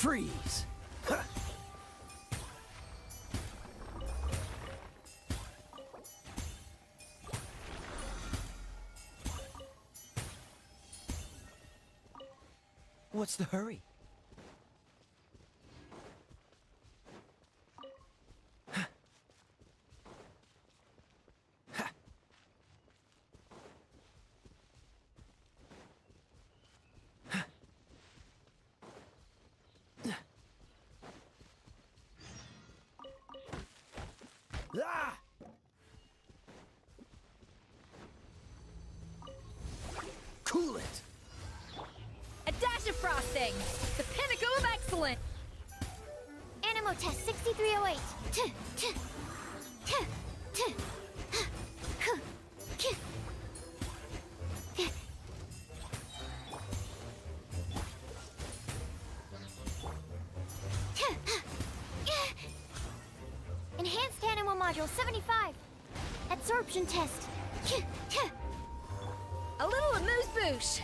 Freeze! Huh. What's the hurry? Ah! Cool it! A dash of frosting! The pinnacle of excellence! Animal test 6308. Enhanced Animal Module 75. Absorption test. A little amuse-bouche!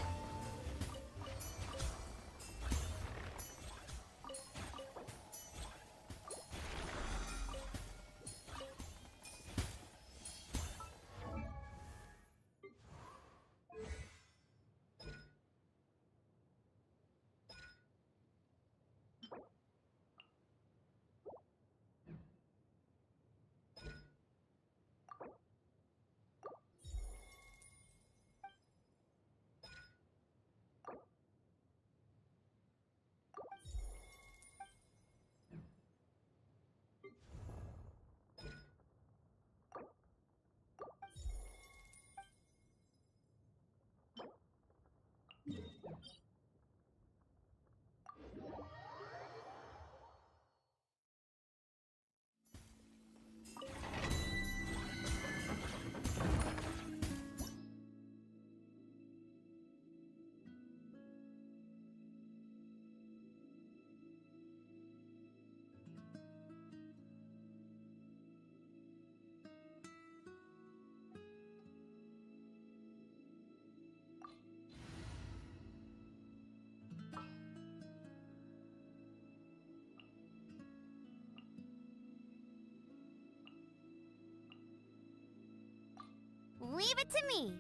Leave it to me.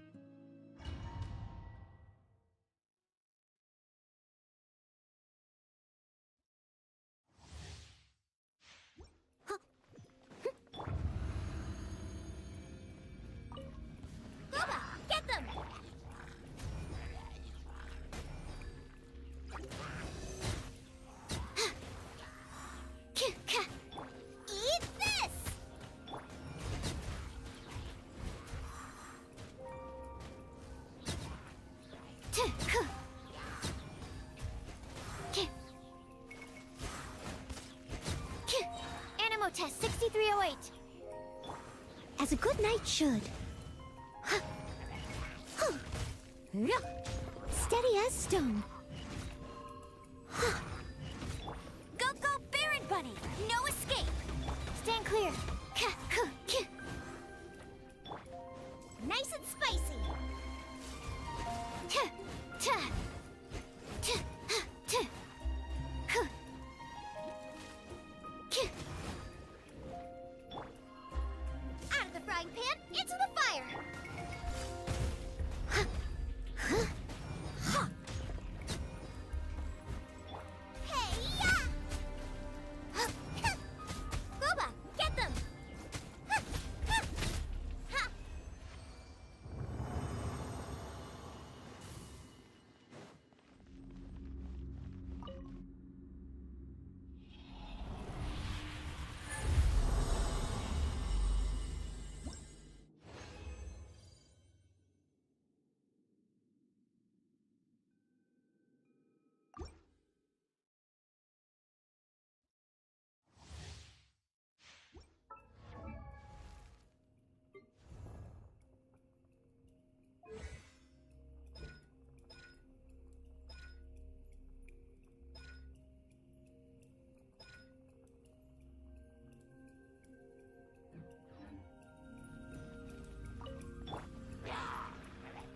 Goba, get them! Eat this! Animal test 6308. As a good knight should. Steady as stone. Go, go, Baron Bunny! No escape! Stand clear. Nice and spicy. Out of the frying pan, into the fire. Hey-ya! Boba, get them!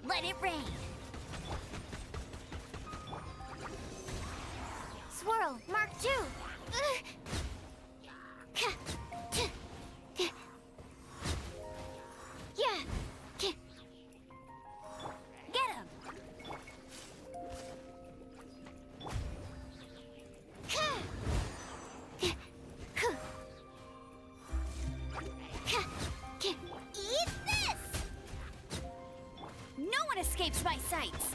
Let it rain. Swirl, Swirl, Mark II. Yeah. Get him. Eat this! No one escapes my sights.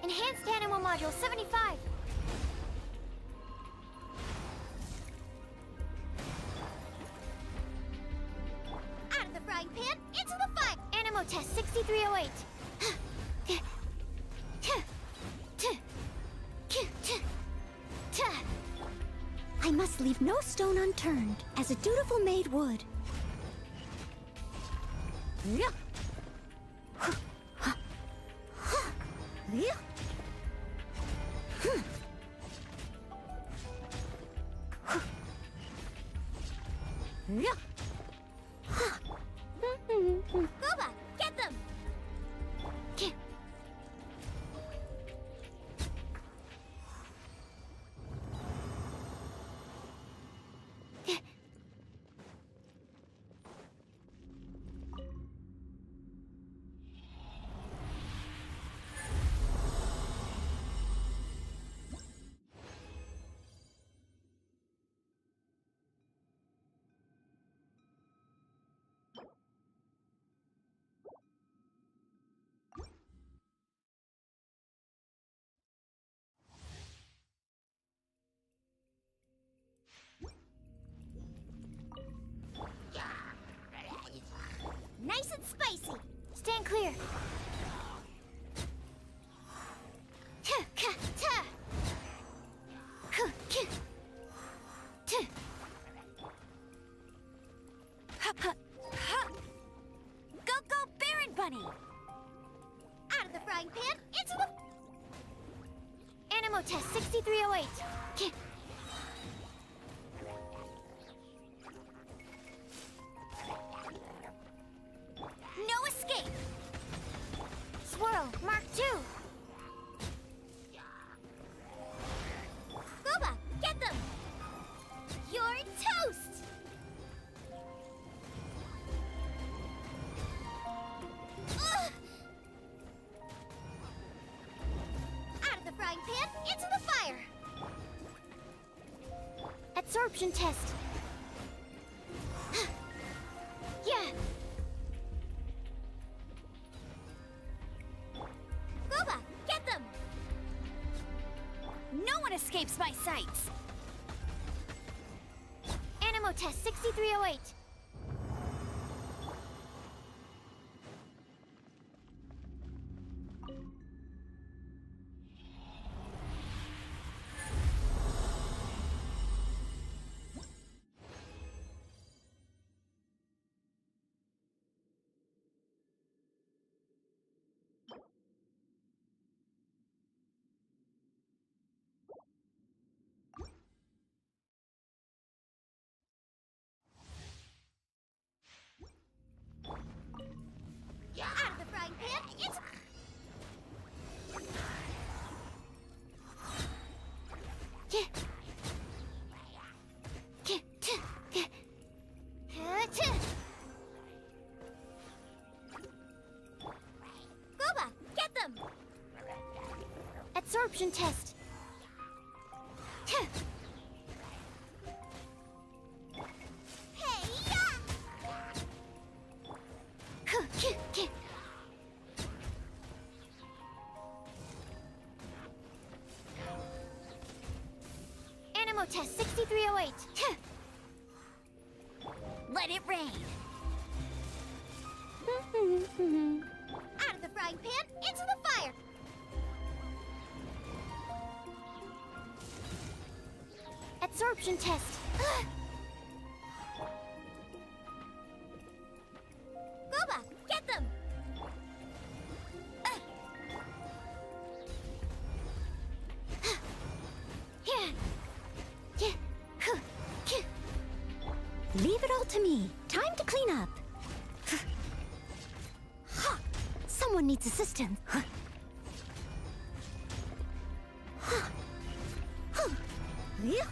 Enhanced Animal Module 75. Out of the frying pan, into the fire! Animal Test 6308. I must leave no stone unturned, as a dutiful maid would. Goba, get them! Nice and spicy. Stand clear. Go, go, Baron Bunny! Out of the frying pan, into the... Animal Test 6308. No escape! Swirl, Mark II! Goba, get them! You're toast! Ugh! Out of the frying pan, into the fire! Absorption test. Yeah! Goba, get them! No one escapes my sights! Animal Test 6308. Out of the frying pan, into... Goba, get them! Absorption test. Animal Test 6308. Let it rain. Out of the frying pan, into the fire. Absorption test. Goba, get them! Leave it all to me. Time to clean up. Ha! Someone needs assistance. Yeah.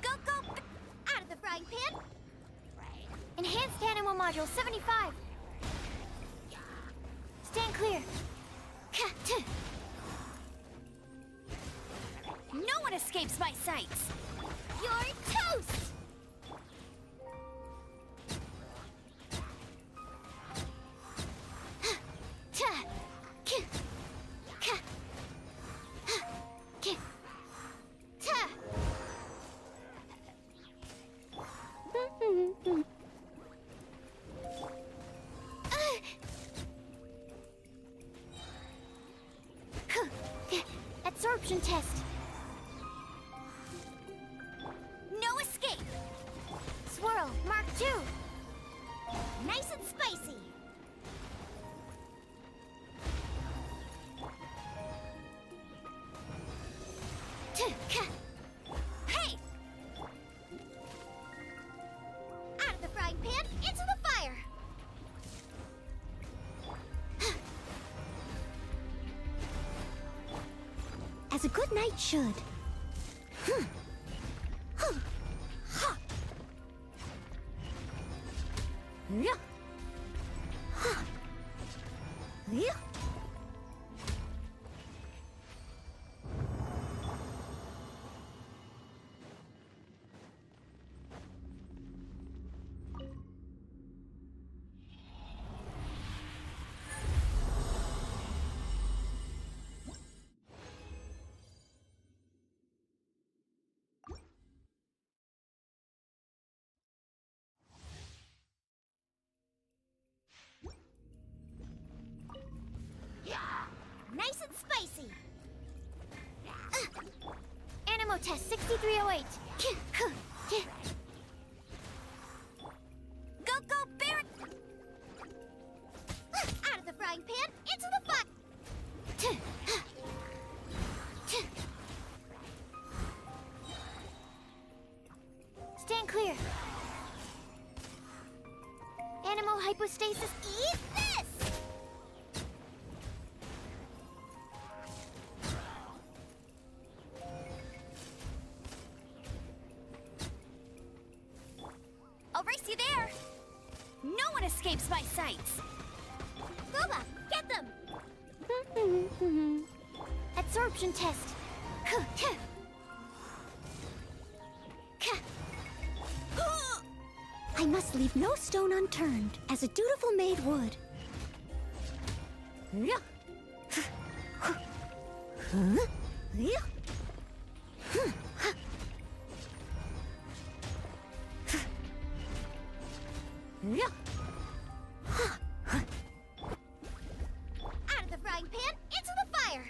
Go, go! Out of the frying pan! Enhanced Animal Module 75! Stand clear! No one escapes my sights! You're toast! Absorption test. No escape. Swirl, Mark 2. Nice and spicy. Hey! Out of the frying pan, into the fire. As a good knight should. Nice and spicy. Animo test 6308. Go, go, Barrett! Out of the frying pan, into the fire! Stand clear. Animo hypostasis, eat this! I'll race you there! No one escapes my sights! Boba, get them! Absorption test. I must leave no stone unturned, as a dutiful maid would. Out of the frying pan, into the fire!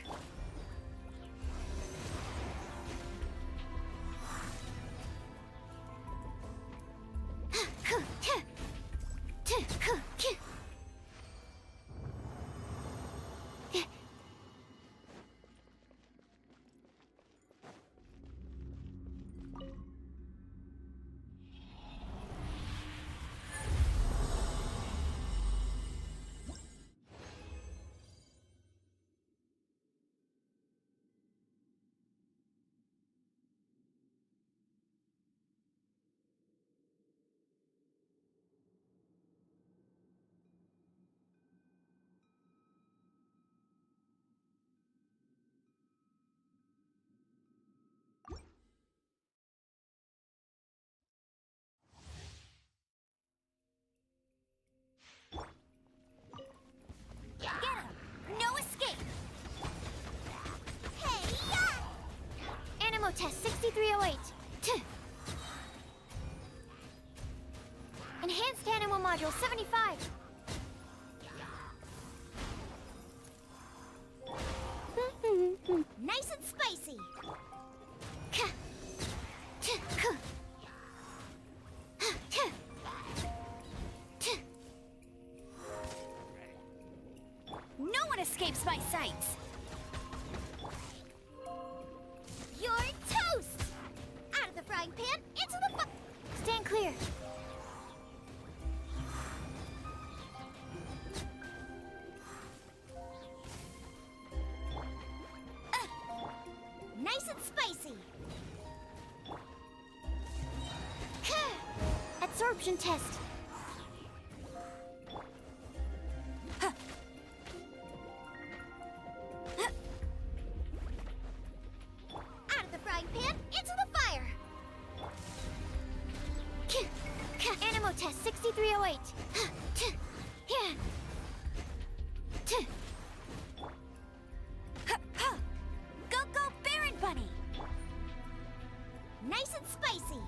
6308. Enhanced Animal Module 75. Nice and spicy. No one escapes my sights. You're toast! Out of the frying pan, into the Stand clear. Nice and spicy. Absorption test. Out of the frying pan, into the fire. Animo test 6308. Go, go, Baron Bunny! Nice and spicy.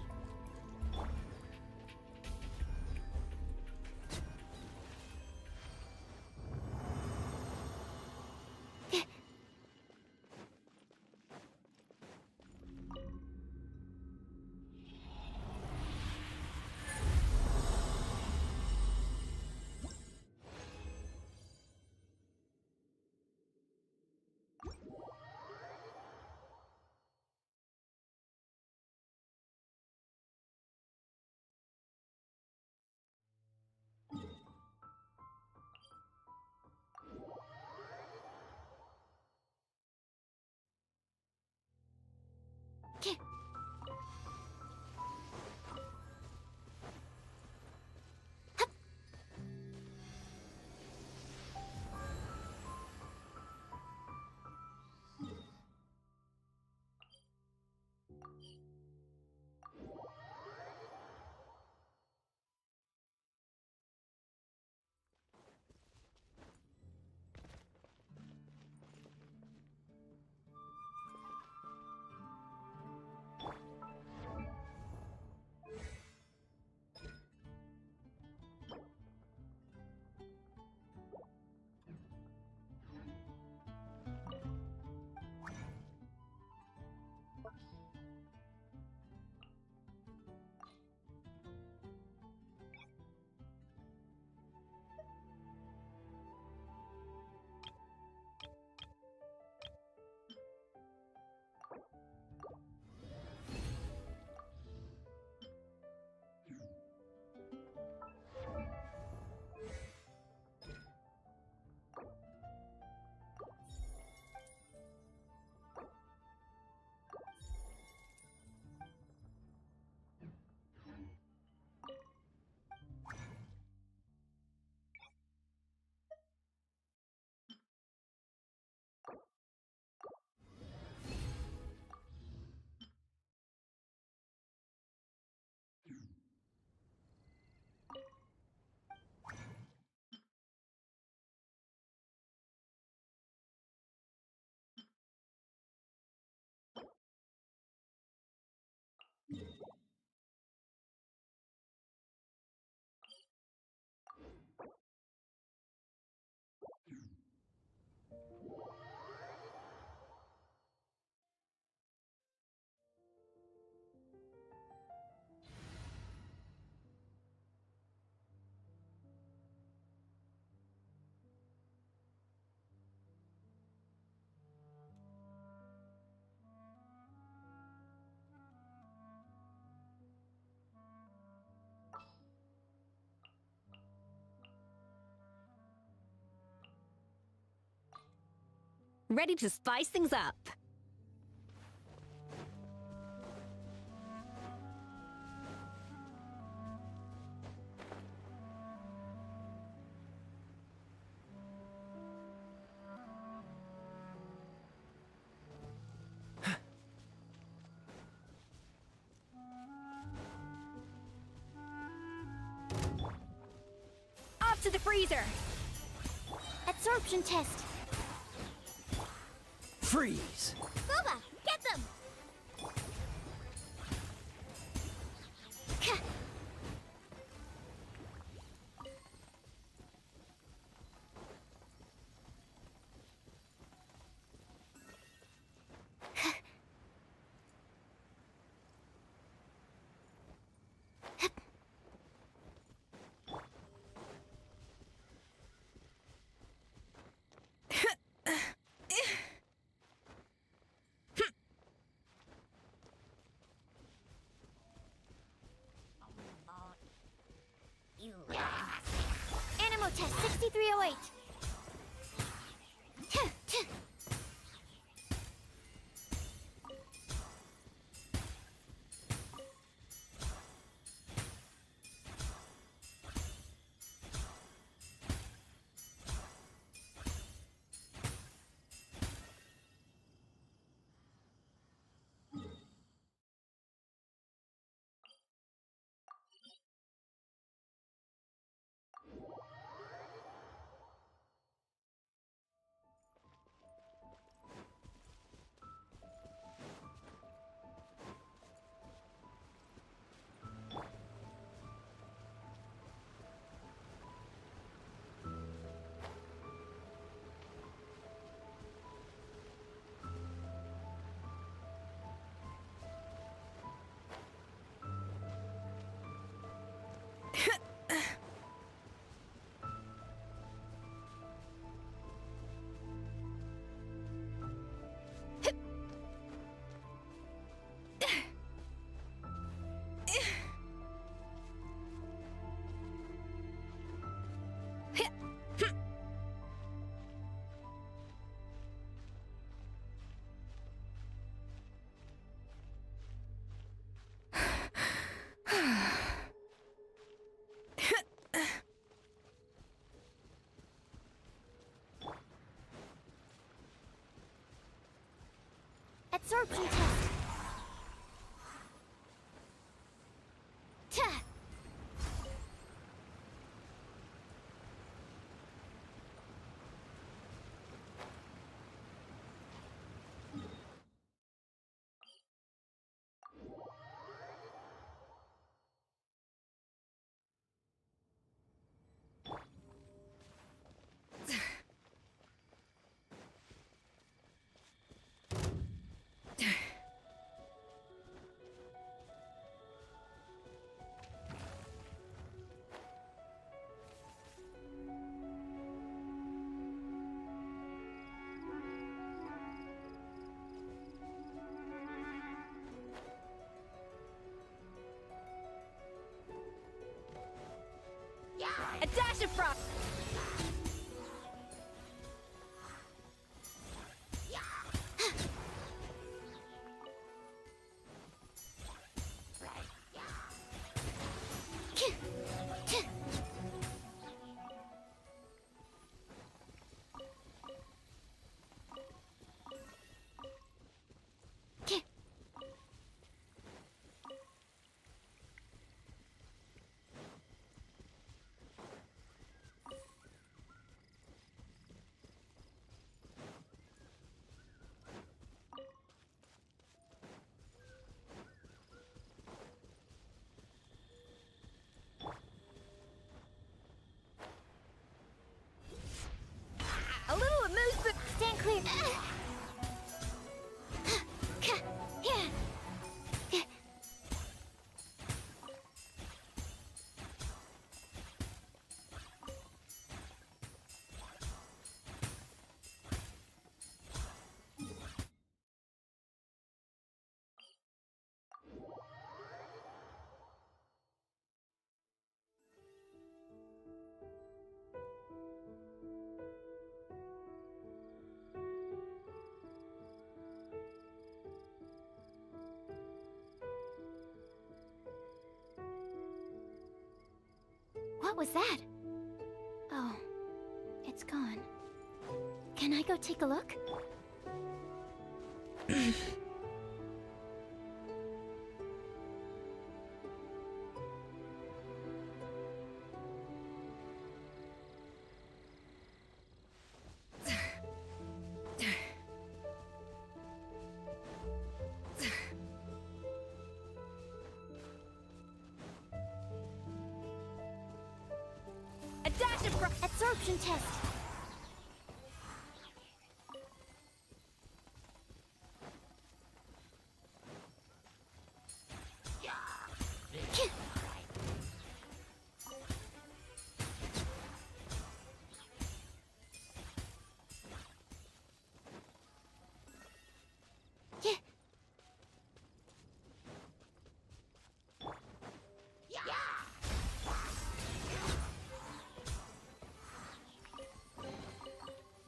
Ready to spice things up. Off to the freezer! Absorption test. Freeze! Booba, get them! wait. Absorption test. Ta. A dash of frost. A little amusement. Stand clear. What was that? Oh, it's gone. Can I go take a look? A dash of frost. Absorption test.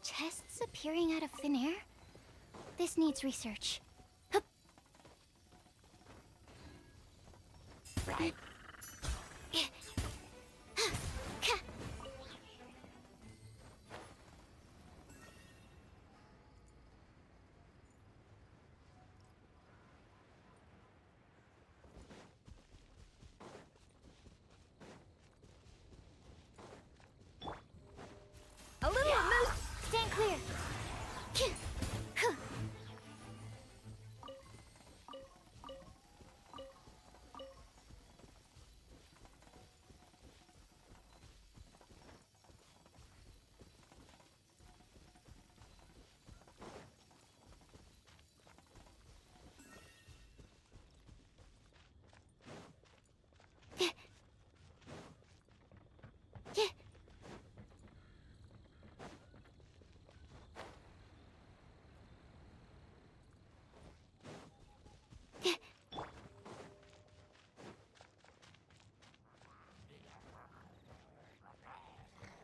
Chests appearing out of thin air? This needs research. Hup. A little moose. Stand clear.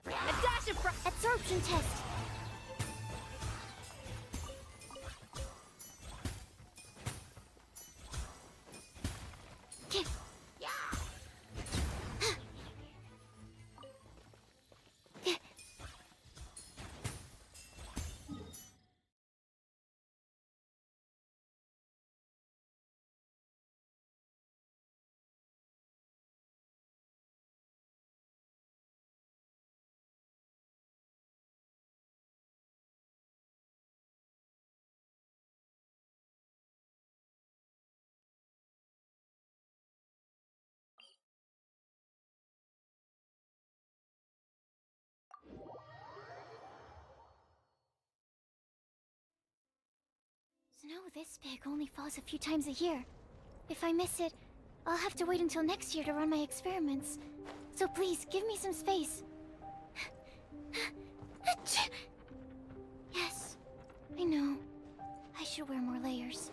A dash of Absorption test. Snow this big only falls a few times a year. If I miss it, I'll have to wait until next year to run my experiments. So please, give me some space. Yes, I know. I should wear more layers.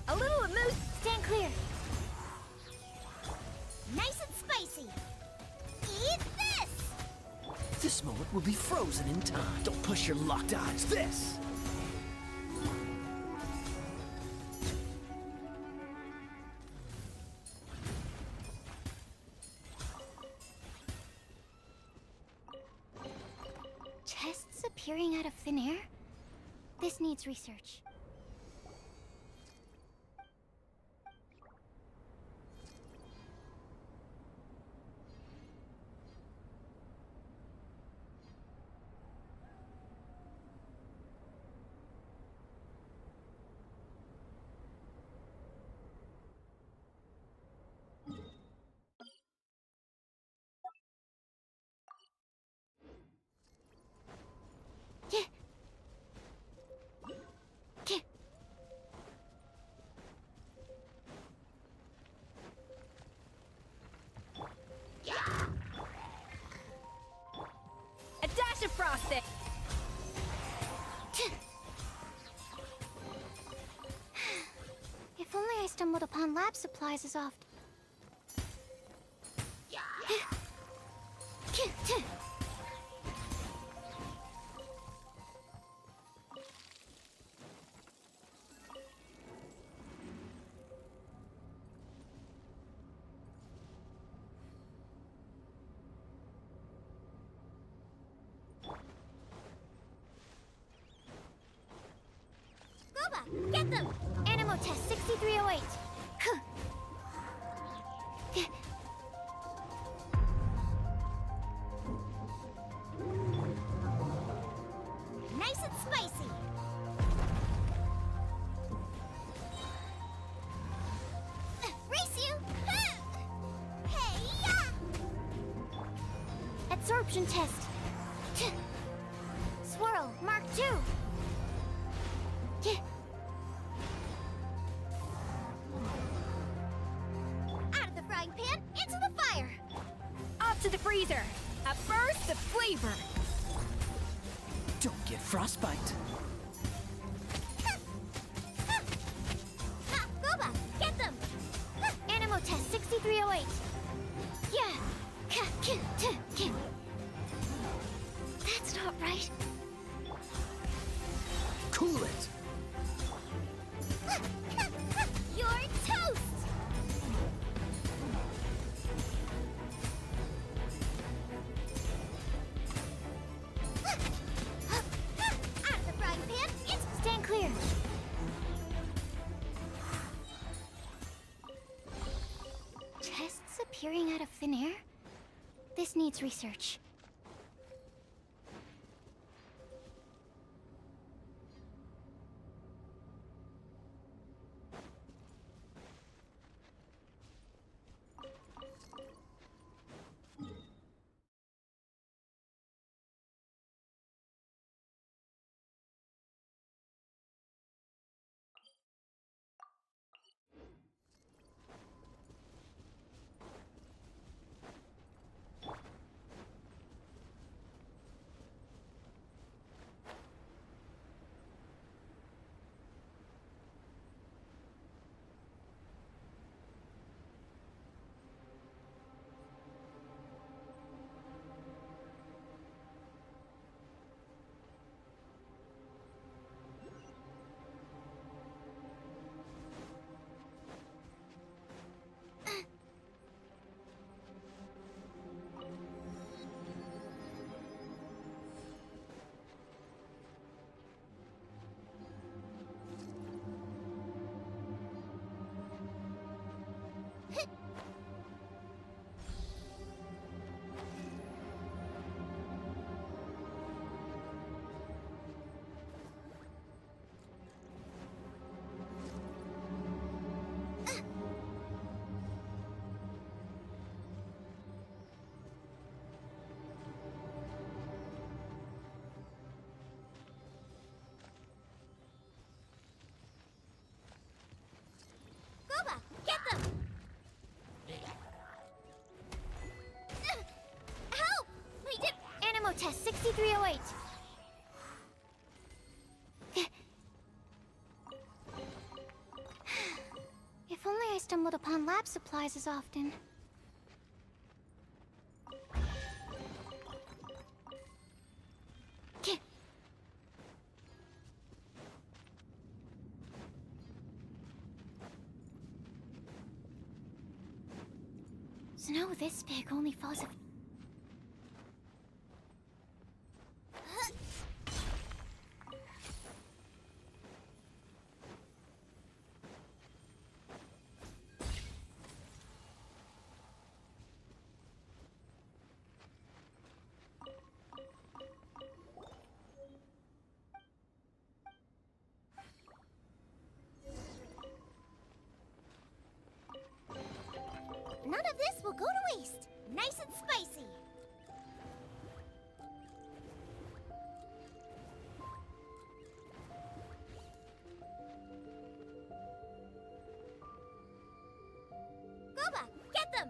A little moose. Stand clear. Nice and spicy. Eat this! This moment will be frozen in time. Don't push your locked eyes. This! Chests appearing out of thin air? This needs research. A dash of frosting. If only I stumbled upon lab supplies as often. Boba, get them! Animo test 6308. Nice and spicy. Race you! Hey, yeah! Absorption test. Swirl, Mark II. Out of the frying pan, into the fire! Off to the freezer. A burst of flavor. Don't get frostbite. appearing out of thin air? This needs research. Goba, get them! Help! We did Animo test 6308. If only I stumbled upon lab supplies as often. Snow this big only falls if... None of this will go to waste. Nice and spicy. Goba, get them!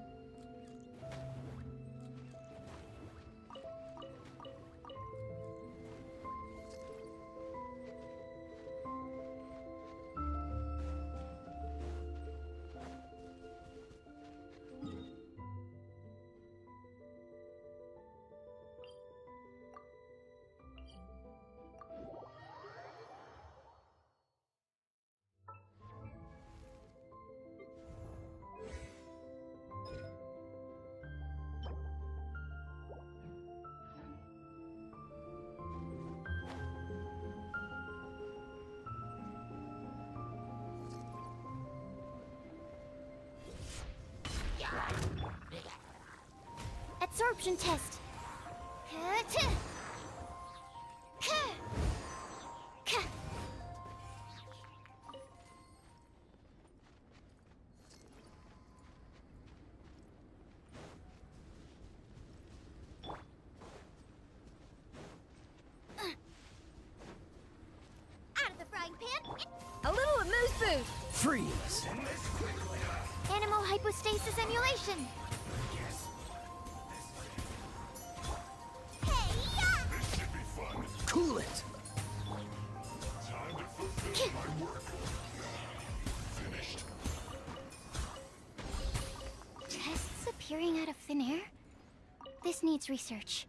Absorption test. Out of the frying pan. A little amuse boost. Freeze! Animal hypostasis emulation. Hey-ya! Cool it! Tests appearing out of thin air? This needs research.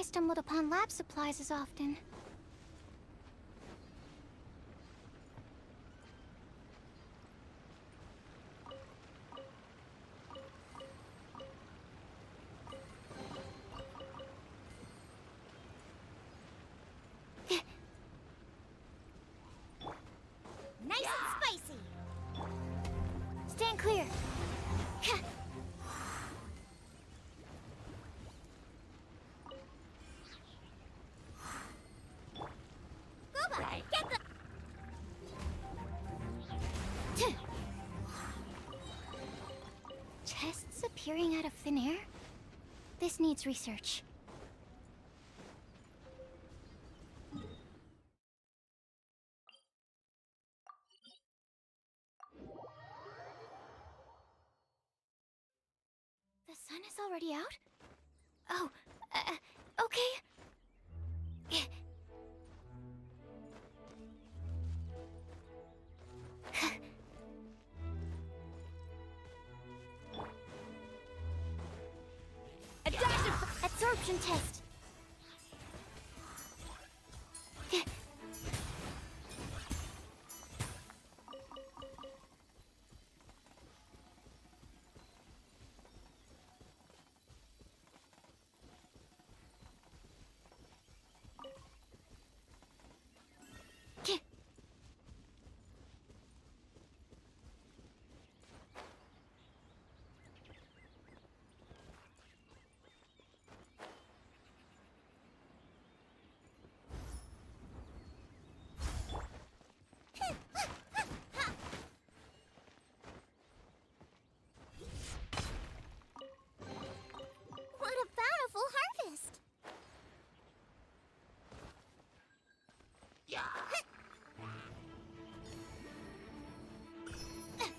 stumbled upon lab supplies as often. Nice and spicy. Stand clear. Gooba, get the... Chests appearing out of thin air? This needs research. The sun is already out? Oh, okay. A dash of Absorption test. What a bountiful harvest!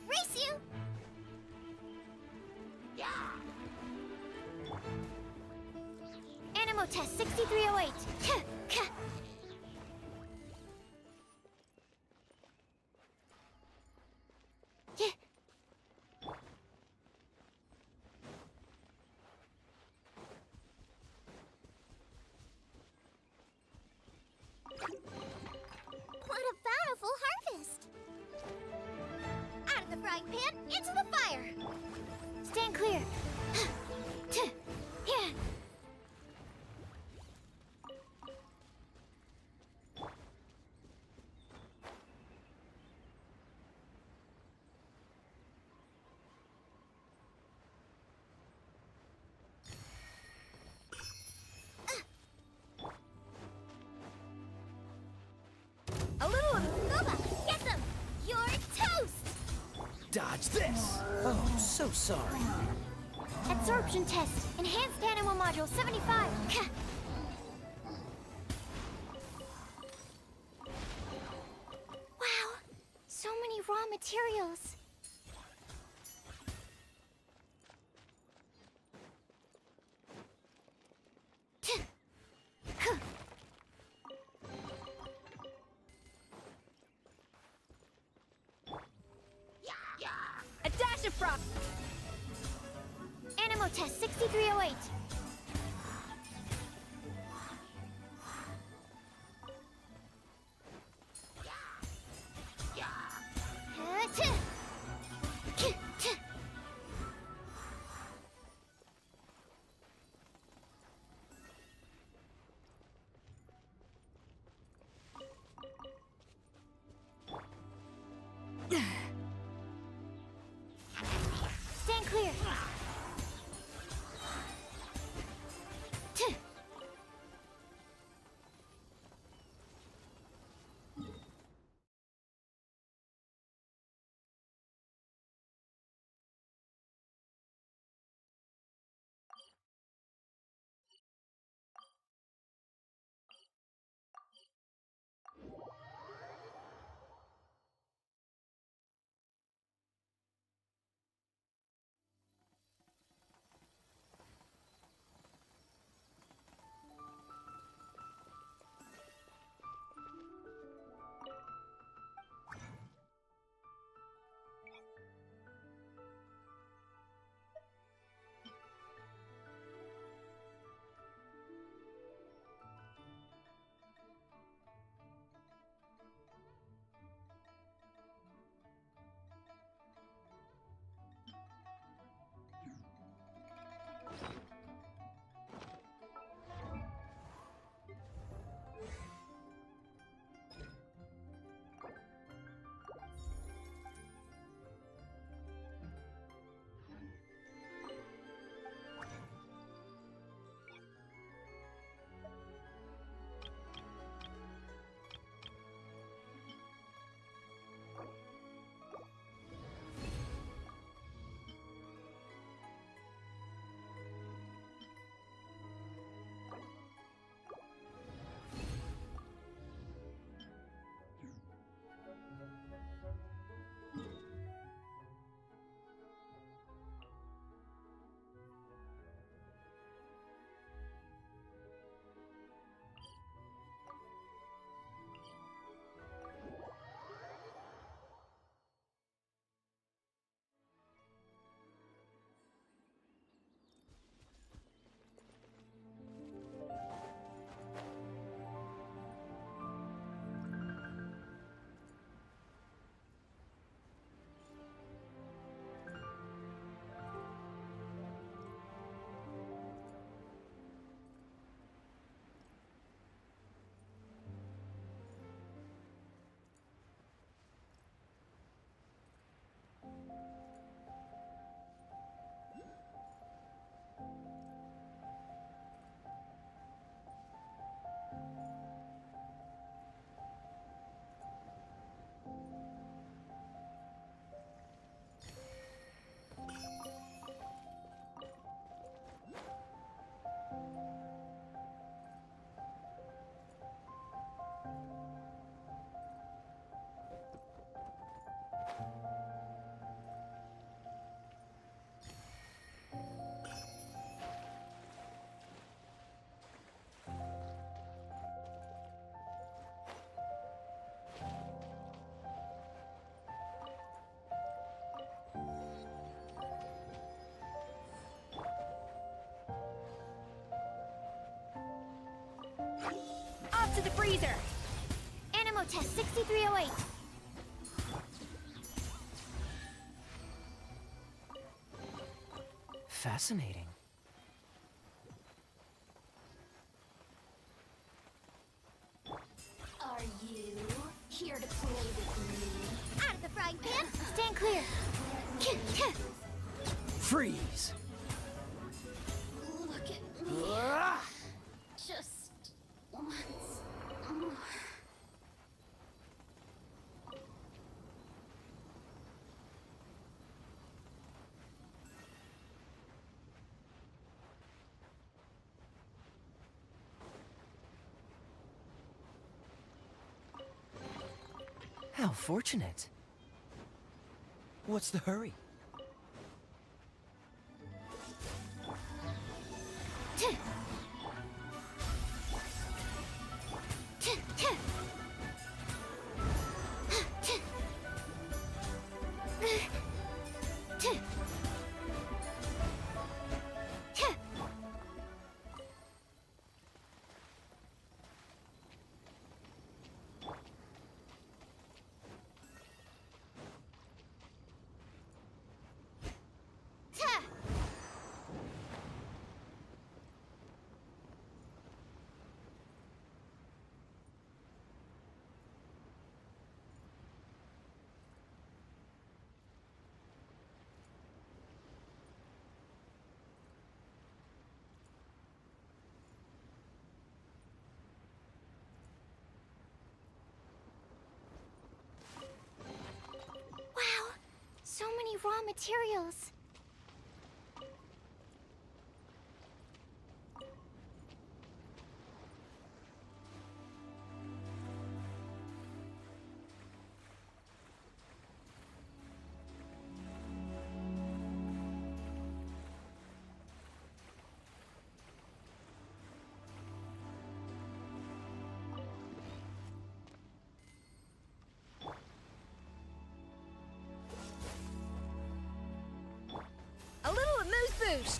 Race you! Animo test 6308. What a bountiful harvest! Out of the frying pan, into the fire! Stand clear. Yeah. a little of Gooba, get them! You're toast! Dodge this! Oh, so sorry. Absorption test. Enhanced Animo module 75. Wow, so many raw materials. a dash of frost. Animo test 6308. Stand clear. to the freezer. Animo test 6308. Fascinating. Are you here to play with me? Out of the frying pan! Stand clear. Freeze! Look at me. Ah! Just once. How fortunate. What's the hurry? Wow, so many raw materials. A little amuse bouche.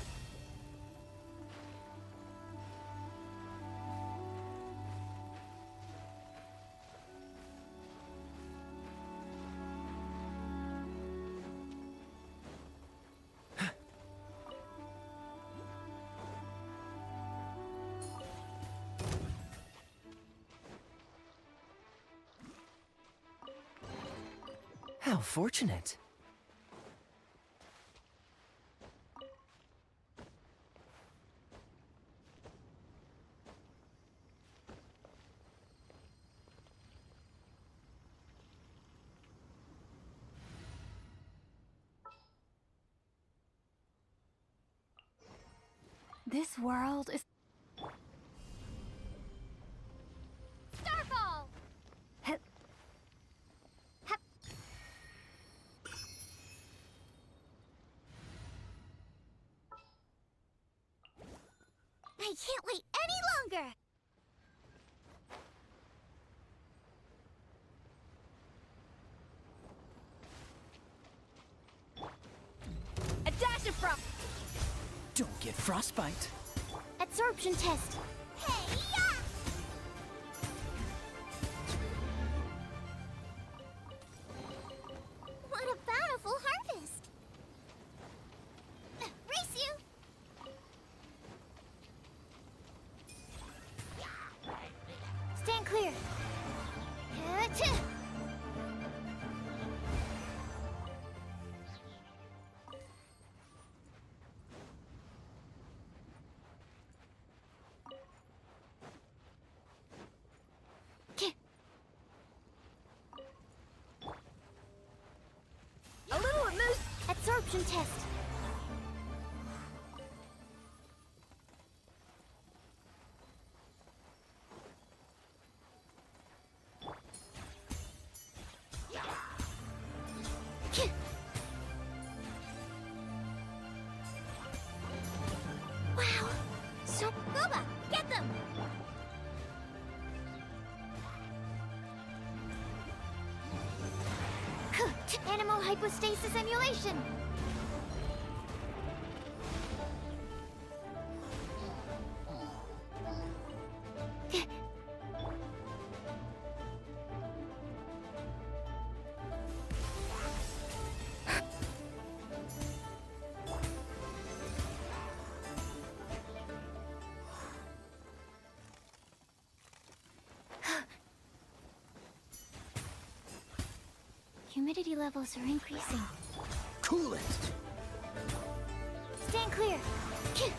How fortunate. This world is... Starfall! Hep- Hep. I can't wait any longer! A dash of frost. Don't get frostbite. Absorption test. Hey, ya! What a bountiful harvest! Race you! Stand clear. A little amuse... Absorption test. Wow, so Boba, get them! Animal hypostasis emulation. humidity levels are increasing. Cool it! Stand clear! Phew.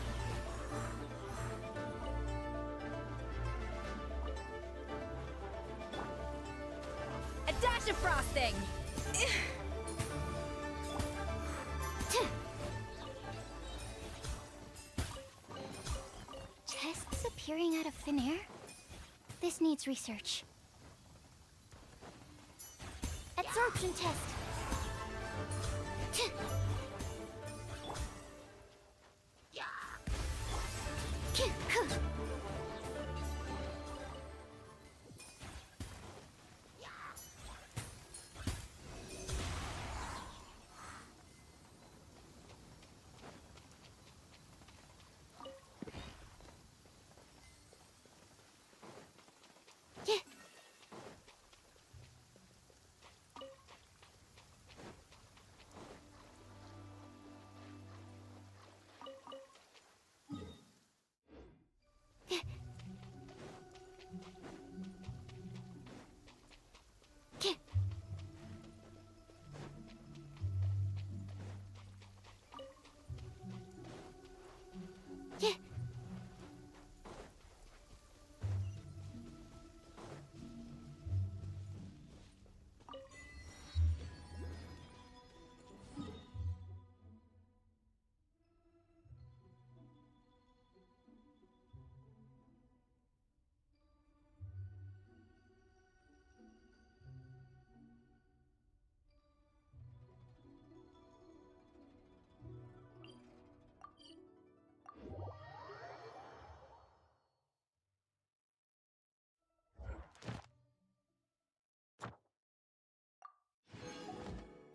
A dash of frosting! Chests appearing out of thin air? This needs research. Absorption test!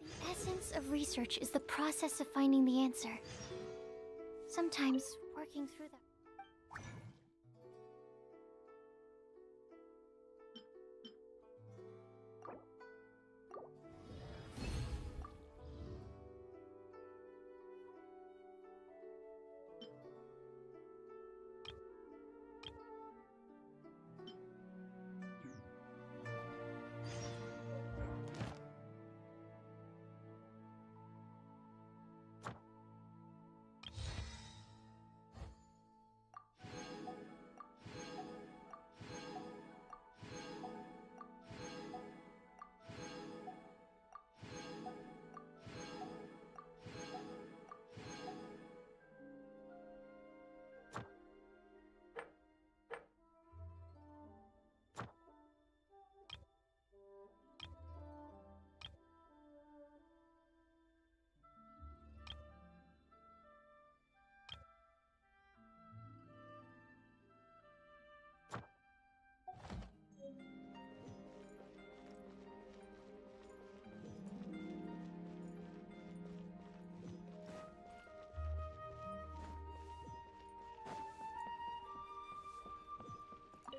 The essence of research is the process of finding the answer. Sometimes, working through the...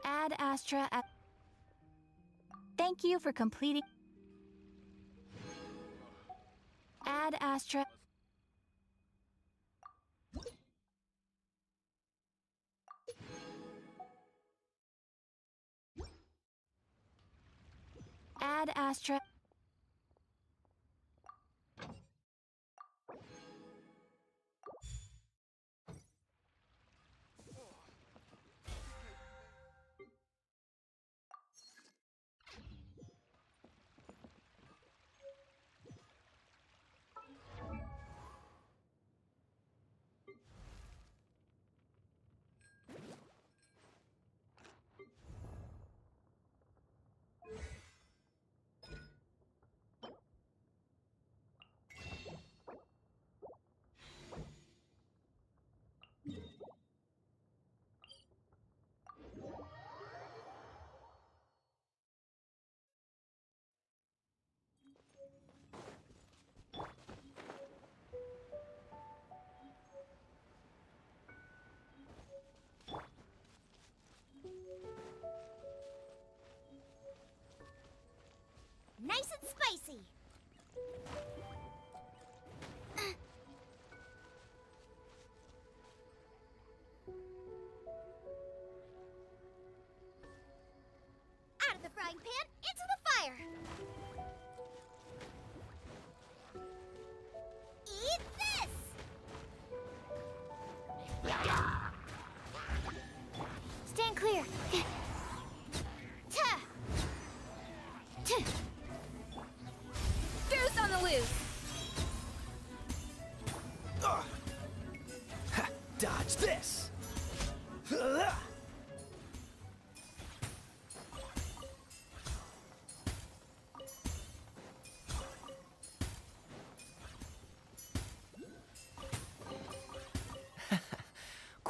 Ad Astra at... Thank you for completing... Ad Astra... Ad Astra... Nice and spicy. Out of the frying pan, into the fire.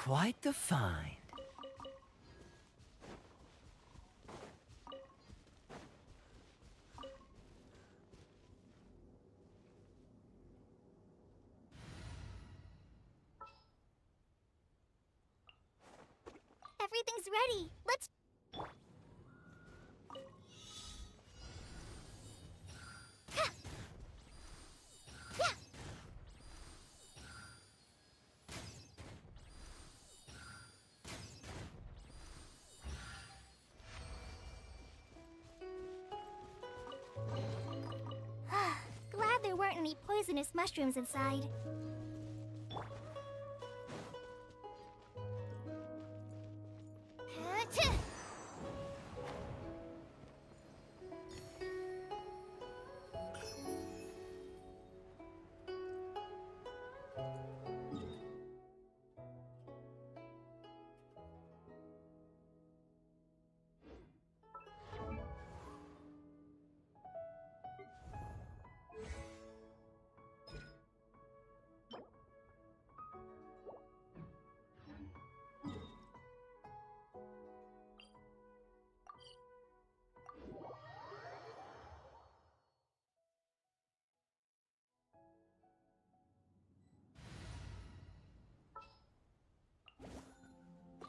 quite the find. Everything's ready. Let's... Ha! Yeah! Glad there weren't any poisonous mushrooms inside. Achoo!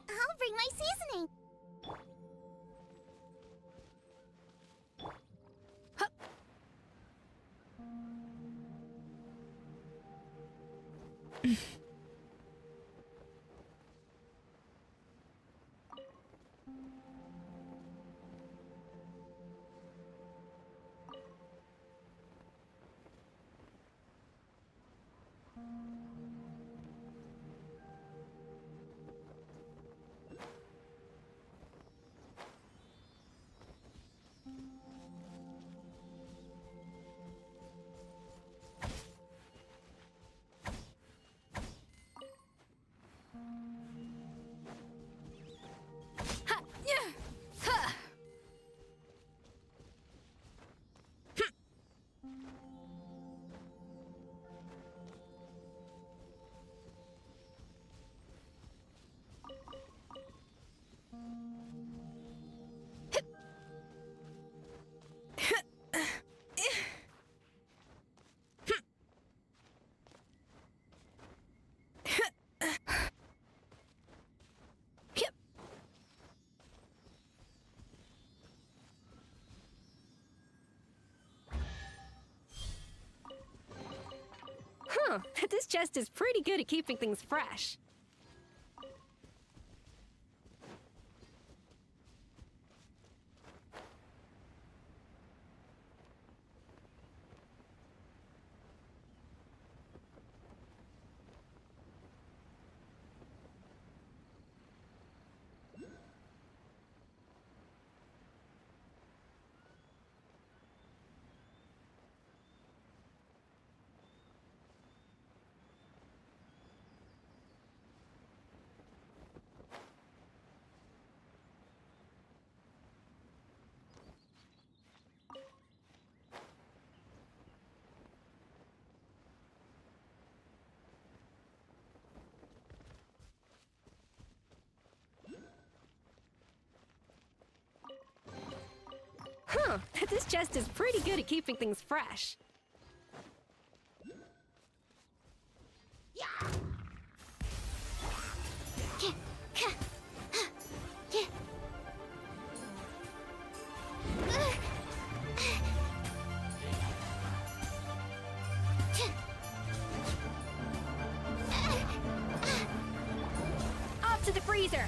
I'll bring my seasoning. Ha! Yeah! Ha! Huh, this chest is pretty good at keeping things fresh. Huh, this chest is pretty good at keeping things fresh. Off to the freezer!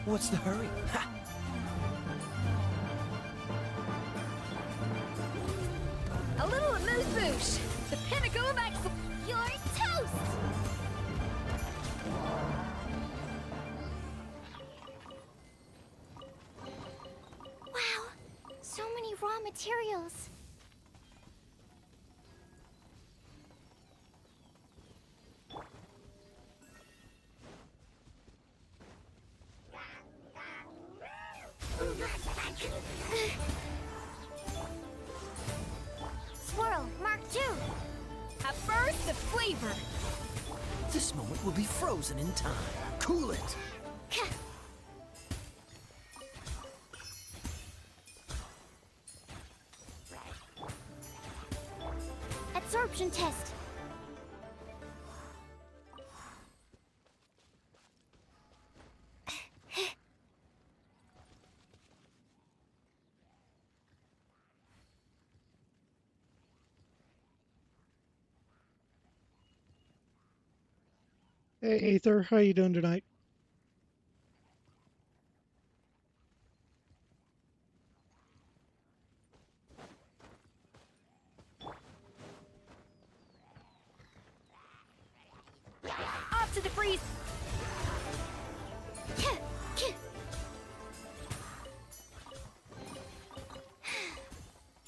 What's the hurry? Ha! A little amuse-bouche! The pinnacle of excellence! You're toast! Wow, so many raw materials. The flavor! This moment will be frozen in time. Cool it! Absorption test. Hey, Aether, how you doing tonight? Off to the freeze!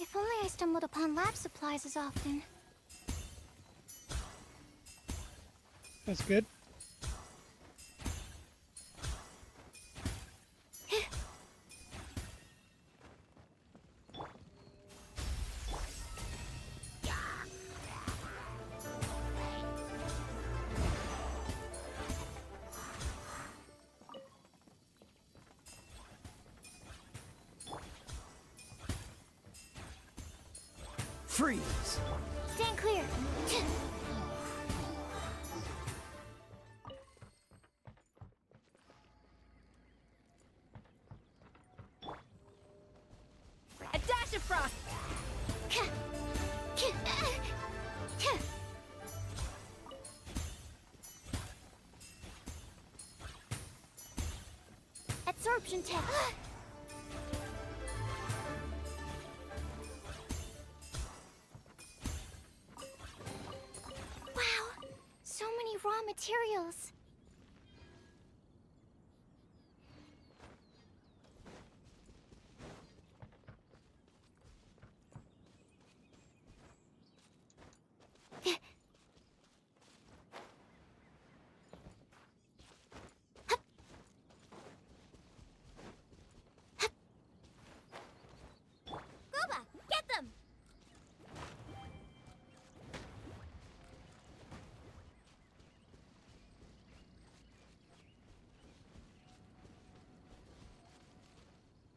If only I stumbled upon lab supplies as often. That's good. Freeze! Stand clear. A dash of frost! Absorption test. Wow, so many raw materials. Gooba, get them!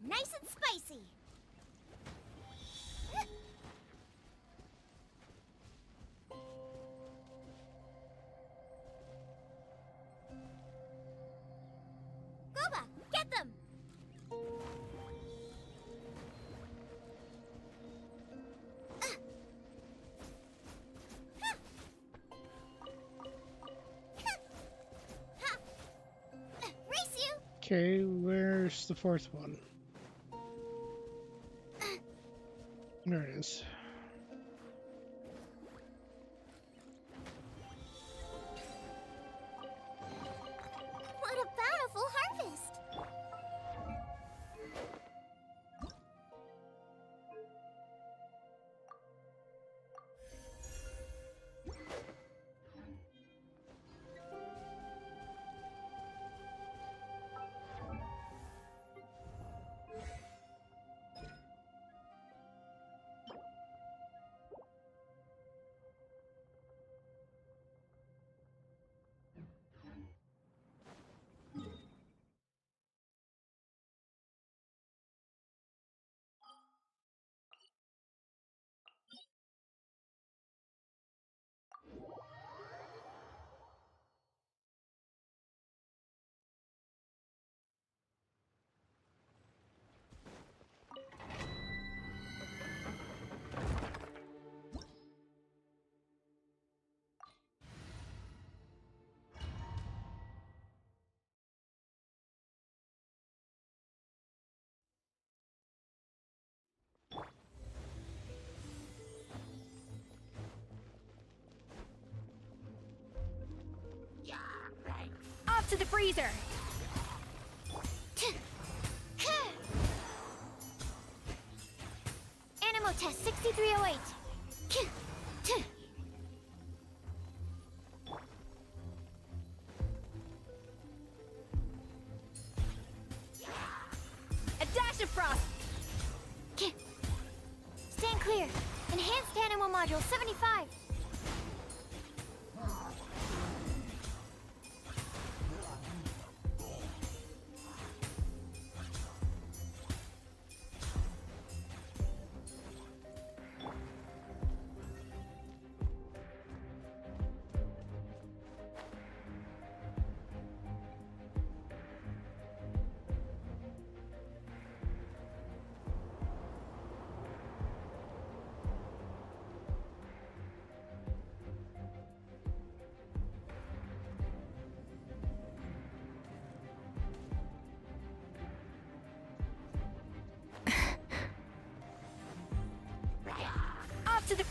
Nice and spicy. Gooba, get them! Race you! Okay, where's the fourth one? There it is. What a bountiful harvest! Off to the freezer! Animo test 6308. A dash of frost! Stand clear. Enhanced Animo module 75.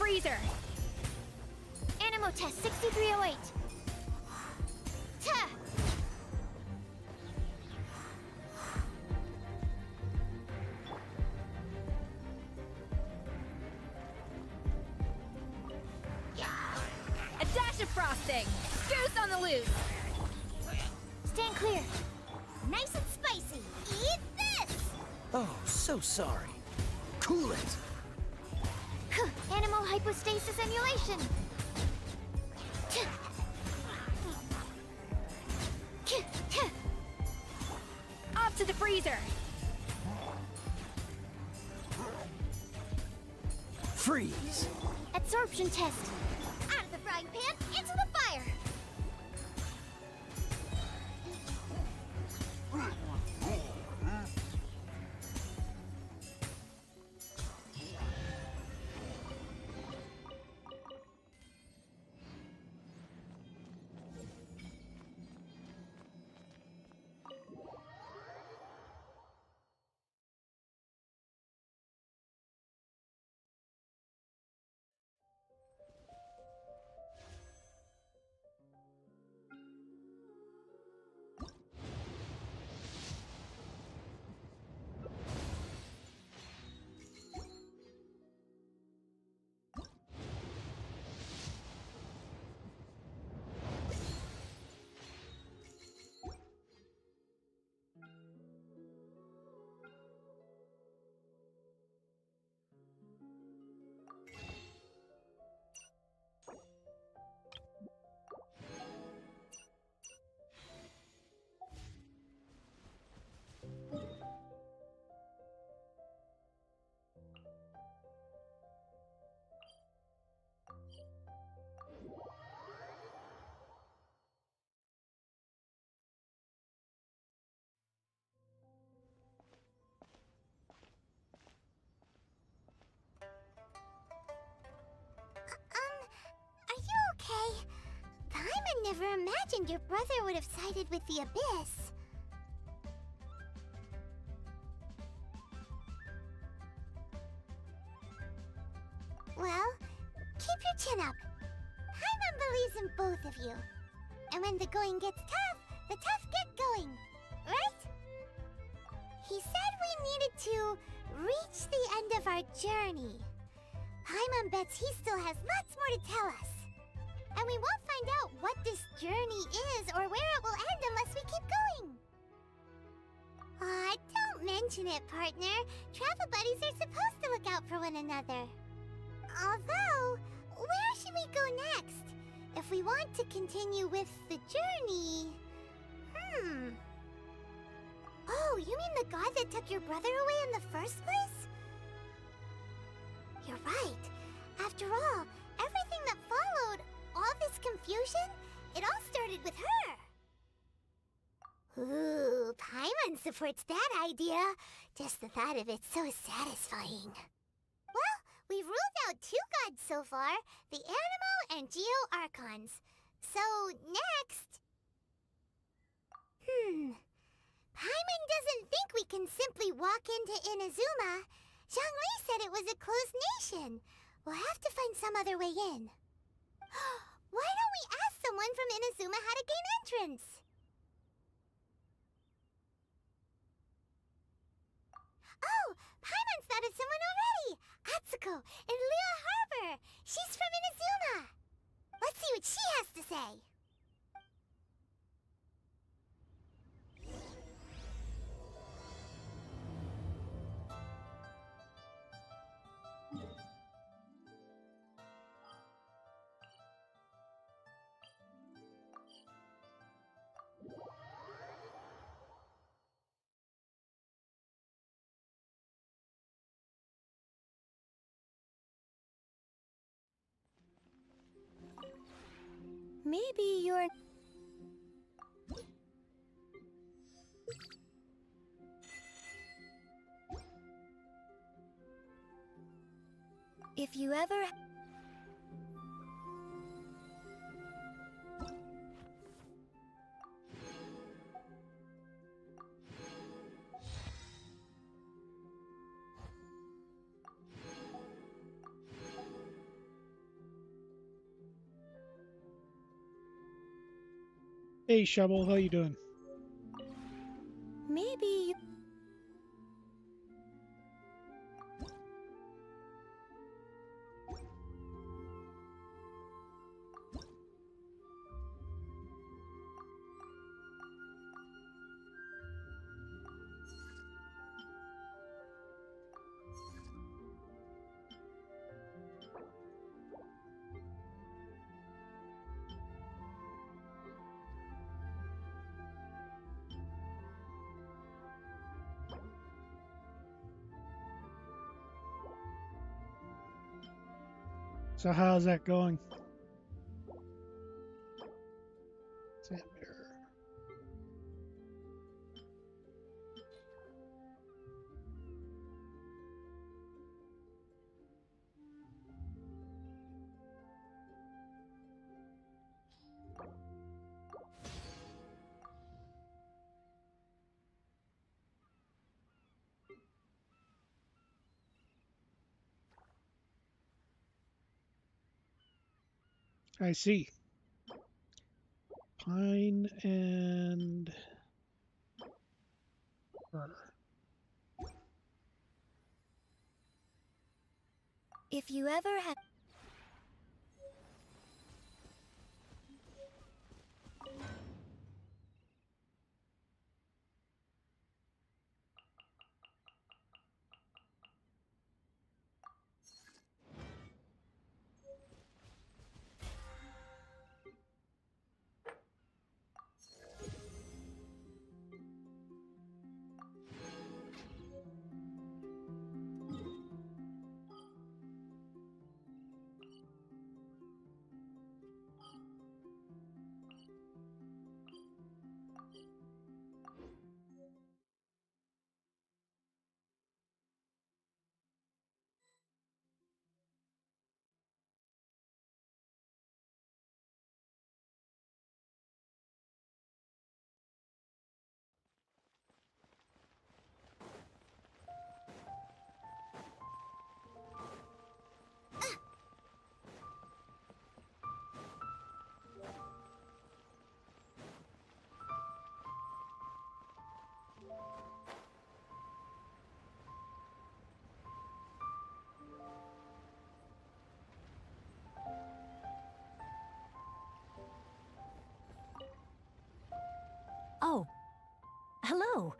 freezer! Animo test 6308. Ta! A dash of frosting! Goose on the loose! Stand clear. Nice and spicy. Eat this! Oh, so sorry. Cool it! Animo hypostasis emulation. Off to the freezer! Freeze! Absorption test. Out of the frying pan, into the fire! Are you okay? Paimon never imagined your brother would have sided with the Abyss. Well, keep your chin up. Paimon believes in both of you. And when the going gets tough, the tough get going, right? He said we needed to reach the end of our journey. Paimon bets he still has lots more to tell us. And we won't find out what this journey is or where it will end unless we keep going. Aw, don't mention it, partner. Travel buddies are supposed to look out for one another. Although, where should we go next? If we want to continue with the journey... Oh, you mean the god that took your brother away in the first place? You're right. After all, everything that followed, all this confusion, it all started with her. Ooh, Paimon supports that idea. Just the thought of it's so satisfying. Well, we've ruled out two gods so far, the Animo and Geo Archons. So, next... Paimon doesn't think we can simply walk into Inazuma. Zhongli said it was a closed nation. We'll have to find some other way in. Why don't we ask someone from Inazuma how to gain entrance? Oh, Paimon's thought of someone already! Atsuko, in Liyue Harbor! She's from Inazuma! Let's see what she has to say! Maybe you're... If you ever... Hey, Shovel, how you doing? Maybe... So how's that going? Xander. I see. Pine and fir. If you ever had... Oh. Hello.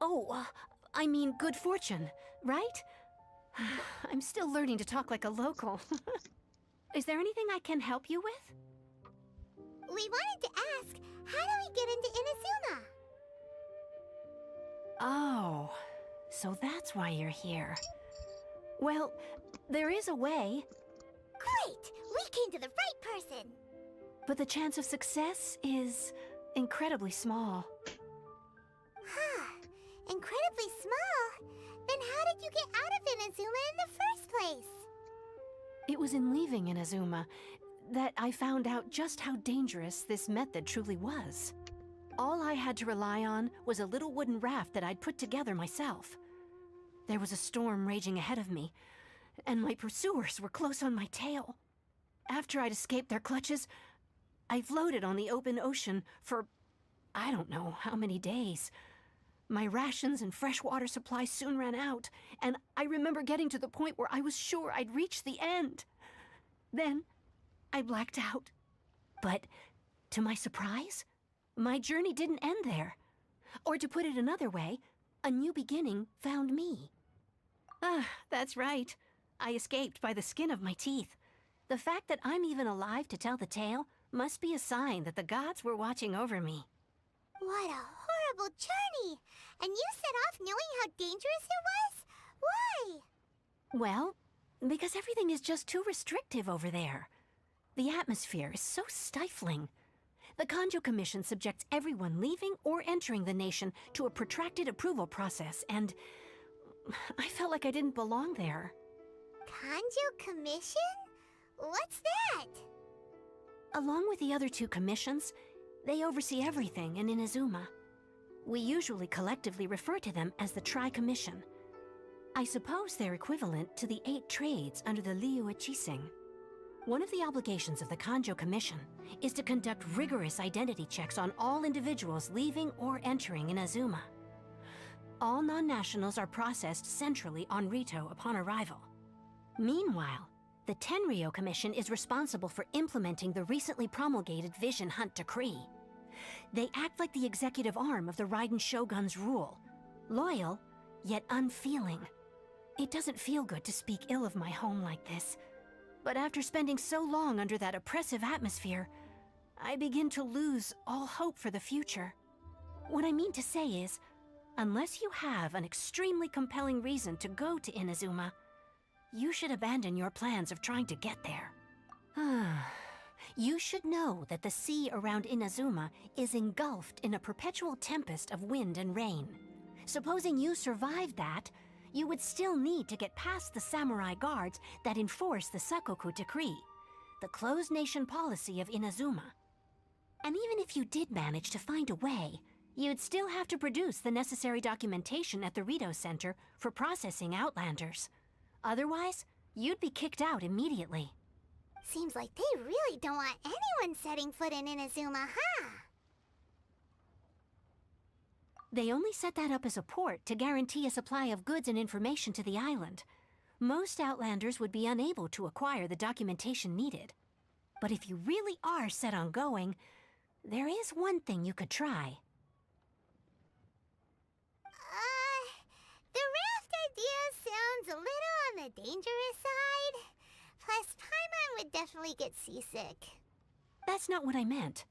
Oh, I mean good fortune, right? I'm still learning to talk like a local. Is there anything I can help you with? We wanted to ask, how do we get into Inazuma? Oh, so that's why you're here. Well, there is a way, Great! We came to the right person! but the chance of success is incredibly small. Huh. Incredibly small? Then how did you get out of Inazuma in the first place? It was in leaving Inazuma that I found out just how dangerous this method truly was. All I had to rely on was a little wooden raft that I'd put together myself. There was a storm raging ahead of me, and my pursuers were close on my tail. After I'd escaped their clutches, I floated on the open ocean for I don't know how many days. My rations and fresh water supply soon ran out, and I remember getting to the point where I was sure I'd reached the end. Then, I blacked out. But, to my surprise, my journey didn't end there. Or to put it another way, a new beginning found me. Ah, that's right. I escaped by the skin of my teeth. The fact that I'm even alive to tell the tale must be a sign that the gods were watching over me. What a horrible journey! And you set off knowing how dangerous it was? Why? Well, because everything is just too restrictive over there. The atmosphere is so stifling. The Kanjo Commission subjects everyone leaving or entering the nation to a protracted approval process, and I felt like I didn't belong there. Kanjo Commission? What's that? Along with the other two commissions, they oversee everything in Inazuma. We usually collectively refer to them as the Tri-Commission. I suppose they're equivalent to the 8 trades under the Liu Ichising. One of the obligations of the Kanjo Commission is to conduct rigorous identity checks on all individuals leaving or entering Inazuma. All non-nationals are processed centrally on Rito upon arrival. Meanwhile, the Tenryo Commission is responsible for implementing the recently promulgated Vision Hunt Decree. They act like the executive arm of the Raiden Shogun's rule, loyal, yet unfeeling. It doesn't feel good to speak ill of my home like this, but after spending so long under that oppressive atmosphere, I begin to lose all hope for the future. What I mean to say is, unless you have an extremely compelling reason to go to Inazuma, you should abandon your plans of trying to get there. You should know that the sea around Inazuma is engulfed in a perpetual tempest of wind and rain. Supposing you survived that, you would still need to get past the samurai guards that enforce the Sakoku Decree, the closed nation policy of Inazuma. And even if you did manage to find a way, you'd still have to produce the necessary documentation at the Rito Center for processing Outlanders. Otherwise, you'd be kicked out immediately. Seems like they really don't want anyone setting foot in Inazuma, huh? They only set that up as a port to guarantee a supply of goods and information to the island. Most Outlanders would be unable to acquire the documentation needed. But if you really are set on going, there is one thing you could try. The raft idea sounds a little on the dangerous side. Plus, Paimon would definitely get seasick. That's not what I meant.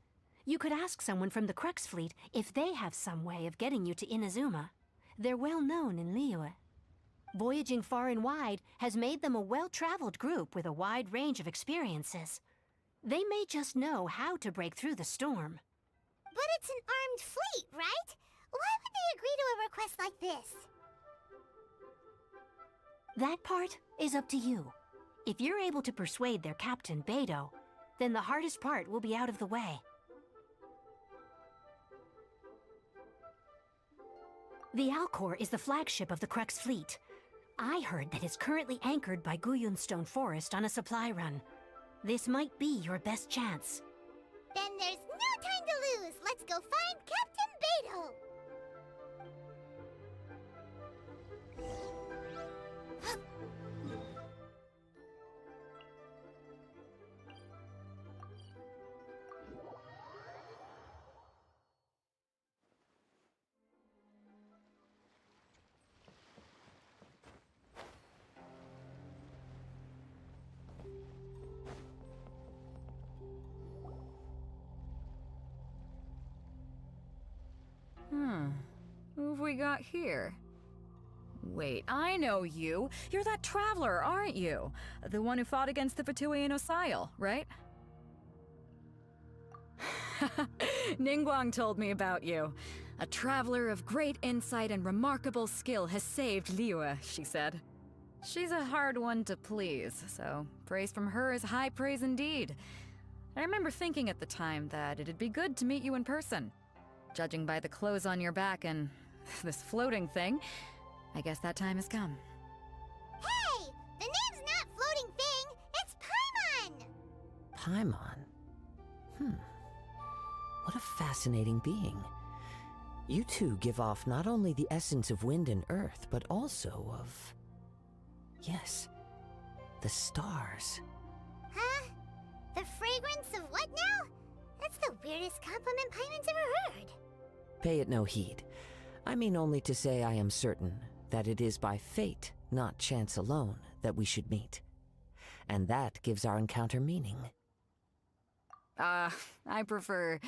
You could ask someone from the Crux Fleet if they have some way of getting you to Inazuma. They're well known in Liyue. Voyaging far and wide has made them a well-traveled group with a wide range of experiences. They may just know how to break through the storm. But it's an armed fleet, right? Why would they agree to a request like this? That part is up to you. If you're able to persuade their captain, Beidou, then the hardest part will be out of the way. The Alcor is the flagship of the Crux Fleet. I heard that it's currently anchored by Guyunstone Forest on a supply run. This might be your best chance. Then there's no time to lose. Let's go find Captain Beidou. Who have we got here? Wait, I know you. You're that traveler, aren't you? The one who fought against the Fatui and Osile, right? Ningguang told me about you. A traveler of great insight and remarkable skill has saved Liyue, she said. She's a hard one to please, so praise from her is high praise indeed. I remember thinking at the time that it'd be good to meet you in person. Judging by the clothes on your back and this floating thing, I guess that time has come. Hey! The name's not Floating Thing, it's Paimon! Paimon? What a fascinating being. You two give off not only the essence of wind and earth, but also of... yes, the stars. Huh? The fragrance of what now? That's the weirdest compliment Paimon's ever heard. Pay it no heed. I mean only to say I am certain that it is by fate, not chance alone, that we should meet. And that gives our encounter meaning. I prefer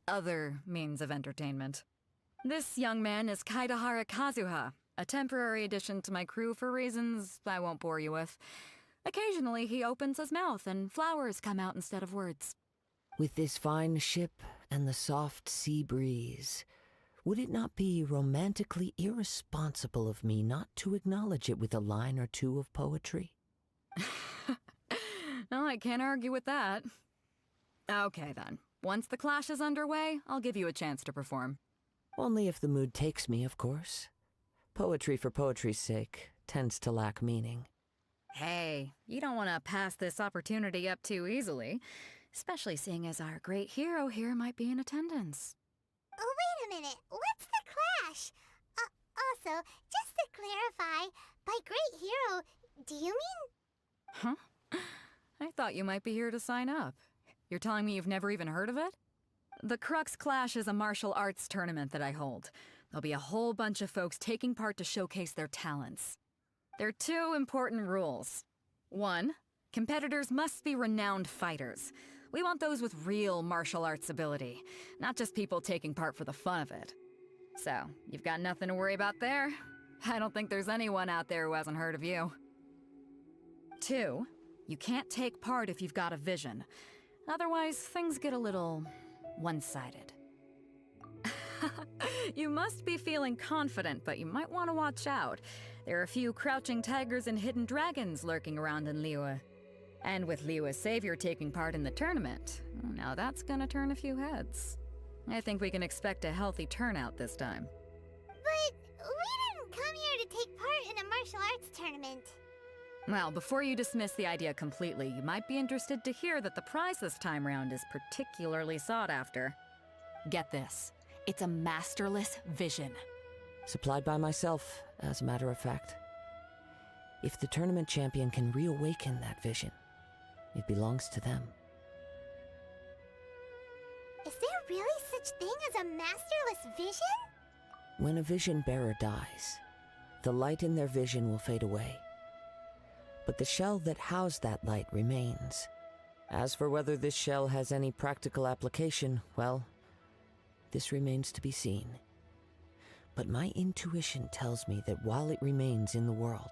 other means of entertainment. This young man is Kaidahara Kazuha, a temporary addition to my crew for reasons I won't bore you with. Occasionally he opens his mouth and flowers come out instead of words. With this fine ship and the soft sea breeze, would it not be romantically irresponsible of me not to acknowledge it with a line or two of poetry? Well, I can't argue with that. Okay then. Once the clash is underway, I'll give you a chance to perform. Only if the mood takes me, of course. Poetry for poetry's sake tends to lack meaning. Hey, you don't want to pass this opportunity up too easily, especially seeing as our great hero here might be in attendance. Oh, wait a minute. What's the clash? Also, just to clarify, by great hero, do you mean... Huh? I thought you might be here to sign up. You're telling me you've never even heard of it? The Crux Clash is a martial arts tournament that I hold. There'll be a whole bunch of folks taking part to showcase their talents. There are 2 important rules. 1, competitors must be renowned fighters. We want those with real martial arts ability, not just people taking part for the fun of it. So, you've got nothing to worry about there. I don't think there's anyone out there who hasn't heard of you. 2, you can't take part if you've got a vision. Otherwise, things get a little one-sided. You must be feeling confident, but you might want to watch out. There are a few crouching tigers and hidden dragons lurking around in Liyue. And with Liyue's savior taking part in the tournament, now that's gonna turn a few heads. I think we can expect a healthy turnout this time. But we didn't come here to take part in a martial arts tournament. Well, before you dismiss the idea completely, you might be interested to hear that the prize this time round is particularly sought after. Get this. It's a masterless vision. Supplied by myself, as a matter of fact. If the tournament champion can reawaken that vision, it belongs to them. Is there really such thing as a masterless vision? When a vision bearer dies, the light in their vision will fade away. But the shell that housed that light remains. As for whether this shell has any practical application, well, this remains to be seen. But my intuition tells me that while it remains in the world,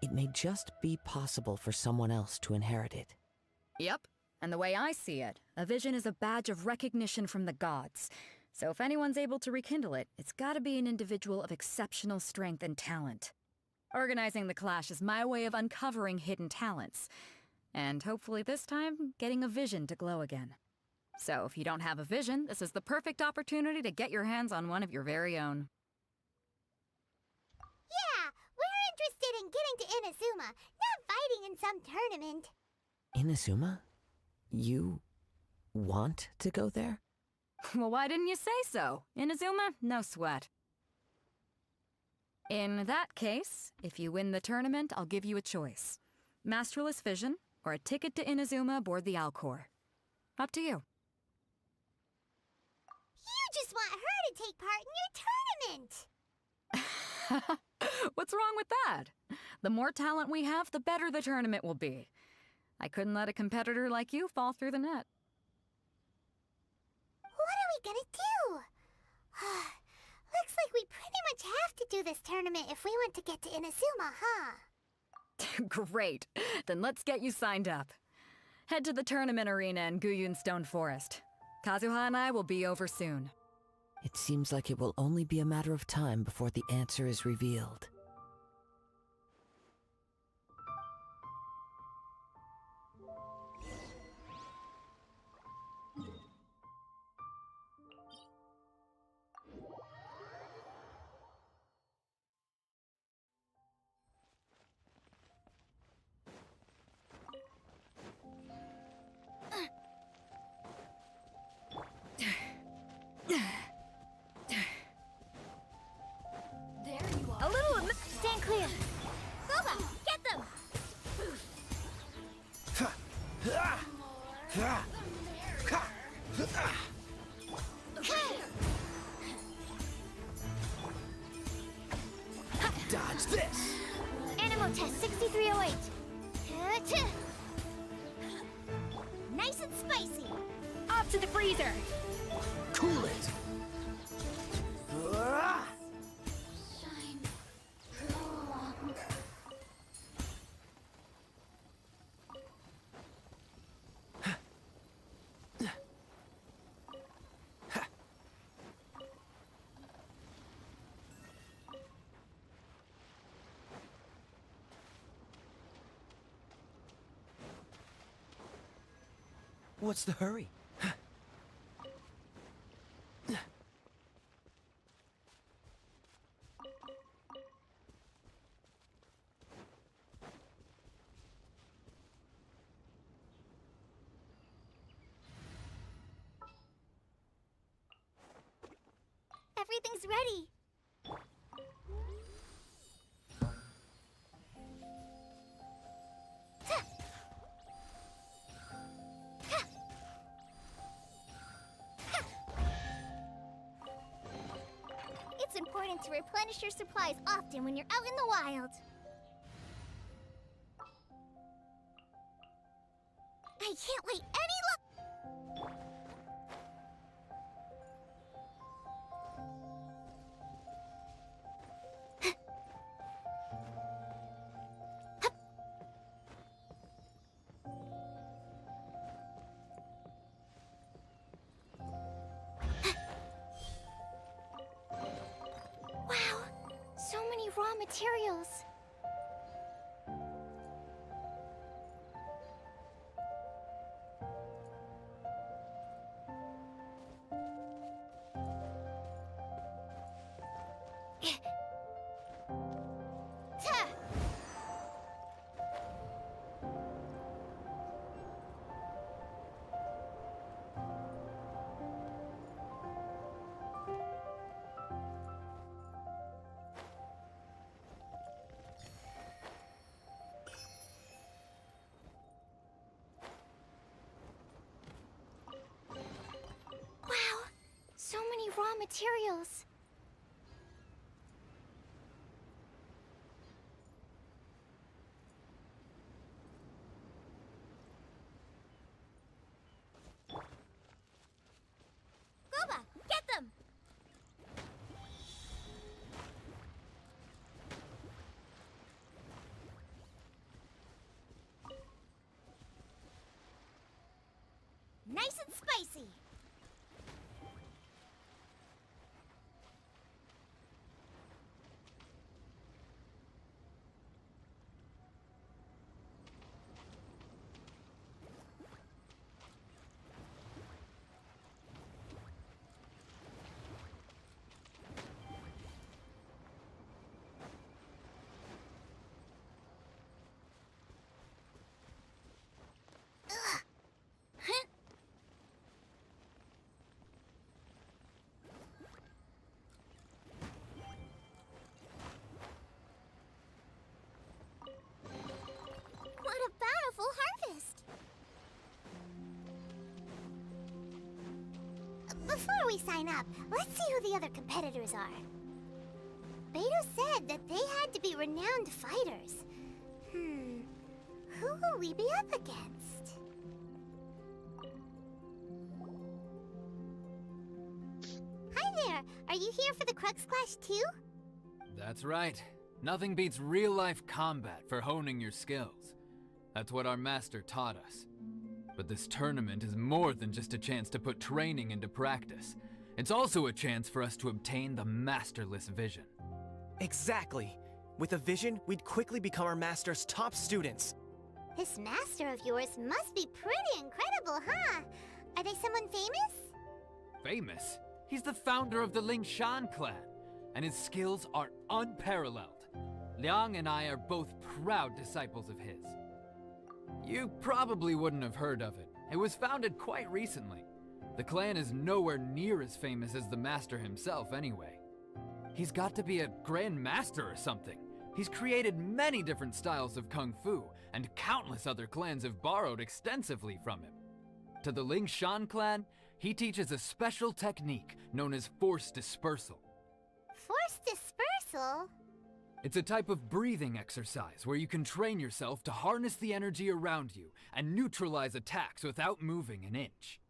it may just be possible for someone else to inherit it. Yep. And the way I see it, a vision is a badge of recognition from the gods. So if anyone's able to rekindle it, it's gotta be an individual of exceptional strength and talent. Organizing the clash is my way of uncovering hidden talents. And hopefully this time, getting a vision to glow again. So if you don't have a vision, this is the perfect opportunity to get your hands on one of your very own. Yeah, we're interested in getting to Inazuma, not fighting in some tournament. Inazuma? You want to go there? Well, why didn't you say so? Inazuma? No sweat. In that case, if you win the tournament, I'll give you a choice. Masterless Vision, or a ticket to Inazuma aboard the Alcor. Up to you. You just want her to take part in your tournament! What's wrong with that? The more talent we have, the better the tournament will be. I couldn't let a competitor like you fall through the net. What are we gonna do? Looks like we pretty much have to do this tournament if we want to get to Inazuma, huh? Great. Then let's get you signed up. Head to the tournament arena in Guyun Stone Forest. Kazuha and I will be over soon. It seems like it will only be a matter of time before the answer is revealed. A little of stand clear. Boba, get them! Dodge this! Animal test 6308. Nice and spicy. Off to the freezer. Cool it! What's the hurry? everything's ready. It's important to replenish your supplies often when you're out in the wild. I can't wait any Wow, so many raw materials. Ta! Wow, so many raw materials. Boba, get them! Nice and spicy. Huh? What a bountiful harvest! Before we sign up, let's see who the other competitors are. Beto said that they had to be renowned fighters. Who will we be up against? Hi there! Are you here for the Crux Clash too? That's right. Nothing beats real-life combat for honing your skills. That's what our master taught us. But this tournament is more than just a chance to put training into practice. It's also a chance for us to obtain the masterless vision. Exactly. With a vision, we'd quickly become our master's top students. This master of yours must be pretty incredible, huh? Are they someone famous? Famous? He's the founder of the Lingshan clan, and his skills are unparalleled. Liang and I are both proud disciples of his. You probably wouldn't have heard of it. It was founded quite recently. The clan is nowhere near as famous as the master himself anyway. He's got to be a grand master or something. He's created many different styles of kung fu, and countless other clans have borrowed extensively from him. To the Lingshan clan, he teaches a special technique known as force dispersal. Force dispersal? It's a type of breathing exercise where you can train yourself to harness the energy around you and neutralize attacks without moving an inch.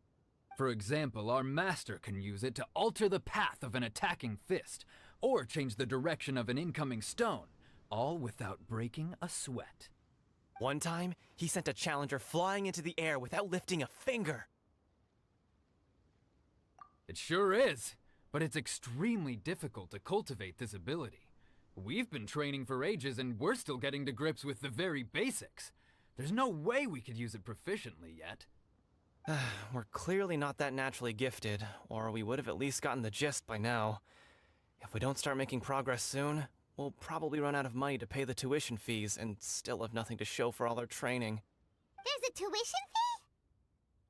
For example, our master can use it to alter the path of an attacking fist, or change the direction of an incoming stone, all without breaking a sweat. One time, he sent a challenger flying into the air without lifting a finger. It sure is, but it's extremely difficult to cultivate this ability. We've been training for ages and we're still getting to grips with the very basics. There's no way we could use it proficiently yet. We're clearly not that naturally gifted, or we would have at least gotten the gist by now. If we don't start making progress soon, we'll probably run out of money to pay the tuition fees and still have nothing to show for all our training. There's a tuition fee?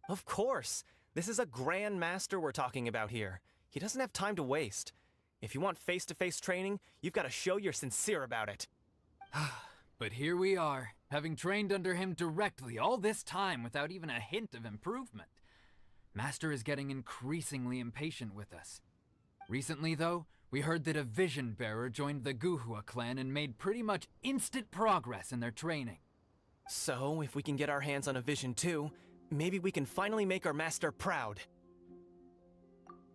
Of course! This is a Grand Master we're talking about here. He doesn't have time to waste. If you want face-to-face training, you've got to show you're sincere about it. But here we are, having trained under him directly all this time without even a hint of improvement. Master is getting increasingly impatient with us. Recently, though, we heard that a vision bearer joined the Guhua clan and made pretty much instant progress in their training. So, if we can get our hands on a vision too, maybe we can finally make our master proud.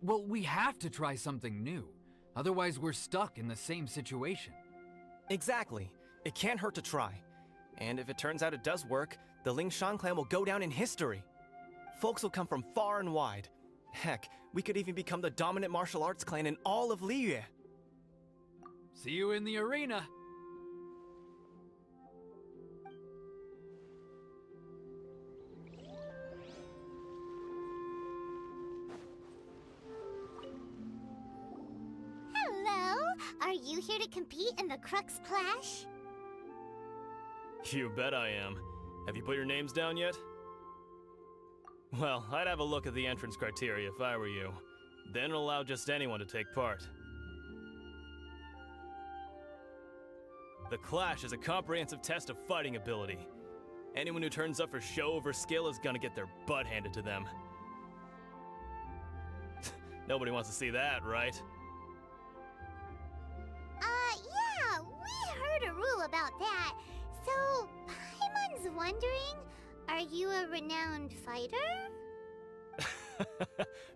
Well, we have to try something new. Otherwise, we're stuck in the same situation. Exactly. It can't hurt to try. And if it turns out it does work, the Lingshan clan will go down in history. Folks will come from far and wide. Heck, we could even become the dominant martial arts clan in all of Liyue. See you in the arena! Hello? Are you here to compete in the Crux Clash? You bet I am. Have you put your names down yet? Well, I'd have a look at the entrance criteria if I were you. Then allow just anyone to take part. The Clash is a comprehensive test of fighting ability. Anyone who turns up for show over skill is gonna get their butt handed to them. Nobody wants to see that, right? Yeah, we heard a rule about that. So, Paimon's wondering, are you a renowned fighter?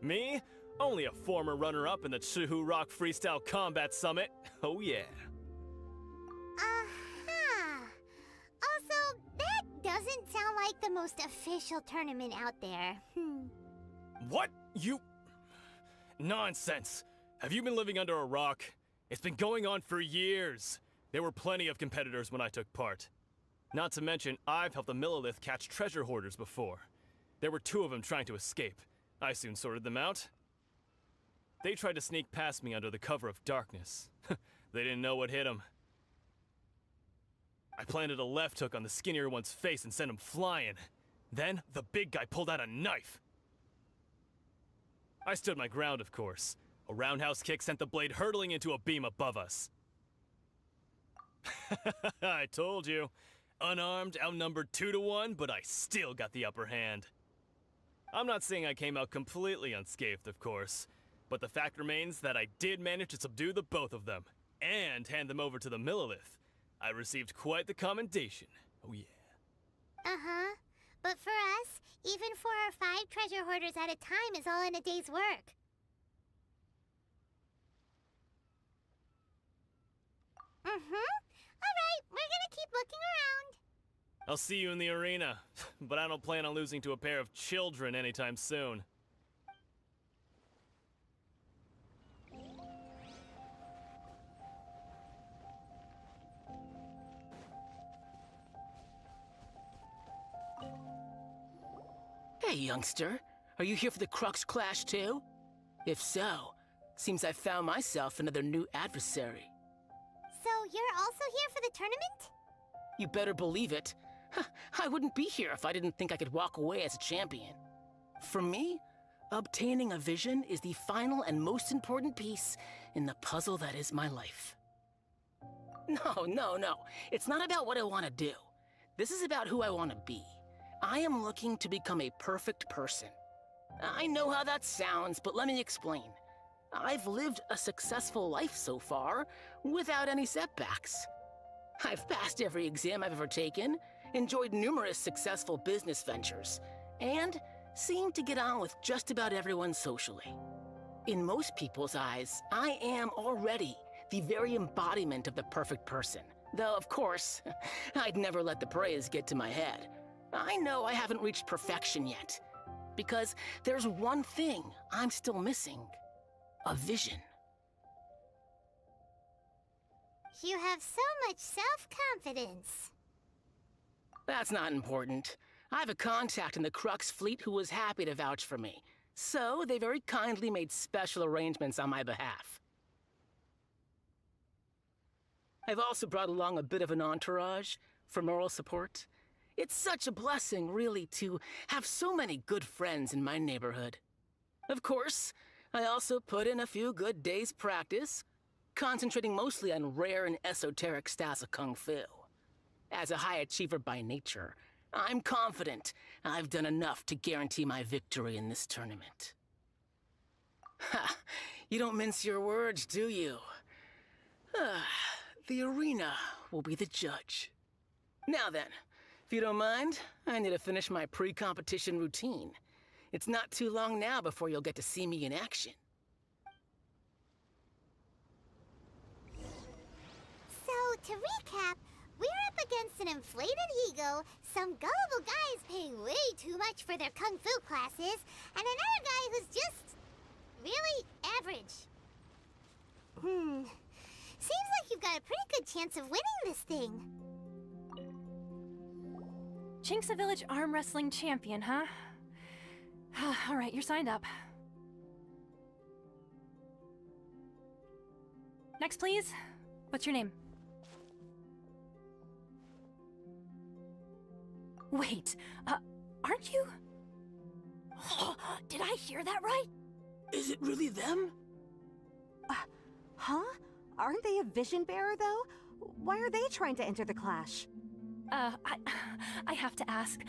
Me? Only a former runner-up in the Chihu Rock Freestyle Combat Summit. Oh yeah. Also, that doesn't sound like the most official tournament out there. What? You... Nonsense. Have you been living under a rock? It's been going on for years. There were plenty of competitors when I took part. Not to mention, I've helped the Millilith catch treasure hoarders before. There were 2 of them trying to escape. I soon sorted them out. They tried to sneak past me under the cover of darkness. They didn't know what hit them. I planted a left hook on the skinnier one's face and sent him flying. Then, the big guy pulled out a knife. I stood my ground, of course. A roundhouse kick sent the blade hurtling into a beam above us. I told you. Unarmed, outnumbered 2 to 1, but I still got the upper hand. I'm not saying I came out completely unscathed, of course, but the fact remains that I did manage to subdue the both of them, and hand them over to the Millilith. I received quite the commendation. Oh yeah. Uh-huh. But for us, even 4 or 5 treasure hoarders at a time is all in a day's work. Alright, we're gonna keep looking around. I'll see you in the arena, but I don't plan on losing to a pair of children anytime soon. Hey, youngster. Are you here for the Crux Clash too? If so, seems I found myself another new adversary. So you're also here for the tournament? You better believe it. I wouldn't be here if I didn't think I could walk away as a champion. For me, obtaining a vision is the final and most important piece in the puzzle that is my life. No. It's not about what I want to do. This is about who I want to be. I am looking to become a perfect person. I know how that sounds, but let me explain. I've lived a successful life so far, without any setbacks. I've passed every exam I've ever taken, enjoyed numerous successful business ventures, and seemed to get on with just about everyone socially. In most people's eyes, I am already the very embodiment of the perfect person. Though, of course, I'd never let the praise get to my head. I know I haven't reached perfection yet, because there's one thing I'm still missing. A vision. You have so much self-confidence. That's not important. I have a contact in the Crux fleet who was happy to vouch for me, so they very kindly made special arrangements on my behalf. I've also brought along a bit of an entourage for moral support. It's such a blessing, really, to have so many good friends in my neighborhood. Of course, I also put in a few good days' practice, concentrating mostly on rare and esoteric styles of Kung Fu. As a high achiever by nature, I'm confident I've done enough to guarantee my victory in this tournament. Ha! You don't mince your words, do you? The arena will be the judge. Now then, if you don't mind, I need to finish my pre-competition routine. It's not too long now before you'll get to see me in action. So, to recap, we're up against an inflated ego, some gullible guys paying way too much for their kung fu classes, and another guy who's just really average. Seems like you've got a pretty good chance of winning this thing. Chinksa Village Arm Wrestling Champion, huh? All right, you're signed up. Next, please. What's your name? Wait, aren't you? Did I hear that right? Is it really them? Huh? Aren't they a vision bearer, though? Why are they trying to enter the clash? I have to ask,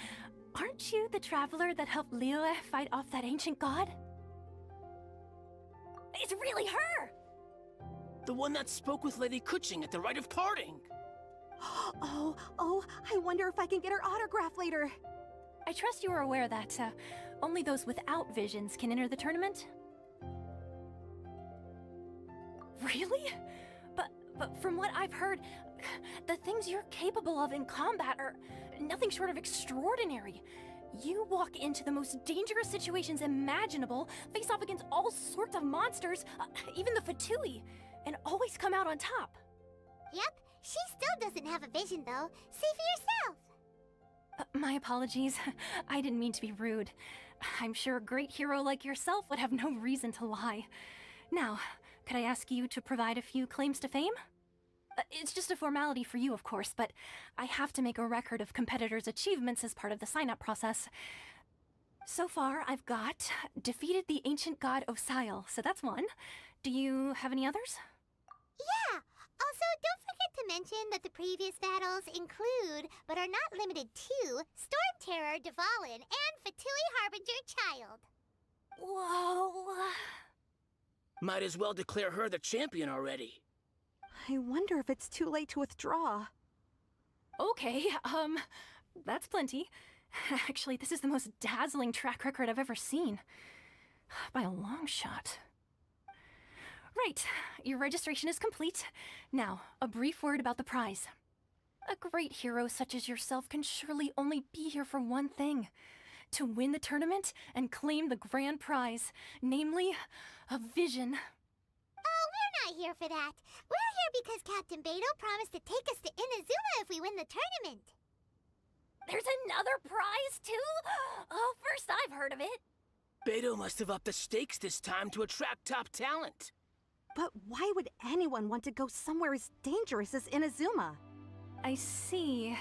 aren't you the traveler that helped Liyue fight off that ancient god? It's really her! The one that spoke with Lady Kuching at the rite of parting. Oh, I wonder if I can get her autograph later. I trust you are aware that only those without visions can enter the tournament? Really? But from what I've heard, the things you're capable of in combat are nothing short of extraordinary. You walk into the most dangerous situations imaginable, face off against all sorts of monsters, even the Fatui, and always come out on top. Yep, she still doesn't have a vision, though. See for yourself. My apologies. I didn't mean to be rude. I'm sure a great hero like yourself would have no reason to lie. Now, could I ask you to provide a few claims to fame? It's just a formality for you, of course, but I have to make a record of competitors' achievements as part of the sign-up process. So far, I've got defeated the ancient god Osial, so that's one. Do you have any others? Yeah! Also, don't forget to mention that the previous battles include, but are not limited to, Storm Terror, Dvalin, and Fatui Harbinger Child. Whoa... Might as well declare her the champion already. I wonder if it's too late to withdraw. Okay, that's plenty. Actually, this is the most dazzling track record I've ever seen. By a long shot. Right, your registration is complete. Now, a brief word about the prize. A great hero such as yourself can surely only be here for one thing. To win the tournament and claim the grand prize, namely, a vision. Oh, we're not here for that. We're here because Captain Beidou promised to take us to Inazuma if we win the tournament. There's another prize, too? Oh, first I've heard of it. Beidou must have upped the stakes this time to attract top talent. But why would anyone want to go somewhere as dangerous as Inazuma? I see.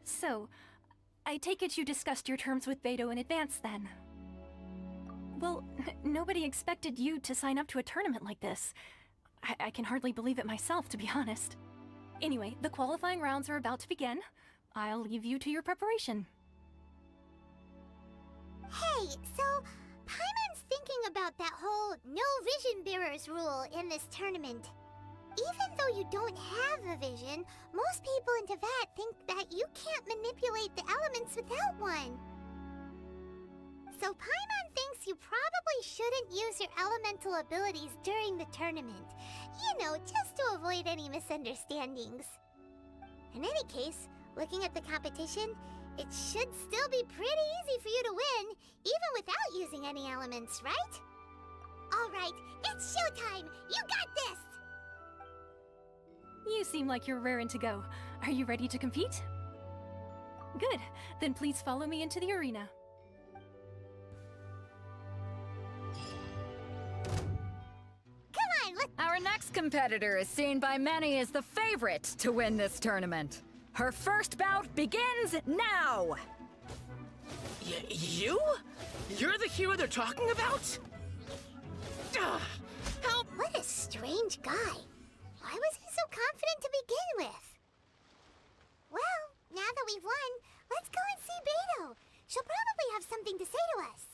So, I take it you discussed your terms with Beidou in advance, then? Well, nobody expected you to sign up to a tournament like this. I can hardly believe it myself, to be honest. Anyway, the qualifying rounds are about to begin. I'll leave you to your preparation. Hey, so Paimon's thinking about that whole no vision bearers rule in this tournament. Even though you don't have a vision, most people in Teyvat think that you can't manipulate the elements without one. So Paimon thinks you probably shouldn't use your elemental abilities during the tournament. You know, just to avoid any misunderstandings. In any case, looking at the competition, it should still be pretty easy for you to win, even without using any elements, right? Alright, it's showtime! You got this! You seem like you're raring to go. Are you ready to compete? Good. Then please follow me into the arena. Our next competitor is seen by many as the favorite to win this tournament. Her first bout begins now! You? You're the hero they're talking about? How? What a strange guy. Why was he so confident to begin with? Well, now that we've won, let's go and see Beto. She'll probably have something to say to us.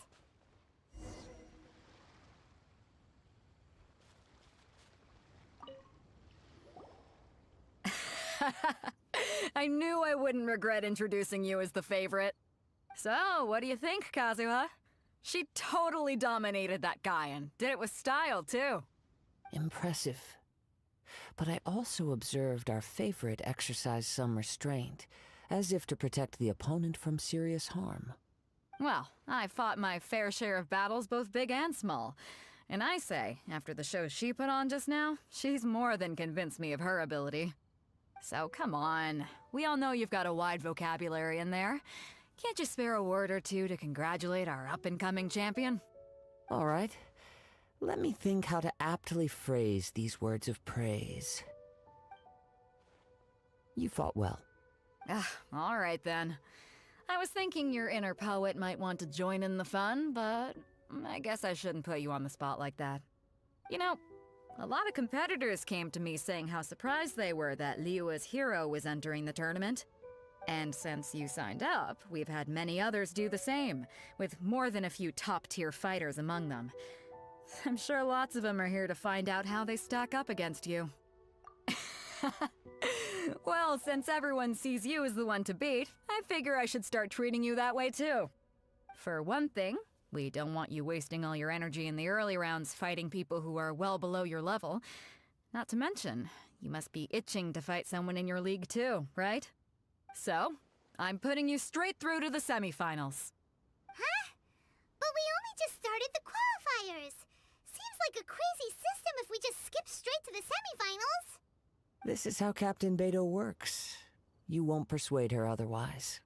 I knew I wouldn't regret introducing you as the favorite. So, what do you think, Kazuha? She totally dominated that guy and did it with style, too. Impressive. But I also observed our favorite exercise some restraint, as if to protect the opponent from serious harm. Well, I fought my fair share of battles, both big and small. And I say, after the show she put on just now, she's more than convinced me of her ability. So come on, we all know you've got a wide vocabulary in there. Can't you spare a word or two to congratulate our up-and-coming champion? All right. Let me think how to aptly phrase these words of praise. You fought well. All right then. I was thinking your inner poet might want to join in the fun, but I guess I shouldn't put you on the spot like that. You know, a lot of competitors came to me saying how surprised they were that Liyue's hero was entering the tournament. And since you signed up, we've had many others do the same, with more than a few top-tier fighters among them. I'm sure lots of them are here to find out how they stack up against you. Well, since everyone sees you as the one to beat, I figure I should start treating you that way too. For one thing, we don't want you wasting all your energy in the early rounds fighting people who are well below your level. Not to mention, you must be itching to fight someone in your league too, right? So, I'm putting you straight through to the semifinals. Huh? But we only just started the qualifiers. Seems like a crazy system if we just skip straight to the semifinals. This is how Captain Beto works. You won't persuade her otherwise.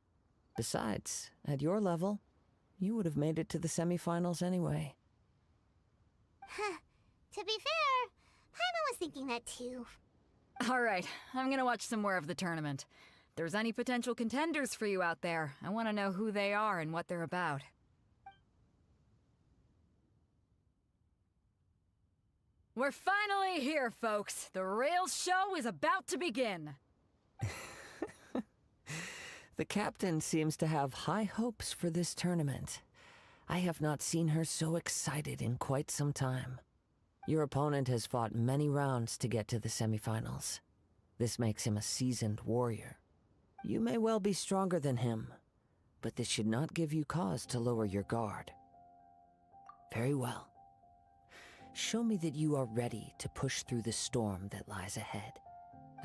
Besides, at your level, you would have made it to the semifinals anyway. Huh. To be fair, Paimon was thinking that too. All right, I'm gonna watch some more of the tournament. If there's any potential contenders for you out there, I want to know who they are and what they're about. We're finally here, folks. The real show is about to begin. The captain seems to have high hopes for this tournament. I have not seen her so excited in quite some time. Your opponent has fought many rounds to get to the semifinals. This makes him a seasoned warrior. You may well be stronger than him, but this should not give you cause to lower your guard. Very well. Show me that you are ready to push through the storm that lies ahead.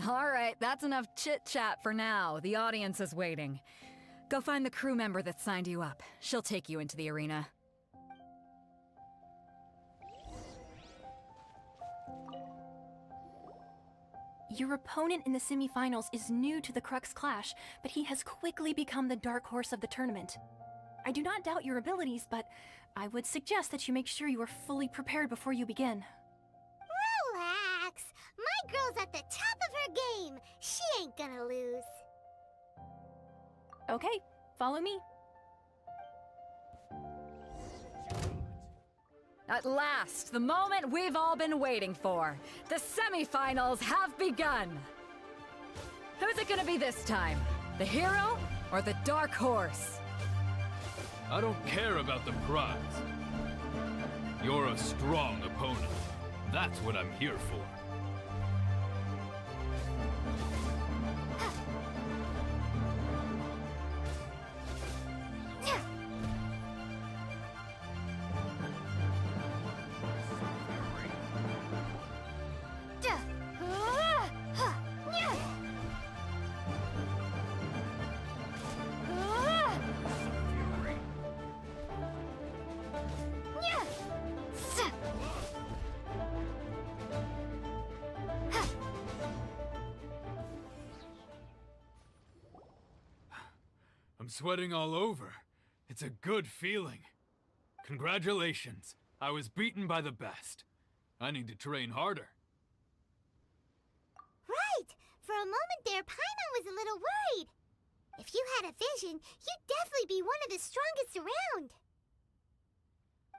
All right, that's enough chit-chat for now. The audience is waiting. Go find the crew member that signed you up. She'll take you into the arena. Your opponent in the semifinals is new to the Crux Clash, but he has quickly become the dark horse of the tournament. I do not doubt your abilities, but I would suggest that you make sure you are fully prepared before you begin. Relax. My girl's at the top of her game. She ain't gonna lose. Okay, follow me. At last, the moment we've all been waiting for. The semifinals have begun. Who's it gonna be this time? The hero or the dark horse? I don't care about the prize. You're a strong opponent. That's what I'm here for. I'm sweating all over. It's a good feeling. Congratulations. I was beaten by the best. I need to train harder. Right. For a moment there, Paimon was a little worried. If you had a vision, you'd definitely be one of the strongest around.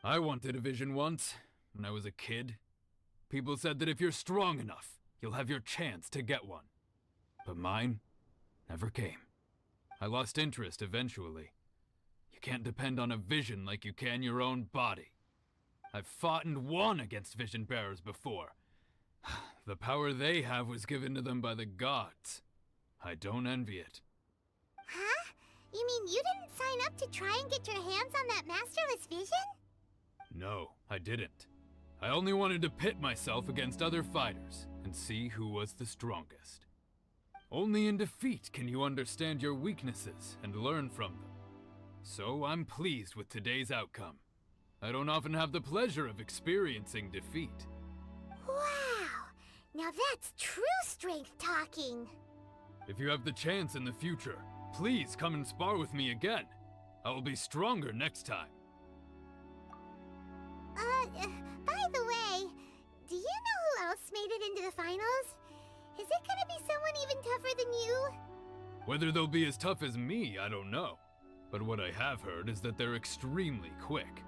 I wanted a vision once, when I was a kid. People said that if you're strong enough, you'll have your chance to get one. But mine never came. I lost interest eventually. You can't depend on a vision like you can your own body. I've fought and won against vision bearers before. The power they have was given to them by the gods. I don't envy it. Huh? You mean you didn't sign up to try and get your hands on that masterless vision? No, I didn't. I only wanted to pit myself against other fighters and see who was the strongest. Only in defeat can you understand your weaknesses and learn from them. So I'm pleased with today's outcome. I don't often have the pleasure of experiencing defeat. Wow! Now that's true strength talking. If you have the chance in the future, please come and spar with me again. I will be stronger next time. By the way, do you know who else made it into the finals? Is it gonna be someone even tougher than you? Whether they'll be as tough as me, I don't know. But what I have heard is that they're extremely quick.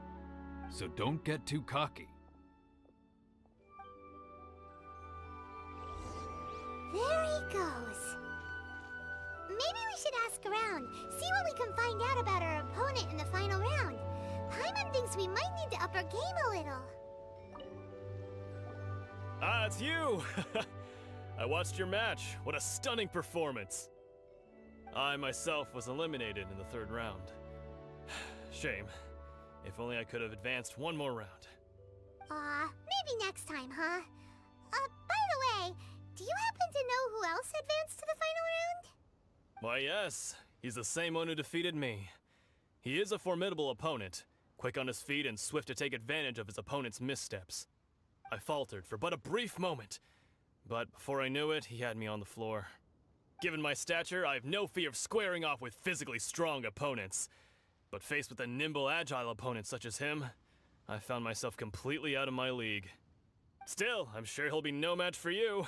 So don't get too cocky. There he goes. Maybe we should ask around, see what we can find out about our opponent in the final round. Paimon thinks we might need to up our game a little. Ah, it's you! I watched your match. What a stunning performance. I myself was eliminated in the third round. Shame. If only I could have advanced one more round. Maybe next time, huh? By the way, do you happen to know who else advanced to the final round? Why, yes. He's the same one who defeated me. He is a formidable opponent, quick on his feet and swift to take advantage of his opponent's missteps. I faltered for but a brief moment, but before I knew it, he had me on the floor. Given my stature, I have no fear of squaring off with physically strong opponents. But faced with a nimble, agile opponent such as him, I found myself completely out of my league. Still, I'm sure he'll be no match for you.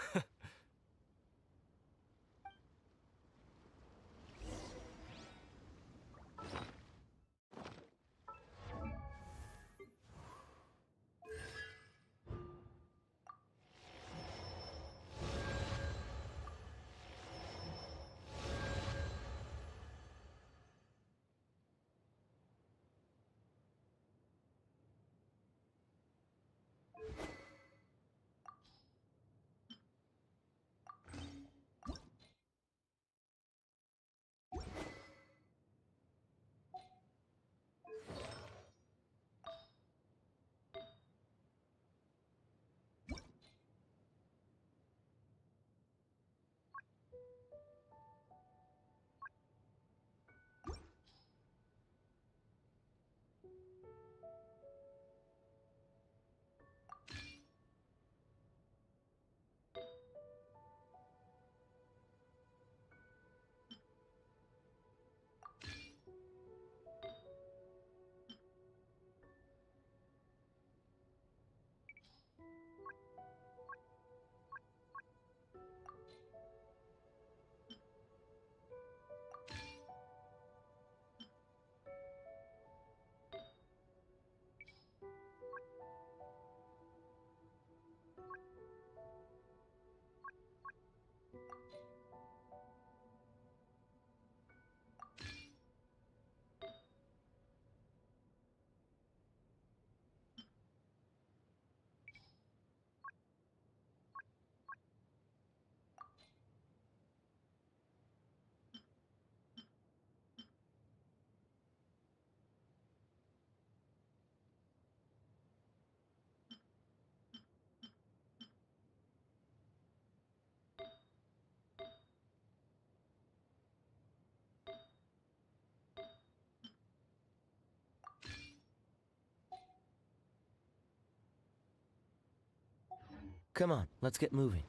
Come on, let's get moving.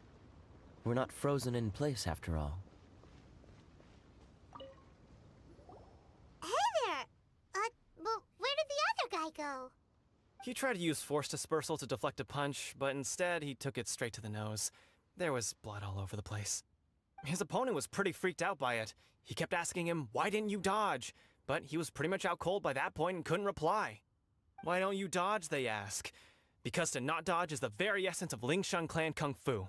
We're not frozen in place after all. Hey there! Well, where did the other guy go? He tried to use force dispersal to deflect a punch, but instead he took it straight to the nose. There was blood all over the place. His opponent was pretty freaked out by it. He kept asking him, "Why didn't you dodge?" But he was pretty much out cold by that point and couldn't reply. "Why don't you dodge?" they ask. Because to not dodge is the very essence of Lingshan clan kung fu.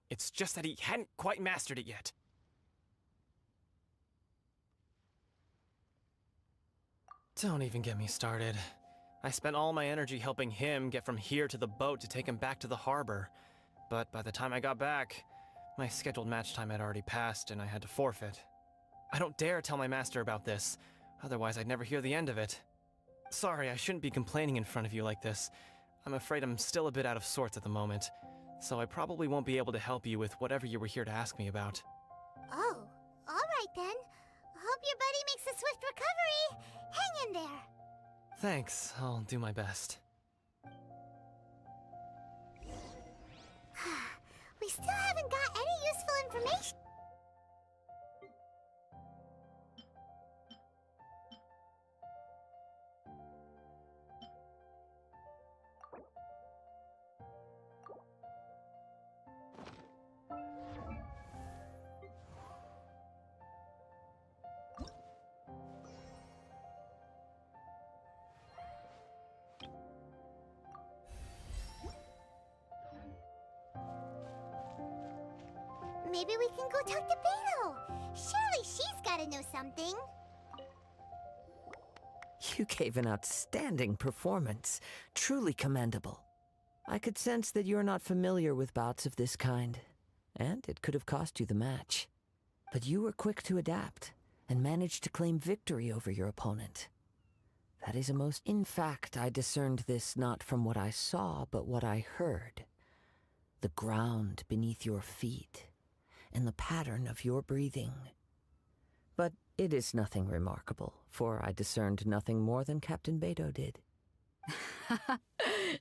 It's just that he hadn't quite mastered it yet. Don't even get me started. I spent all my energy helping him get from here to the boat to take him back to the harbor. But by the time I got back, my scheduled match time had already passed and I had to forfeit. I don't dare tell my master about this, otherwise I'd never hear the end of it. Sorry, I shouldn't be complaining in front of you like this. I'm afraid I'm still a bit out of sorts at the moment, so I probably won't be able to help you with whatever you were here to ask me about. Oh, alright then. Hope your buddy makes a swift recovery. Hang in there. Thanks, I'll do my best. We still haven't got any useful information. Maybe we can go talk to Beto. Surely she's gotta know something. You gave an outstanding performance. Truly commendable. I could sense that you're not familiar with bouts of this kind, and it could have cost you the match. But you were quick to adapt, and managed to claim victory over your opponent. That is a most... In fact, I discerned this not from what I saw, but what I heard. The ground beneath your feet, and the pattern of your breathing. But it is nothing remarkable, for I discerned nothing more than Captain Beto did.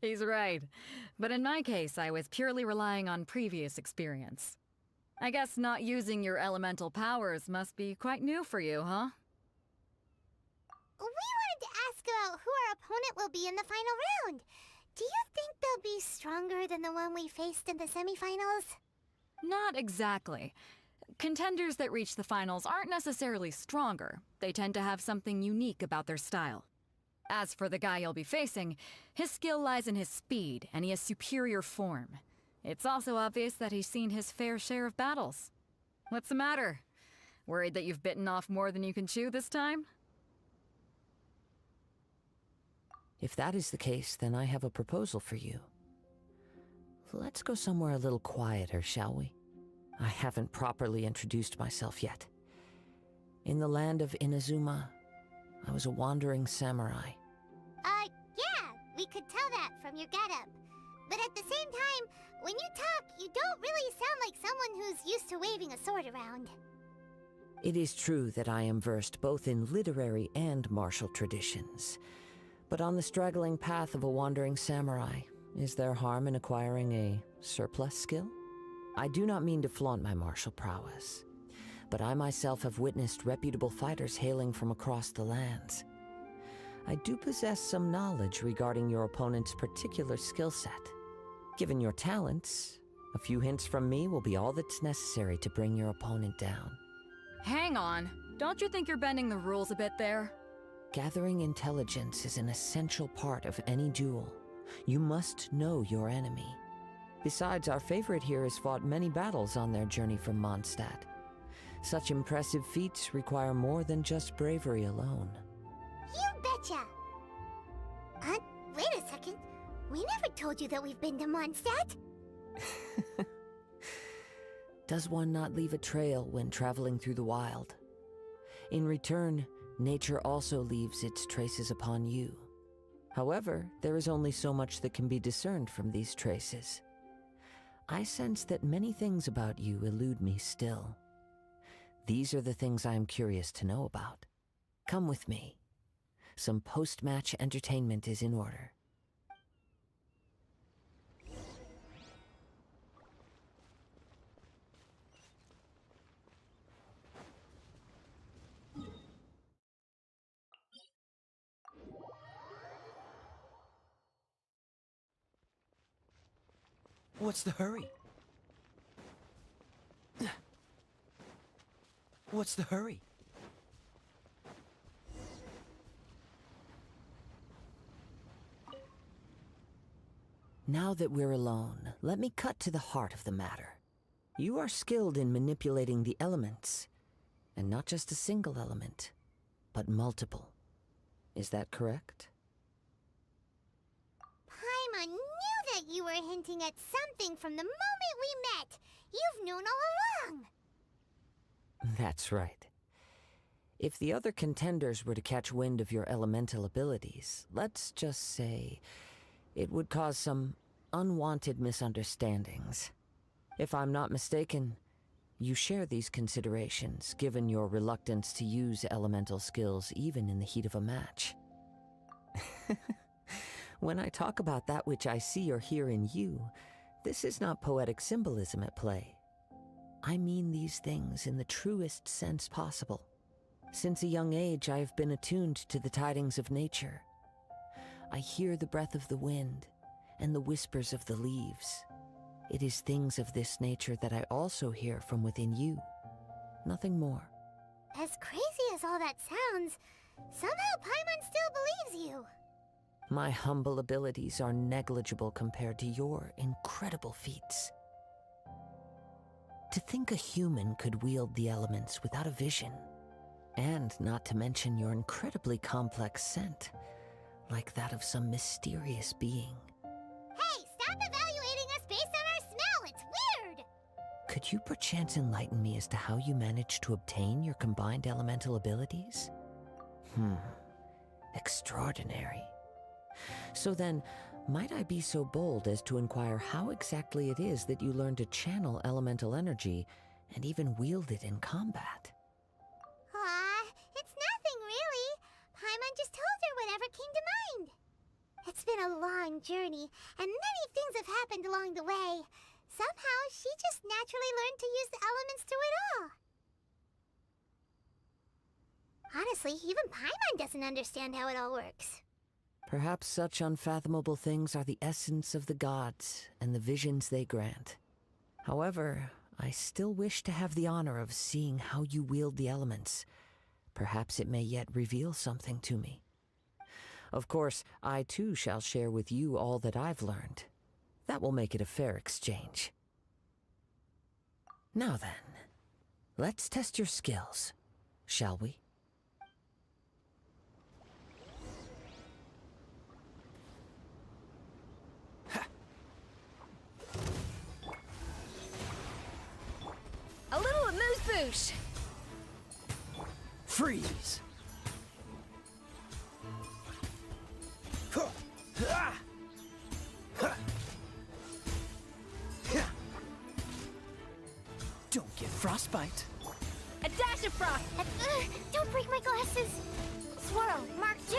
He's right. But in my case, I was purely relying on previous experience. I guess not using your elemental powers must be quite new for you, huh? We wanted to ask about who our opponent will be in the final round. Do you think they'll be stronger than the one we faced in the semifinals? Not exactly. Contenders that reach the finals aren't necessarily stronger. They tend to have something unique about their style. As for the guy you'll be facing, his skill lies in his speed, and he has superior form. It's also obvious that he's seen his fair share of battles. What's the matter? Worried that you've bitten off more than you can chew this time? If that is the case, then I have a proposal for you. Let's go somewhere a little quieter, shall we? I haven't properly introduced myself yet. In the land of Inazuma, I was a wandering samurai. Yeah, we could tell that from your getup. But at the same time, when you talk, you don't really sound like someone who's used to waving a sword around. It is true that I am versed both in literary and martial traditions. But on the straggling path of a wandering samurai, is there harm in acquiring a surplus skill? I do not mean to flaunt my martial prowess, but I myself have witnessed reputable fighters hailing from across the lands. I do possess some knowledge regarding your opponent's particular skill set. Given your talents, a few hints from me will be all that's necessary to bring your opponent down. Hang on. Don't you think you're bending the rules a bit there? Gathering intelligence is an essential part of any duel. You must know your enemy. Besides, our favorite here has fought many battles on their journey from Mondstadt. Such impressive feats require more than just bravery alone. You betcha! Wait a second. We never told you that we've been to Mondstadt. Does one not leave a trail when traveling through the wild? In return, nature also leaves its traces upon you. However, there is only so much that can be discerned from these traces. I sense that many things about you elude me still. These are the things I am curious to know about. Come with me. Some post-match entertainment is in order. What's the hurry? What's the hurry? Now that we're alone, let me cut to the heart of the matter. You are skilled in manipulating the elements, and not just a single element, but multiple. Is that correct? Paimon knew that you were hinting at something from the moment we met. You've known all along. That's right. If the other contenders were to catch wind of your elemental abilities, let's just say it would cause some unwanted misunderstandings. If I'm not mistaken, you share these considerations, given your reluctance to use elemental skills even in the heat of a match. When I talk about that which I see or hear in you, this is not poetic symbolism at play. I mean these things in the truest sense possible. Since a young age, I have been attuned to the tidings of nature. I hear the breath of the wind and the whispers of the leaves. It is things of this nature that I also hear from within you. Nothing more. As crazy as all that sounds, somehow Paimon still believes you. My humble abilities are negligible compared to your incredible feats. To think a human could wield the elements without a vision, and not to mention your incredibly complex scent, like that of some mysterious being. Hey, stop evaluating us based on our smell! It's weird! Could you perchance enlighten me as to how you managed to obtain your combined elemental abilities? Extraordinary. So then, might I be so bold as to inquire how exactly it is that you learned to channel elemental energy and even wield it in combat? It's nothing really. Paimon just told her whatever came to mind. It's been a long journey, and many things have happened along the way. Somehow, she just naturally learned to use the elements through it all. Honestly, even Paimon doesn't understand how it all works. Perhaps such unfathomable things are the essence of the gods and the visions they grant. However, I still wish to have the honor of seeing how you wield the elements. Perhaps it may yet reveal something to me. Of course, I too shall share with you all that I've learned. That will make it a fair exchange. Now then, let's test your skills, shall we? A little amuse-bouche! Freeze! Don't get frostbite. A dash of frost! Don't break my glasses! Swirl, Mark 2!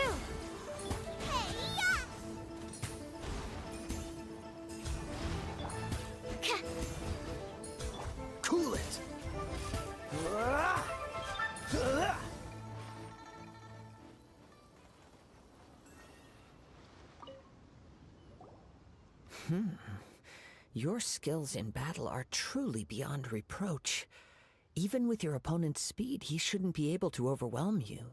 Cool it! Your skills in battle are truly beyond reproach. Even with your opponent's speed, he shouldn't be able to overwhelm you.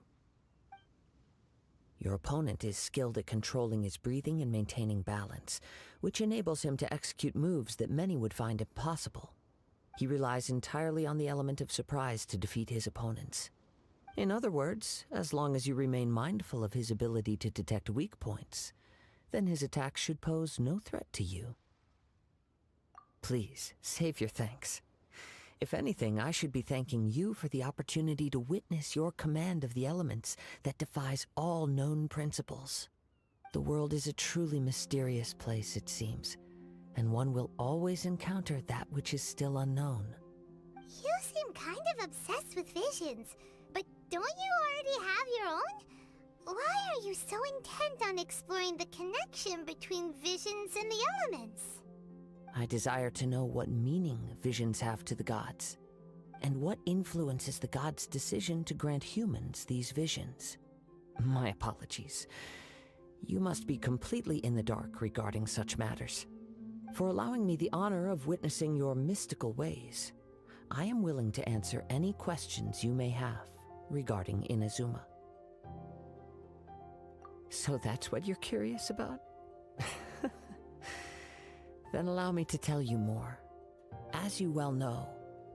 Your opponent is skilled at controlling his breathing and maintaining balance, which enables him to execute moves that many would find impossible. He relies entirely on the element of surprise to defeat his opponents. In other words, as long as you remain mindful of his ability to detect weak points, then his attacks should pose no threat to you. Please, save your thanks. If anything, I should be thanking you for the opportunity to witness your command of the elements that defies all known principles. The world is a truly mysterious place, it seems, and one will always encounter that which is still unknown. You seem kind of obsessed with visions, but don't you already have your own? Why are you so intent on exploring the connection between visions and the elements? I desire to know what meaning visions have to the gods, and what influences the gods' decision to grant humans these visions. My apologies. You must be completely in the dark regarding such matters. For allowing me the honor of witnessing your mystical ways, I am willing to answer any questions you may have regarding Inazuma. So that's what you're curious about? Then allow me to tell you more. As you well know,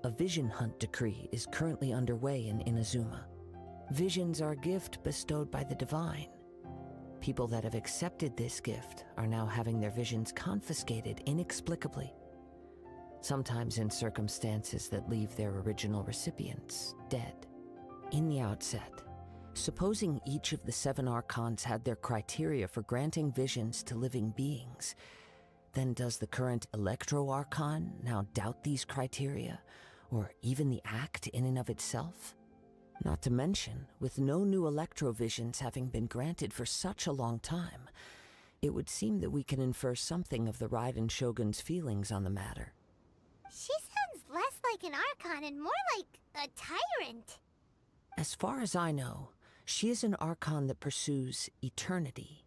a vision hunt decree is currently underway in Inazuma. Visions are a gift bestowed by the divine. People that have accepted this gift are now having their visions confiscated inexplicably, sometimes in circumstances that leave their original recipients dead. In the outset, supposing each of the 7 archons had their criteria for granting visions to living beings, then does the current Electro Archon now doubt these criteria, or even the act in and of itself? Not to mention, with no new Electro-visions having been granted for such a long time, it would seem that we can infer something of the Raiden Shogun's feelings on the matter. She sounds less like an Archon and more like a tyrant. As far as I know, she is an Archon that pursues eternity.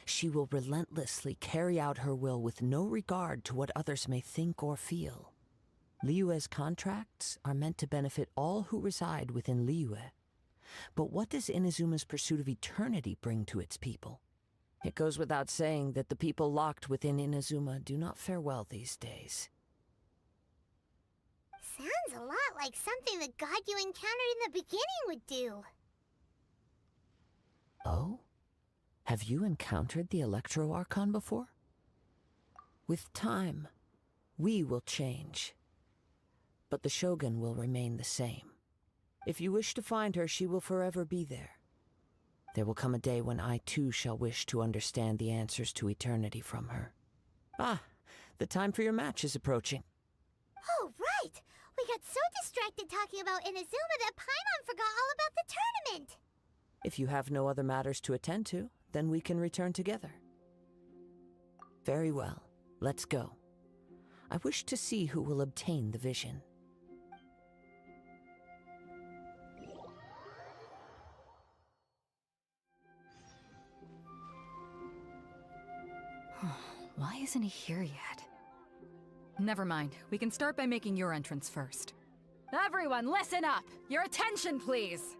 She will relentlessly carry out her will with no regard to what others may think or feel. Liyue's contracts are meant to benefit all who reside within Liyue. But what does Inazuma's pursuit of eternity bring to its people? It goes without saying that the people locked within Inazuma do not fare well these days. Sounds a lot like something the god you encountered in the beginning would do. Oh? Have you encountered the Electro Archon before? With time, we will change. But the Shogun will remain the same. If you wish to find her, she will forever be there. There will come a day when I too shall wish to understand the answers to eternity from her. Ah, the time for your match is approaching. Oh, right! We got so distracted talking about Inazuma that Paimon forgot all about the tournament! If you have no other matters to attend to, then we can return together. Very well, let's go. I wish to see who will obtain the vision. Why isn't he here yet? Never mind. We can start by making your entrance first. Everyone, listen up! Your attention, please!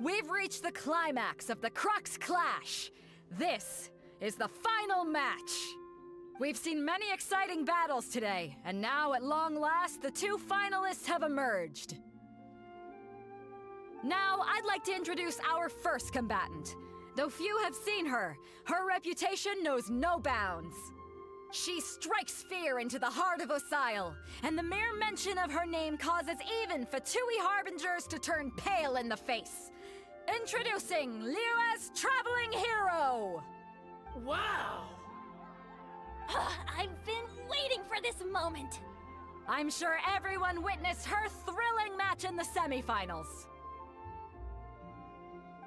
We've reached the climax of the Crux Clash! This is the final match! We've seen many exciting battles today, and now at long last, the 2 finalists have emerged. Now, I'd like to introduce our first combatant. Though few have seen her, her reputation knows no bounds. She strikes fear into the heart of Osile, and the mere mention of her name causes even Fatui Harbingers to turn pale in the face. Introducing Liyue's traveling hero! Wow! I've been waiting for this moment! I'm sure everyone witnessed her thrilling match in the semifinals.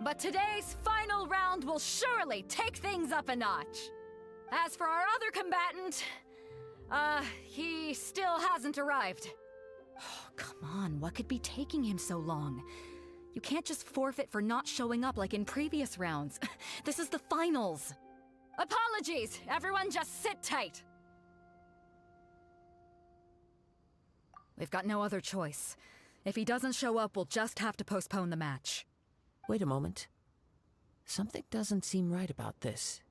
But today's final round will surely take things up a notch. As for our other combatant, he still hasn't arrived. Oh, come on, what could be taking him so long? You can't just forfeit for not showing up like in previous rounds. This is the finals. Apologies, everyone just sit tight. We've got no other choice. If he doesn't show up, we'll just have to postpone the match. Wait a moment. Something doesn't seem right about this.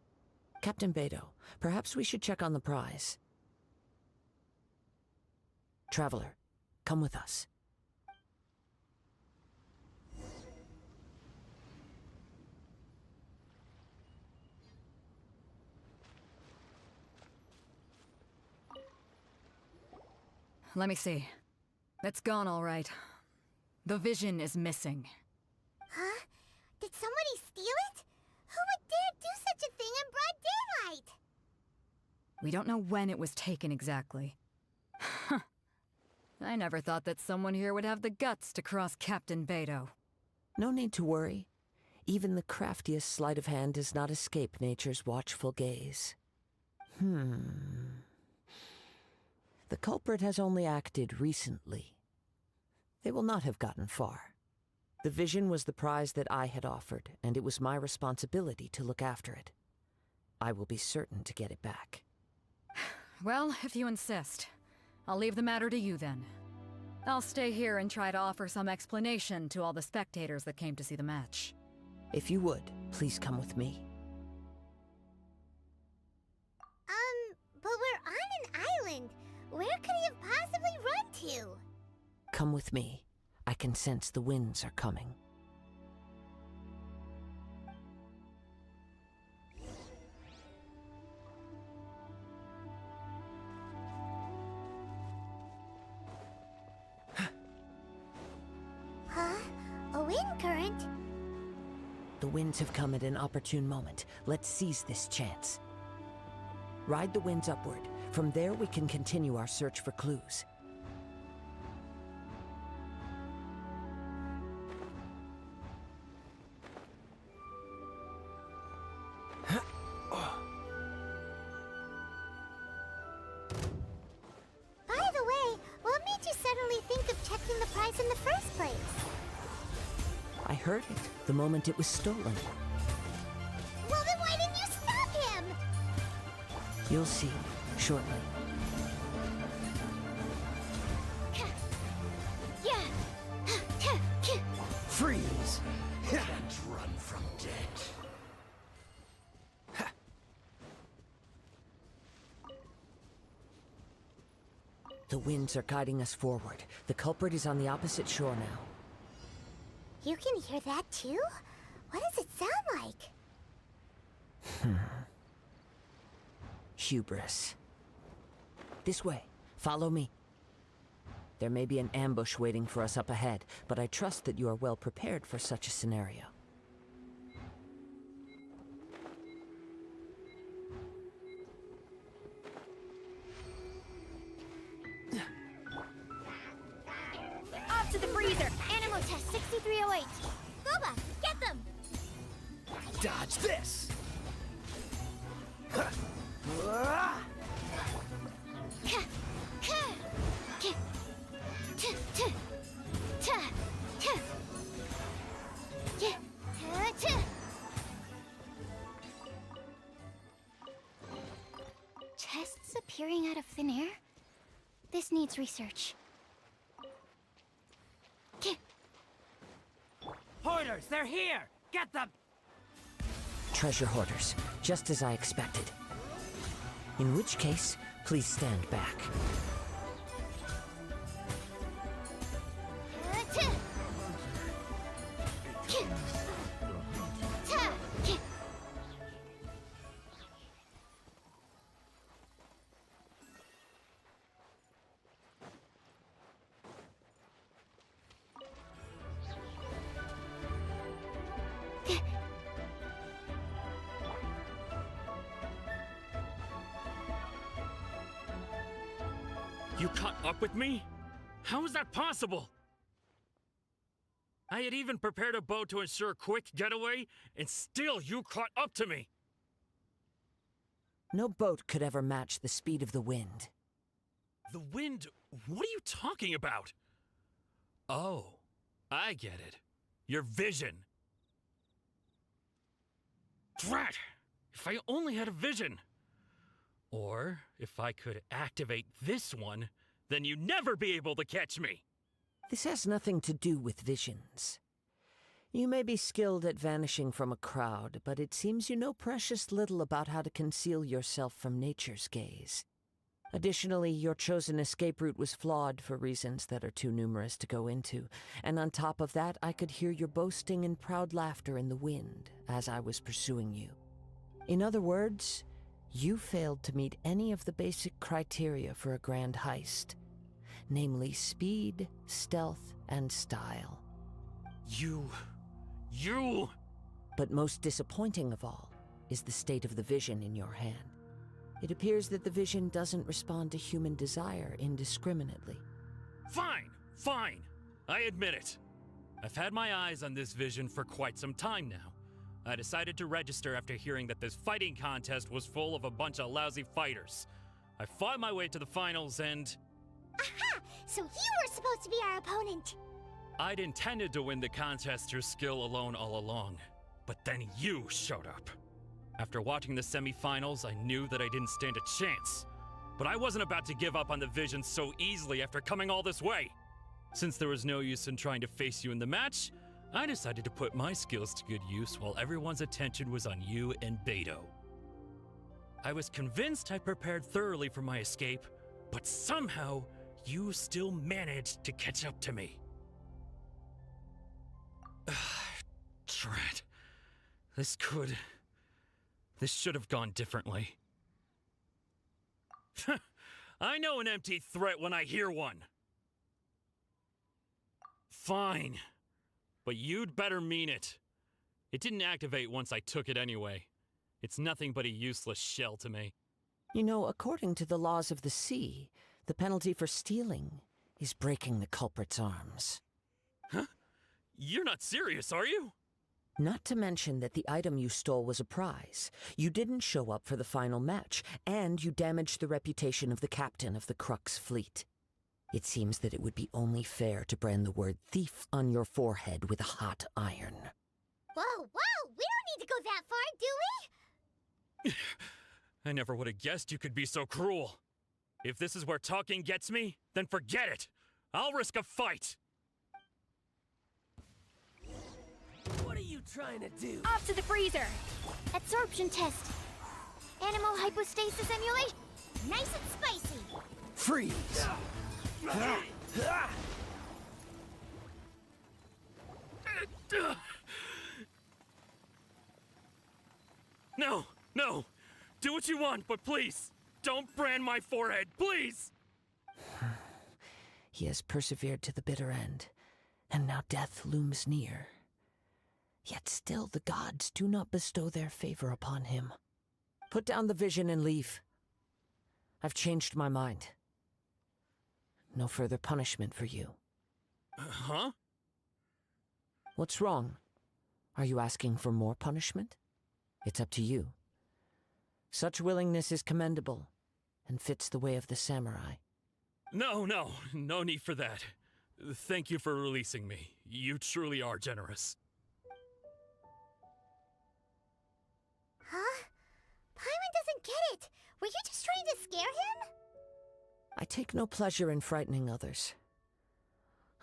Captain Beidou, perhaps we should check on the prize. Traveler, come with us. Let me see. It's gone all right. The vision is missing. Huh? Did somebody steal it? Who would dare do such a thing in broad daylight? We don't know when it was taken exactly. I never thought that someone here would have the guts to cross Captain Beidou. No need to worry. Even the craftiest sleight of hand does not escape nature's watchful gaze. The culprit has only acted recently. They will not have gotten far. The vision was the prize that I had offered, and it was my responsibility to look after it. I will be certain to get it back. Well, if you insist. I'll leave the matter to you then. I'll stay here and try to offer some explanation to all the spectators that came to see the match. If you would, please come with me. But Come with me. I can sense the winds are coming. Huh? A wind current? The winds have come at an opportune moment. Let's seize this chance. Ride the winds upward. From there, we can continue our search for clues. By the way, what made you suddenly think of checking the prize in the first place? I heard it the moment it was stolen. Well, then why didn't you stop him? You'll see shortly. Freeze! Can't run from death. The winds are guiding us forward. The culprit is on the opposite shore now. You can hear that too? What does it sound like? Hubris. This way. Follow me. There may be an ambush waiting for us up ahead, but I trust that you are well prepared for such a scenario. Off to the freezer! Animal test 6308! Boba, get them! Dodge this! Chests appearing out of thin air? This needs research. Hoarders, they're here! Get them! Treasure hoarders, just as I expected. In which case, please stand back. You caught up with me? How is that possible? I had even prepared a boat to ensure a quick getaway, and still you caught up to me! No boat could ever match the speed of the wind. The wind? What are you talking about? Oh, I get it. Your vision. Drat! If I only had a vision! Or, if I could activate this one, then you'd never be able to catch me! This has nothing to do with visions. You may be skilled at vanishing from a crowd, but it seems you know precious little about how to conceal yourself from nature's gaze. Additionally, your chosen escape route was flawed for reasons that are too numerous to go into, and on top of that, I could hear your boasting and proud laughter in the wind as I was pursuing you. In other words, you failed to meet any of the basic criteria for a grand heist, namely speed, stealth, and style. You... But most disappointing of all is the state of the vision in your hand. It appears that the vision doesn't respond to human desire indiscriminately. Fine. I admit it. I've had my eyes on this vision for quite some time now. I decided to register after hearing that this fighting contest was full of a bunch of lousy fighters. I fought my way to the finals and... Aha! So you were supposed to be our opponent! I'd intended to win the contest through skill alone all along, but then you showed up. After watching the semi-finals, I knew that I didn't stand a chance. But I wasn't about to give up on the vision so easily after coming all this way. Since there was no use in trying to face you in the match, I decided to put my skills to good use while everyone's attention was on you and Beto. I was convinced I prepared thoroughly for my escape, but somehow, you still managed to catch up to me. Drat. This should have gone differently. I know an empty threat when I hear one. Fine. But you'd better mean it. It didn't activate once I took it anyway. It's nothing but a useless shell to me. You know, according to the laws of the sea, the penalty for stealing is breaking the culprit's arms. Huh? You're not serious, are you? Not to mention that the item you stole was a prize. You didn't show up for the final match, and you damaged the reputation of the captain of the Crux fleet. It seems that it would be only fair to brand the word thief on your forehead with a hot iron. Whoa, whoa! We don't need to go that far, do we? I never would have guessed you could be so cruel. If this is where talking gets me, then forget it. I'll risk a fight. What are you trying to do? Off to the freezer! Absorption test. Animal hypostasis emulation. Nice and spicy. Freeze! No, no. Do what you want, but please, don't brand my forehead, please! He has persevered to the bitter end, and now death looms near. Yet still the gods do not bestow their favor upon him. Put down the vision and leave. I've changed my mind. No further punishment for you. Huh? What's wrong? Are you asking for more punishment? It's up to you. Such willingness is commendable, and fits the way of the samurai. No need for that. Thank you for releasing me. You truly are generous. Huh? Paimon doesn't get it. Were you just trying to scare him? I take no pleasure in frightening others.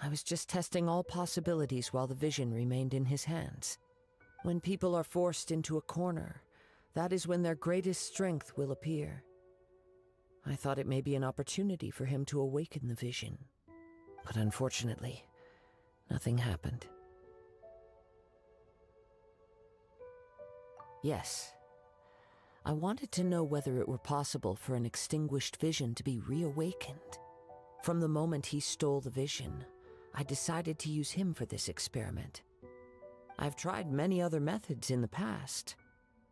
I was just testing all possibilities while the vision remained in his hands. When people are forced into a corner, that is when their greatest strength will appear. I thought it may be an opportunity for him to awaken the vision. But unfortunately, nothing happened. Yes, I wanted to know whether it were possible for an extinguished vision to be reawakened. From the moment he stole the vision, I decided to use him for this experiment. I've tried many other methods in the past,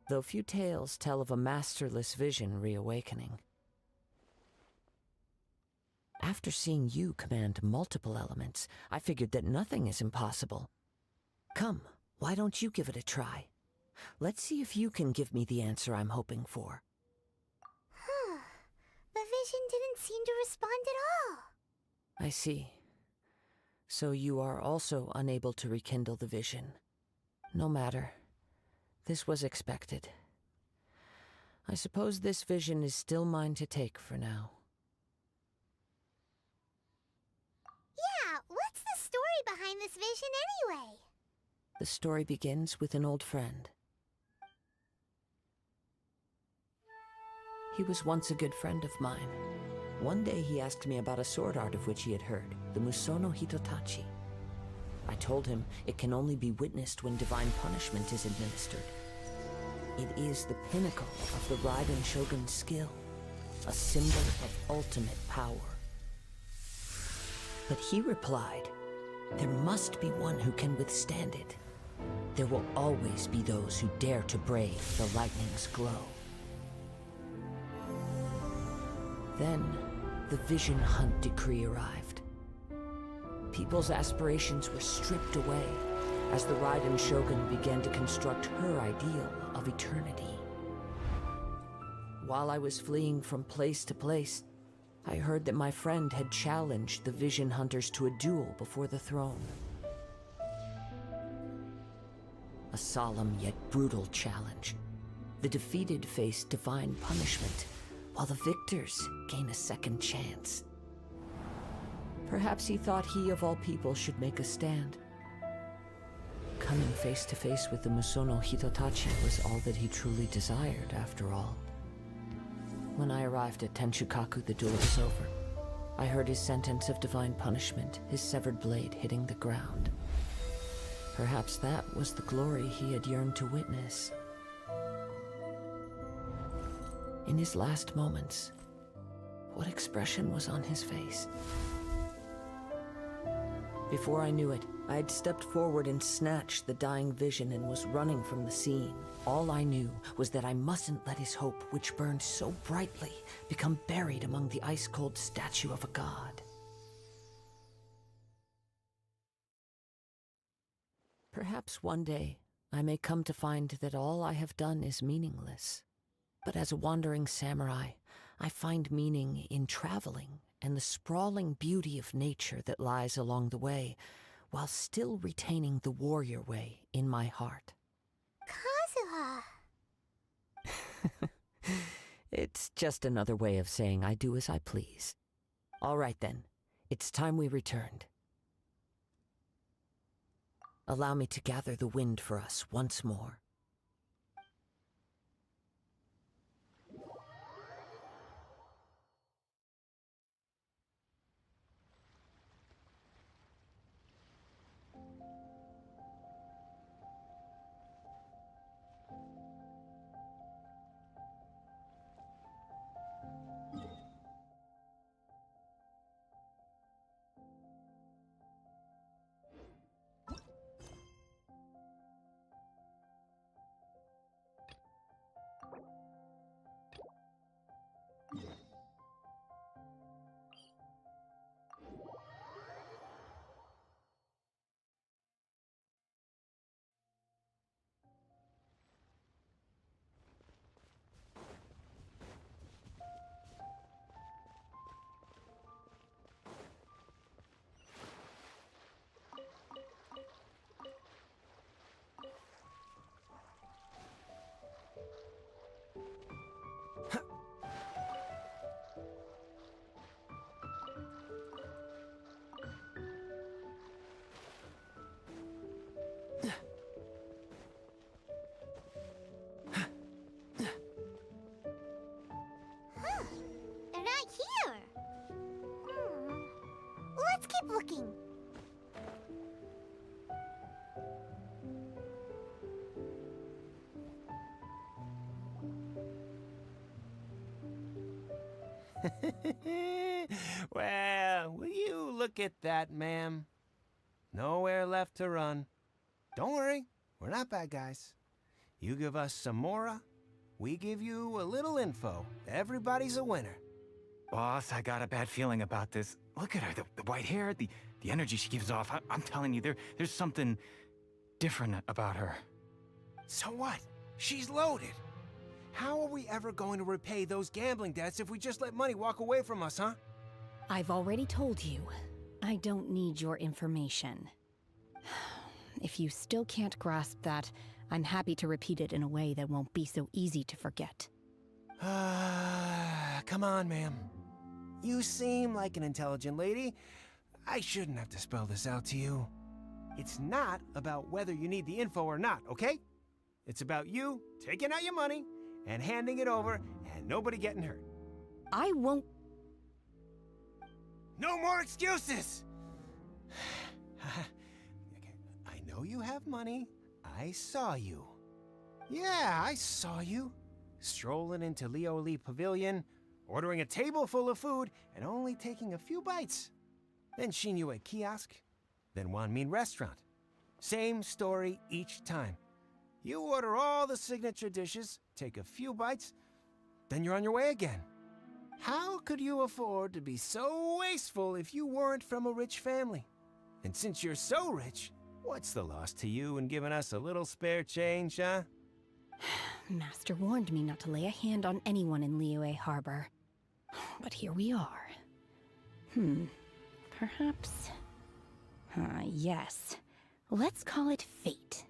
though few tales tell of a masterless vision reawakening. After seeing you command multiple elements, I figured that nothing is impossible. Come, why don't you give it a try? Let's see if you can give me the answer I'm hoping for. The vision didn't seem to respond at all. I see. So you are also unable to rekindle the vision. No matter. This was expected. I suppose this vision is still mine to take for now. Yeah, what's the story behind this vision anyway? The story begins with an old friend. He was once a good friend of mine. One day he asked me about a sword art of which he had heard, the Musono Hitotachi. I told him it can only be witnessed when divine punishment is administered. It is the pinnacle of the Raiden Shogun's skill, a symbol of ultimate power. But he replied, there must be one who can withstand it. There will always be those who dare to brave the lightning's glow. Then, the Vision Hunt decree arrived. People's aspirations were stripped away as the Raiden Shogun began to construct her ideal of eternity. While I was fleeing from place to place, I heard that my friend had challenged the Vision Hunters to a duel before the throne. A solemn yet brutal challenge. The defeated face divine punishment, while the victors gain a second chance. Perhaps he thought he of all people should make a stand. Coming face to face with the Musono Hitotachi was all that he truly desired, after all. When I arrived at Tenshukaku, the duel was over. I heard his sentence of divine punishment, his severed blade hitting the ground. Perhaps that was the glory he had yearned to witness. In his last moments, what expression was on his face? Before I knew it, I had stepped forward and snatched the dying vision and was running from the scene. All I knew was that I mustn't let his hope, which burned so brightly, become buried among the ice-cold statue of a god. Perhaps one day I may come to find that all I have done is meaningless. But as a wandering samurai, I find meaning in traveling and the sprawling beauty of nature that lies along the way, while still retaining the warrior way in my heart. Kazuha! It's just another way of saying I do as I please. All right then, it's time we returned. Allow me to gather the wind for us once more. They're not here. Let's keep looking. Well, will you look at that, ma'am? Nowhere left to run. Don't worry, we're not bad guys. You give us some mora, we give you a little info. Everybody's a winner. Boss, I got a bad feeling about this. Look at her, the white hair, the energy she gives off. I'm telling you, there's something different about her. So what? She's loaded. How are we ever going to repay those gambling debts if we just let money walk away from us, huh? I've already told you, I don't need your information. If you still can't grasp that, I'm happy to repeat it in a way that won't be so easy to forget. Come on, ma'am. You seem like an intelligent lady. I shouldn't have to spell this out to you. It's not about whether you need the info or not, okay? It's about you taking out your money and handing it over and nobody getting hurt. I won't... No more excuses! I know you have money. I saw you. Yeah, I saw you. Strolling into Leo Lee Pavilion, ordering a table full of food, and only taking a few bites. Then Shinyue Kiosk, then Wanmin Restaurant. Same story each time. You order all the signature dishes, take a few bites, then you're on your way again. How could you afford to be so wasteful if you weren't from a rich family? And since you're so rich, what's the loss to you in giving us a little spare change, huh? Master warned me not to lay a hand on anyone in Liyue Harbor. But here we are. Perhaps... yes. Let's call it fate.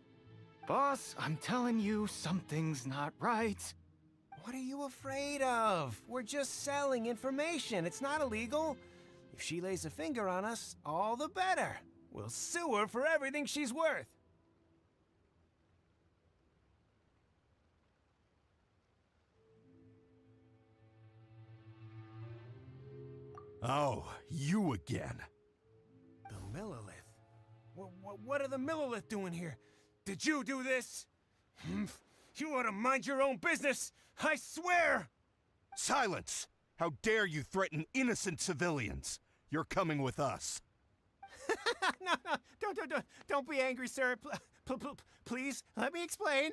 Boss, I'm telling you, something's not right. What are you afraid of? We're just selling information. It's not illegal. If she lays a finger on us, all the better. We'll sue her for everything she's worth. Oh, you again. The Millilith? What are the Millilith doing here? Did you do this? You ought to mind your own business, I swear! Silence! How dare you threaten innocent civilians? You're coming with us. No, don't be angry, sir. Please, let me explain.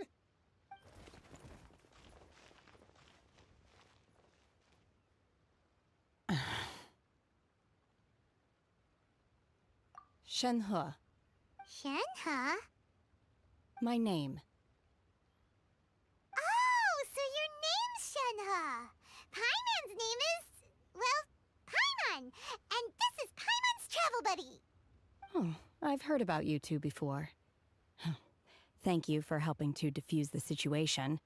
Shenhe, Shenhe? my name. Oh, so your name's Shenhe. Paimon's name is, well, Paimon. And this is Paimon's travel buddy. Oh, I've heard about you two before. Thank you for helping to defuse the situation.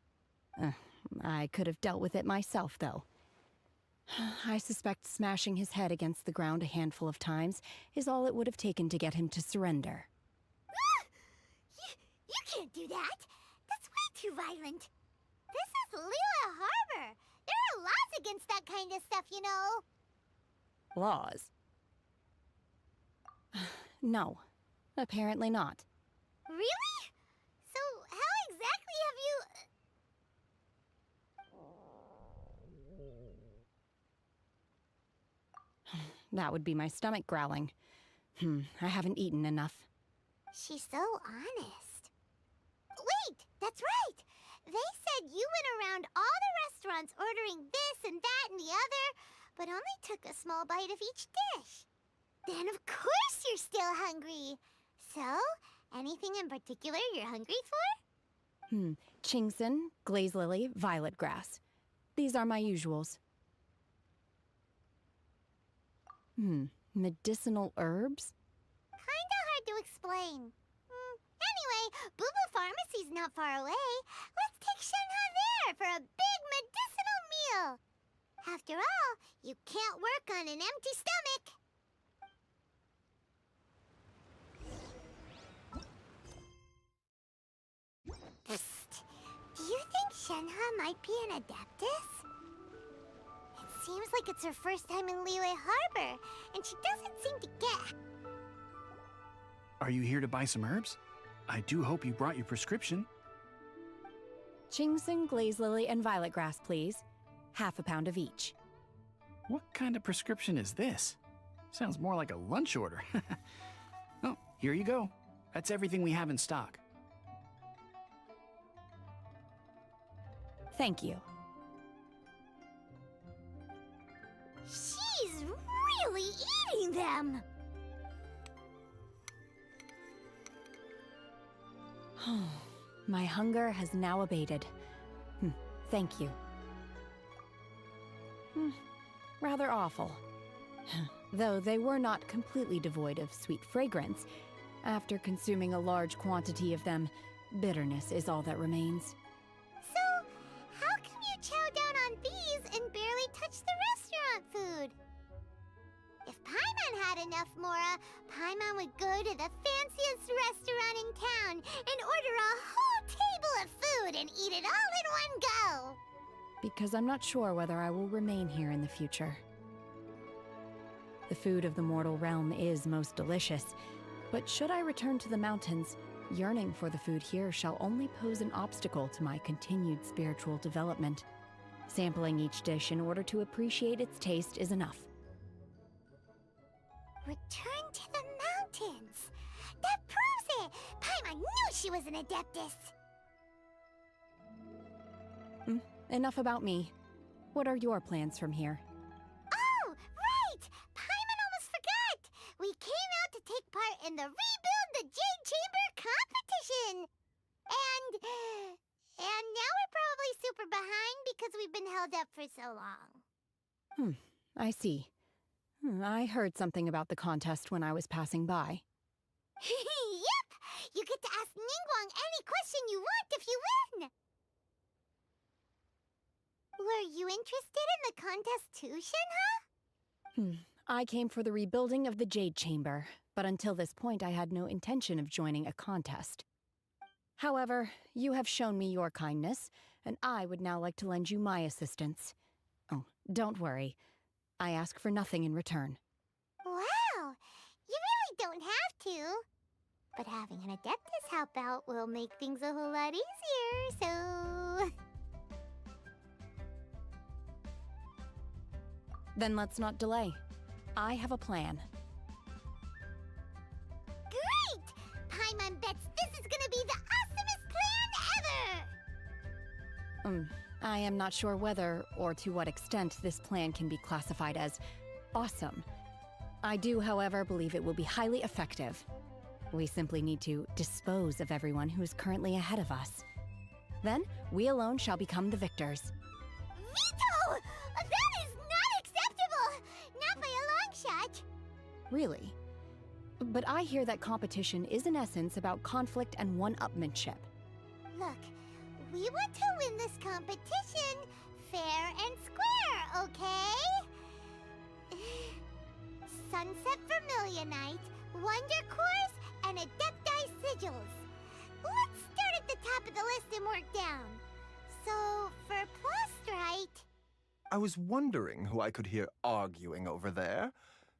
I could have dealt with it myself, though. I suspect smashing his head against the ground a handful of times is all it would have taken to get him to surrender. You can't do that. That's way too violent. This is Liyue Harbor. There are laws against that kind of stuff, you know. Laws? No, apparently not. Really? So how exactly have you... That would be my stomach growling. I haven't eaten enough. She's so honest. Wait, that's right. They said you went around all the restaurants ordering this and that and the other, but only took a small bite of each dish. Then of course you're still hungry. So, anything in particular you're hungry for? Chingson, glaze lily, violet grass. These are my usuals. Medicinal herbs? Kinda hard to explain. Anyway, Boo Boo Pharmacy's not far away. Let's take Shenhe there for a big medicinal meal. After all, you can't work on an empty stomach. Psst. Do you think Shenhe might be an Adeptus? It seems like it's her first time in Liyue Harbor, and she doesn't seem to get... Are you here to buy some herbs? I do hope you brought your prescription. Chingson, glaze lily, and violet grass, please. Half a pound of each. What kind of prescription is this? Sounds more like a lunch order. Oh, here you go. That's everything we have in stock. Thank you. She's really eating them! My hunger has now abated. Thank you. Rather awful. Though they were not completely devoid of sweet fragrance. After consuming a large quantity of them, bitterness is all that remains. So, how come you chow down on these and barely touch the restaurant food? If Paimon had enough Mora, Paimon would go to the fanciest restaurant in town and order a whole table of food and eat it all in one go! Because I'm not sure whether I will remain here in the future. The food of the mortal realm is most delicious, but should I return to the mountains, yearning for the food here shall only pose an obstacle to my continued spiritual development. Sampling each dish in order to appreciate its taste is enough. Return to the mountains! That proves it! Paimon knew she was an Adeptus! Enough about me. What are your plans from here? Oh, right! Paimon almost forgot! We came out to take part in the Rebuild the Jade Chamber competition! And now we're probably super behind because we've been held up for so long. I see. I heard something about the contest when I was passing by. Yep! You get to ask Ningguang any question you want if you win! Were you interested in the contest too, Shenhe? I came for the rebuilding of the Jade Chamber, but until this point I had no intention of joining a contest. However, you have shown me your kindness, and I would now like to lend you my assistance. Oh, don't worry. I ask for nothing in return. Wow! You really don't have to. But having an Adeptus help out will make things a whole lot easier, so... Then let's not delay. I have a plan. Great! Paimon bets this is gonna be the awesomest plan ever! I am not sure whether or to what extent this plan can be classified as awesome. I do, however, believe it will be highly effective. We simply need to dispose of everyone who is currently ahead of us. Then, we alone shall become the victors. Veto! That is not acceptable! Not by a long shot! Really? But I hear that competition is in essence about conflict and one-upmanship. Look, we want to win this competition fair and square, okay? Sunset Vermilionite, Wonder Cores, and Adepti Sigils. Let's start at the top of the list and work down. So, for Plostrite... I was wondering who I could hear arguing over there.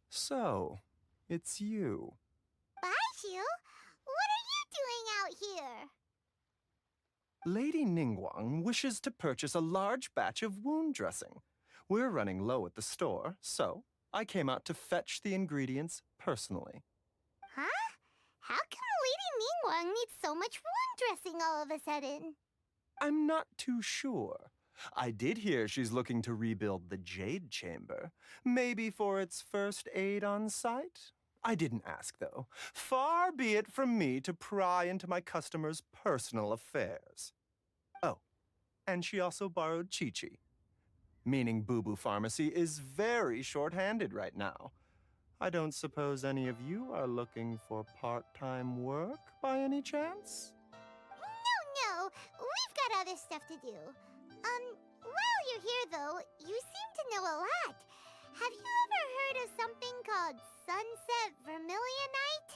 So, it's you. Baishu? What are you doing out here? Lady Ningguang wishes to purchase a large batch of wound dressing. We're running low at the store, so I came out to fetch the ingredients personally. Huh? How come Lady Ningguang needs so much wound dressing all of a sudden? I'm not too sure. I did hear she's looking to rebuild the Jade Chamber. Maybe for its first aid on site? I didn't ask, though. Far be it from me to pry into my customers' personal affairs. Oh, and she also borrowed Chi-Chi. Meaning Boo Boo Pharmacy is very short-handed right now. I don't suppose any of you are looking for part-time work by any chance? No, we've got other stuff to do. While you're here though, you seem to know a lot. Have you ever heard of something called Sunset Vermilionite?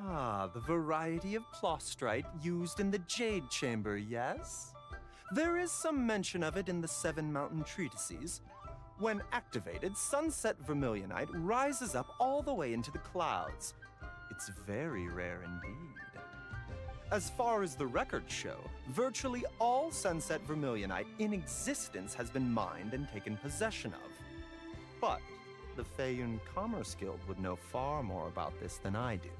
Ah, the variety of plostrite used in the Jade Chamber, yes? There is some mention of it in the Seven Mountain Treatises. When activated, Sunset Vermilionite rises up all the way into the clouds. It's very rare indeed. As far as the records show, virtually all Sunset Vermilionite in existence has been mined and taken possession of. But the Feiyun Commerce Guild would know far more about this than I do.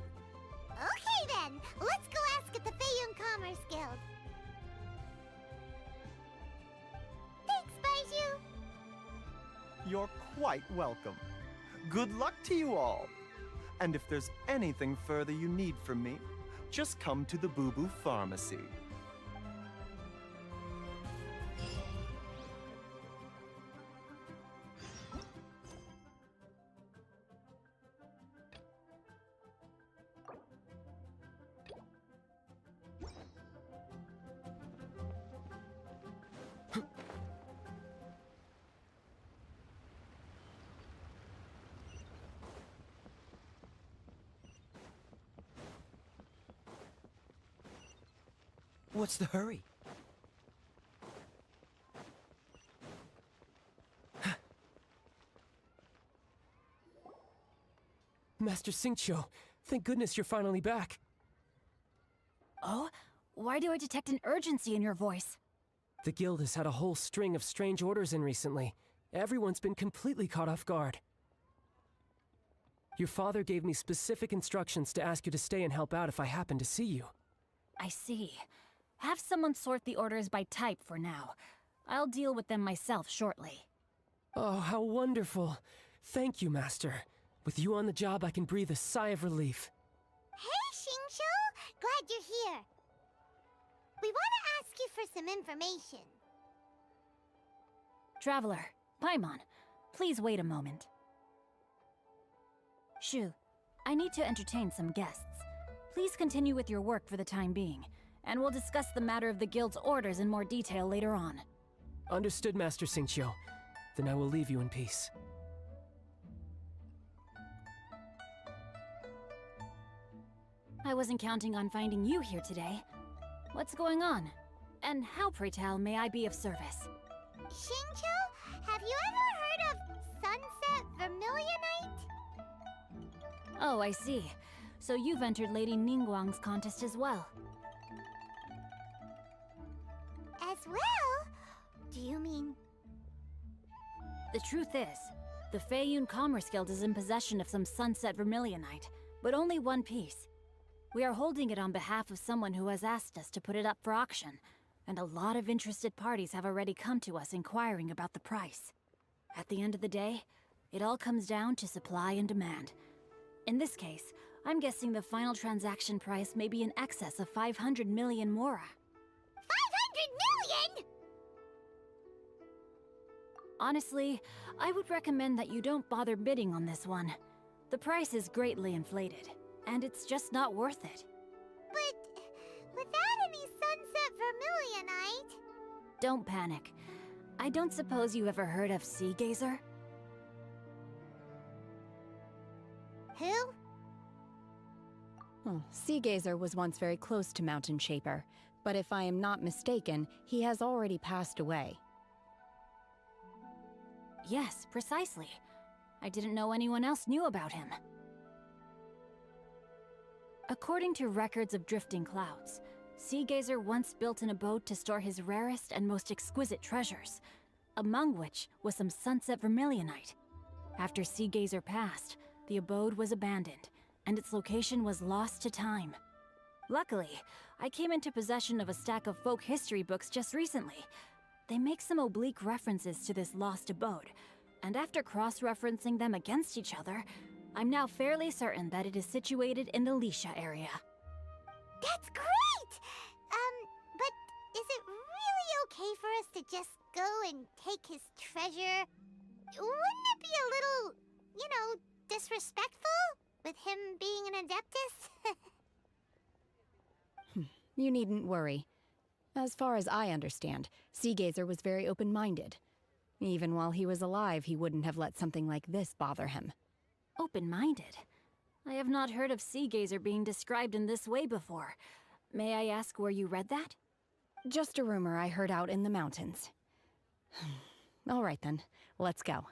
Okay then, let's go ask at the Feiyun Commerce Guild. Thanks, Baishu. You're quite welcome. Good luck to you all. And if there's anything further you need from me, just come to the Boo Boo Pharmacy. What's the hurry? Master Xingqiu, thank goodness you're finally back. Oh? Why do I detect an urgency in your voice? The guild has had a whole string of strange orders in recently. Everyone's been completely caught off guard. Your father gave me specific instructions to ask you to stay and help out if I happen to see you. I see. Have someone sort the orders by type for now. I'll deal with them myself shortly. Oh, how wonderful. Thank you, Master. With you on the job, I can breathe a sigh of relief. Hey, Xingqiu! Glad you're here. We want to ask you for some information. Traveler, Paimon, please wait a moment. Shu, I need to entertain some guests. Please continue with your work for the time being, and we'll discuss the matter of the guild's orders in more detail later on. Understood, Master Xingqiu. Then I will leave you in peace. I wasn't counting on finding you here today. What's going on? And how, pray tell, may I be of service? Xingqiu, have you ever heard of Vermilionite? Oh, I see. So you've entered Lady Ningguang's contest as well. As well? Do you mean... The truth is, the Feiyun Commerce Guild is in possession of some Sunset Vermilionite, but only one piece. We are holding it on behalf of someone who has asked us to put it up for auction, and a lot of interested parties have already come to us inquiring about the price. At the end of the day, it all comes down to supply and demand. In this case, I'm guessing the final transaction price may be in excess of 500 million mora. 500 million?! Honestly, I would recommend that you don't bother bidding on this one. The price is greatly inflated, and it's just not worth it. But without any Sunset Vermilionite... Don't panic. I don't suppose you ever heard of Sea Gazer? Who? Sea Gazer was once very close to Mountain Shaper, but if I am not mistaken, he has already passed away. Yes, precisely. I didn't know anyone else knew about him. According to records of drifting clouds, Sea Gazer once built an abode to store his rarest and most exquisite treasures, among which was some Sunset Vermilionite. After Sea Gazer passed, the abode was abandoned, and its location was lost to time. Luckily, I came into possession of a stack of folk history books just recently. They make some oblique references to this lost abode, and after cross-referencing them against each other, I'm now fairly certain that it is situated in the Lisha area. That's great! But is it really okay for us to just go and take his treasure? Wouldn't it be a little, disrespectful? With him being an Adeptus? You needn't worry. As far as I understand, Sea Gazer was very open-minded. Even while he was alive, he wouldn't have let something like this bother him. Open-minded? I have not heard of Sea Gazer being described in this way before. May I ask where you read that? Just a rumor I heard out in the mountains. All right then, let's go.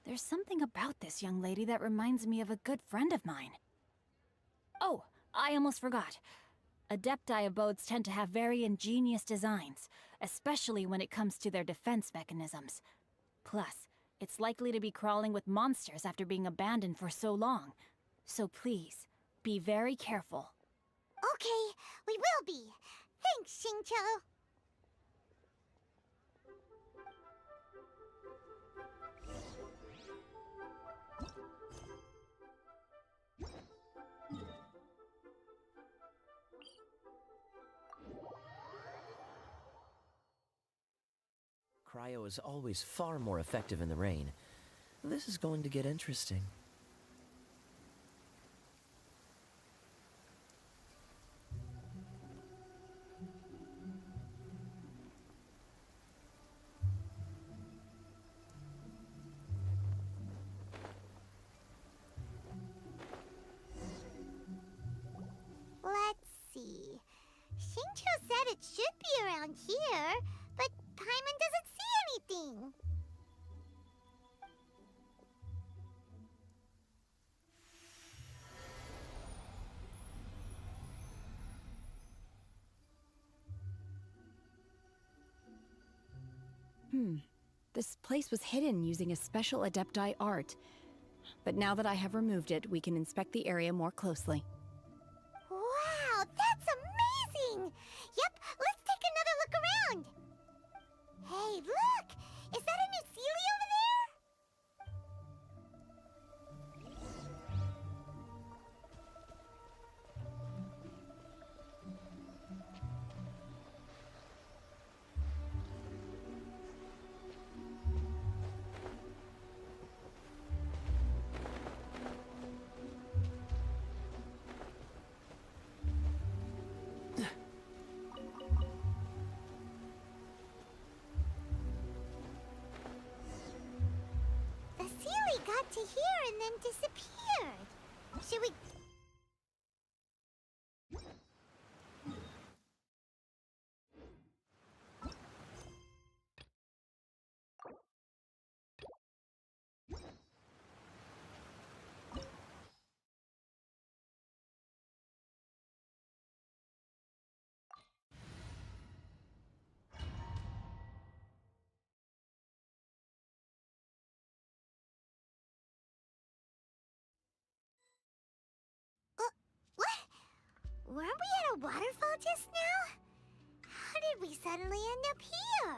There's something about this young lady that reminds me of a good friend of mine. Oh, I almost forgot. Adepti abodes tend to have very ingenious designs, especially when it comes to their defense mechanisms. Plus, it's likely to be crawling with monsters after being abandoned for so long. So please, be very careful. Okay, we will be. Thanks, Xingqiu. Cryo is always far more effective in the rain. This is going to get interesting. Let's see. Xingqiu said it should be around here, but Paimon doesn't see anything. This place was hidden using a special Adepti art. But now that I have removed it, we can inspect the area more closely. Wow, that's amazing! Yep, let's take another look around. Hey, look! Is that a new Sealy over there? The Sealy got to here and then disappeared. Should we... Weren't we at a waterfall just now? How did we suddenly end up here?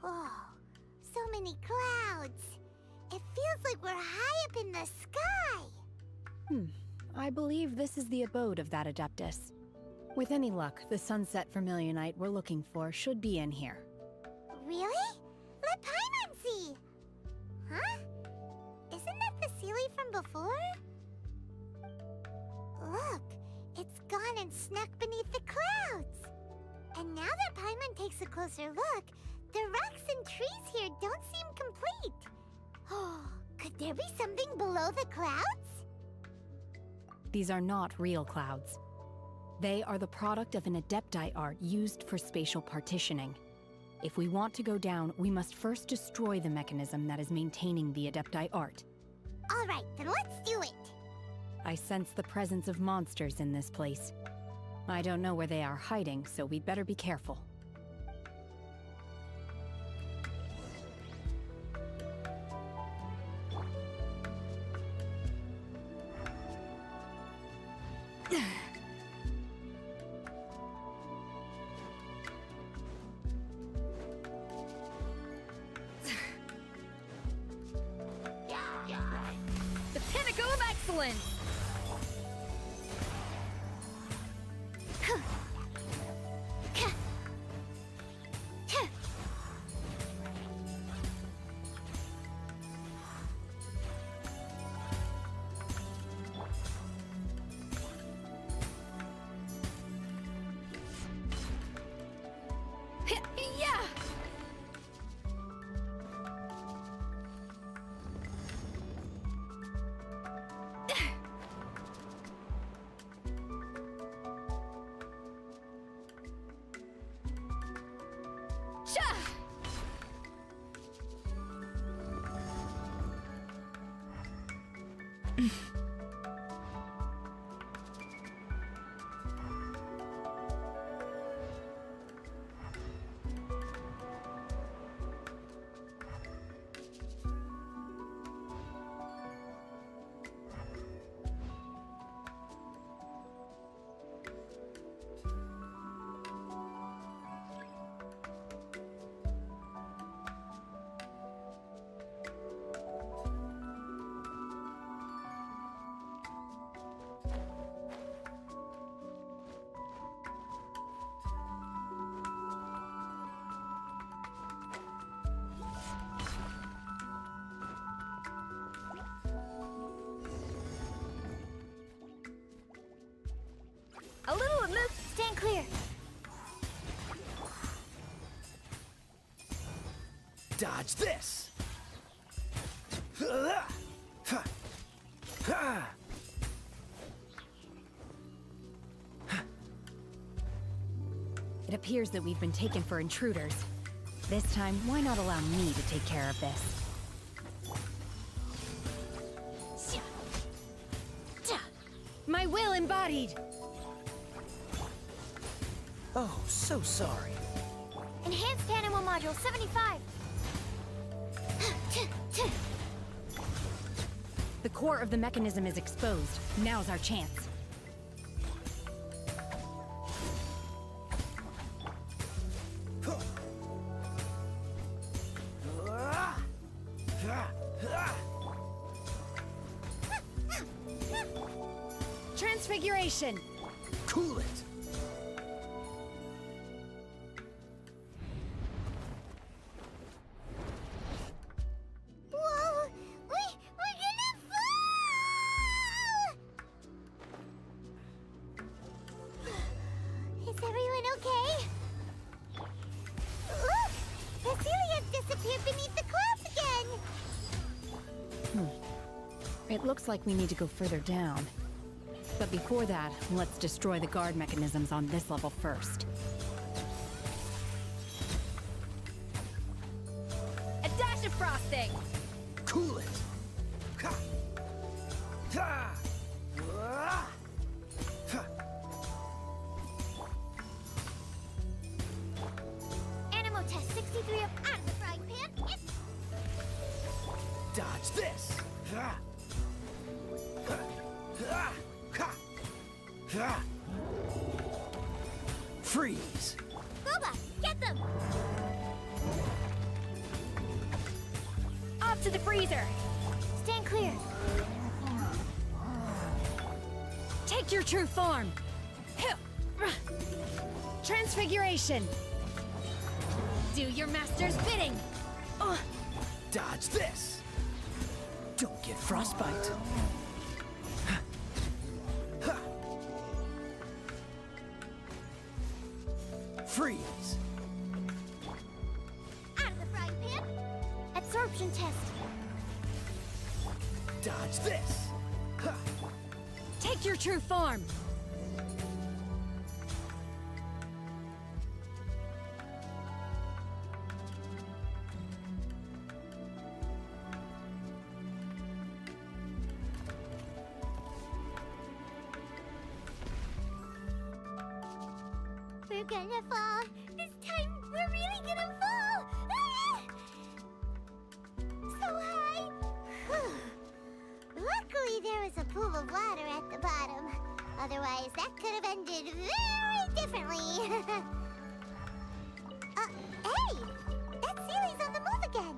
Whoa, so many clouds. It feels like we're high up in the sky. I believe this is the abode of that Adeptus. With any luck, the Sunset Vermilionite we're looking for should be in here. Really? Let Paimon see! Huh? Isn't that the Sealy from before? Look, it's gone and snuck beneath the clouds. And now that Paimon takes a closer look, the rocks and trees here don't seem complete. Oh, could there be something below the clouds? These are not real clouds. They are the product of an Adepti art used for spatial partitioning. If we want to go down, we must first destroy the mechanism that is maintaining the Adepti art. All right, then let's do it. I sense the presence of monsters in this place. I don't know where they are hiding, so we'd better be careful. The pinnacle of excellence! Yeah! A little aloof. Stand clear. Dodge this! It appears that we've been taken for intruders. This time, why not allow me to take care of this? My will embodied! Oh, so sorry. Enhanced animal module 75. The core of the mechanism is exposed. Now's our chance. Transfiguration! Cool it! Whoa! We're gonna fall! Is everyone okay? Look! The Celia's disappeared beneath the clouds again! It looks like we need to go further down. But before that, let's destroy the guard mechanisms on this level first. A dash of frosting! Cool it! Animal test 63 up out of the frying pan. Dodge this! Freeze! Boba, get them! Off to the freezer! Stand clear. Take your true form! Transfiguration! Do your master's bidding! Dodge this! Don't get frostbite. Freeze! Out of the frying pan. Absorption test. Dodge this! Take your true form! We're gonna fall. This time, we're really gonna fall. Ah! So high. Luckily, there was a pool of water at the bottom. Otherwise, that could have ended very differently. Hey! That Sealy's on the move again.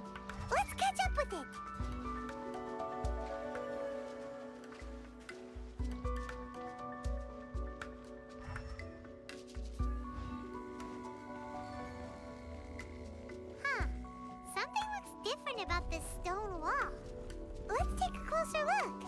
Let's catch up with it. Something looks different about this stone wall. Let's take a closer look.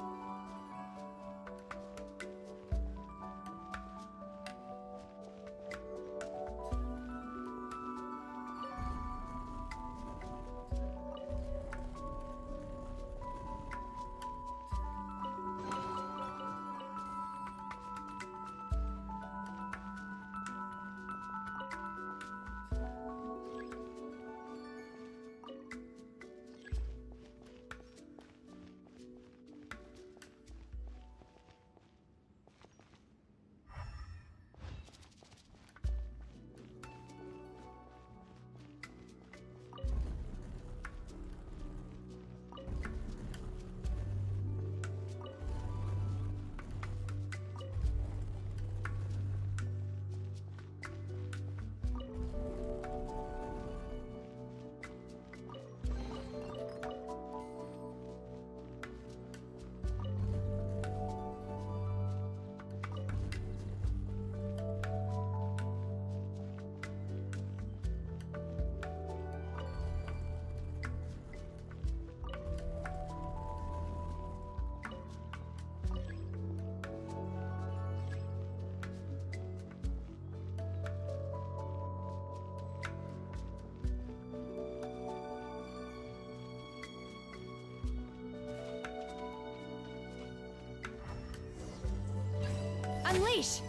Unleash!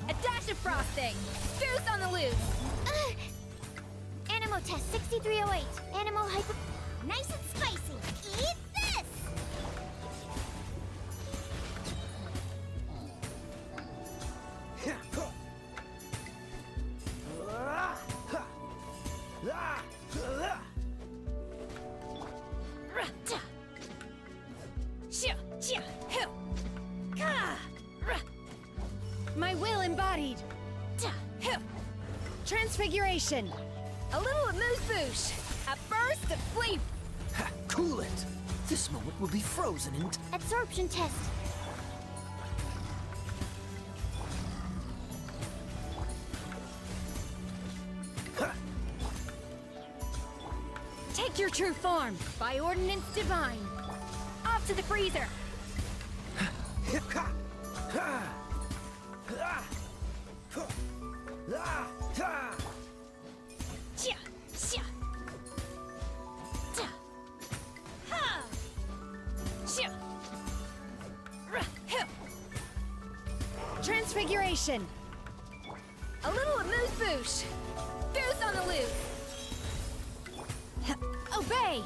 A dash of frosting! Goose on the loose! Animo test 6308. Animo hyper... Nice and spicy. Eat this! My will embodied! Transfiguration! A little amuse-bouche! A burst of sleep! Cool it! This moment will be frozen in Absorption test. Take your true form, by ordinance divine! Off to the freezer! Transfiguration! A little amuse-bouche! Goose on the loose! Obey!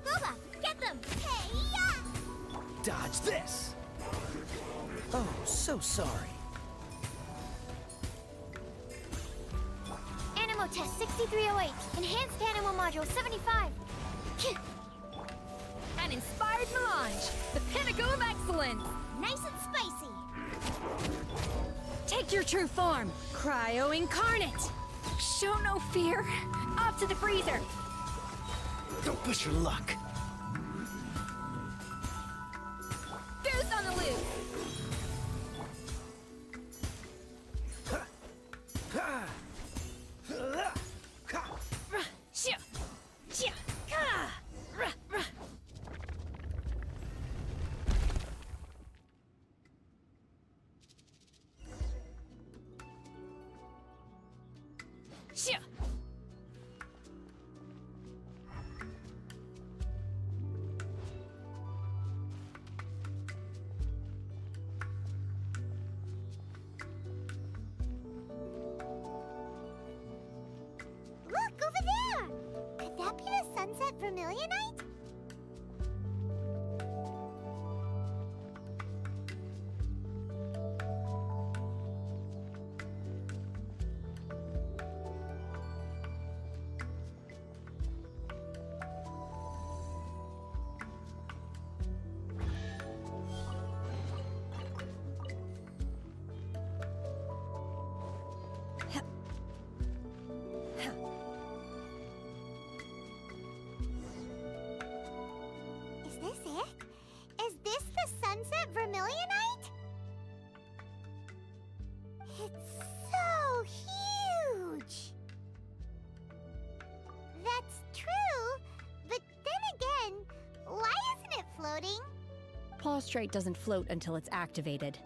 Boba, get them! Hey-ya! Dodge this! Oh, so sorry. Animo test 6308. Enhanced Animo module 75. An inspired melange! The pinnacle of excellence! nice and spicy. Take your true form, Cryo Incarnate! Show no fear. Off to the freezer. Don't push your luck. Goose on the loose. Look, over there! Could that be the Sunset Vermilionite? Is this it? Is this the Sunset Vermilionite? It's so huge! That's true, but then again, why isn't it floating? Plaustrite doesn't float until it's activated.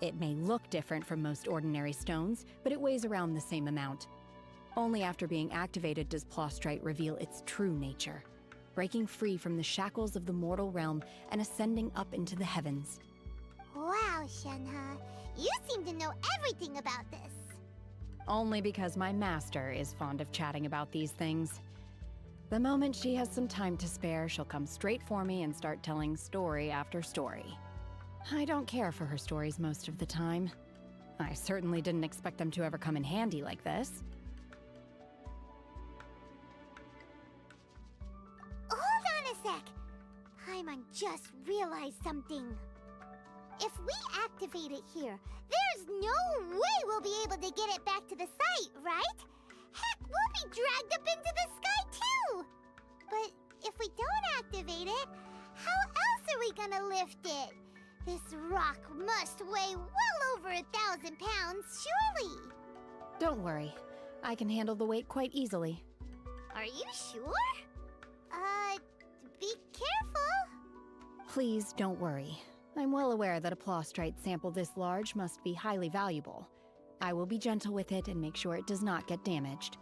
It may look different from most ordinary stones, but it weighs around the same amount. Only after being activated does Plaustrite reveal its true nature, breaking free from the shackles of the mortal realm and ascending up into the heavens. Wow, Shenhe, you seem to know everything about this. Only because my master is fond of chatting about these things. The moment she has some time to spare, she'll come straight for me and start telling story after story. I don't care for her stories most of the time. I certainly didn't expect them to ever come in handy like this. Hold on a sec! Paimon just realized something. If we activate it here, there's no way we'll be able to get it back to the site, right? Heck, we'll be dragged up into the sky too! But if we don't activate it, how else are we gonna lift it? This rock must weigh well over 1,000 pounds, surely! Don't worry. I can handle the weight quite easily. Are you sure? Be careful! Please don't worry. I'm well aware that a Plaustrite sample this large must be highly valuable. I will be gentle with it and make sure it does not get damaged.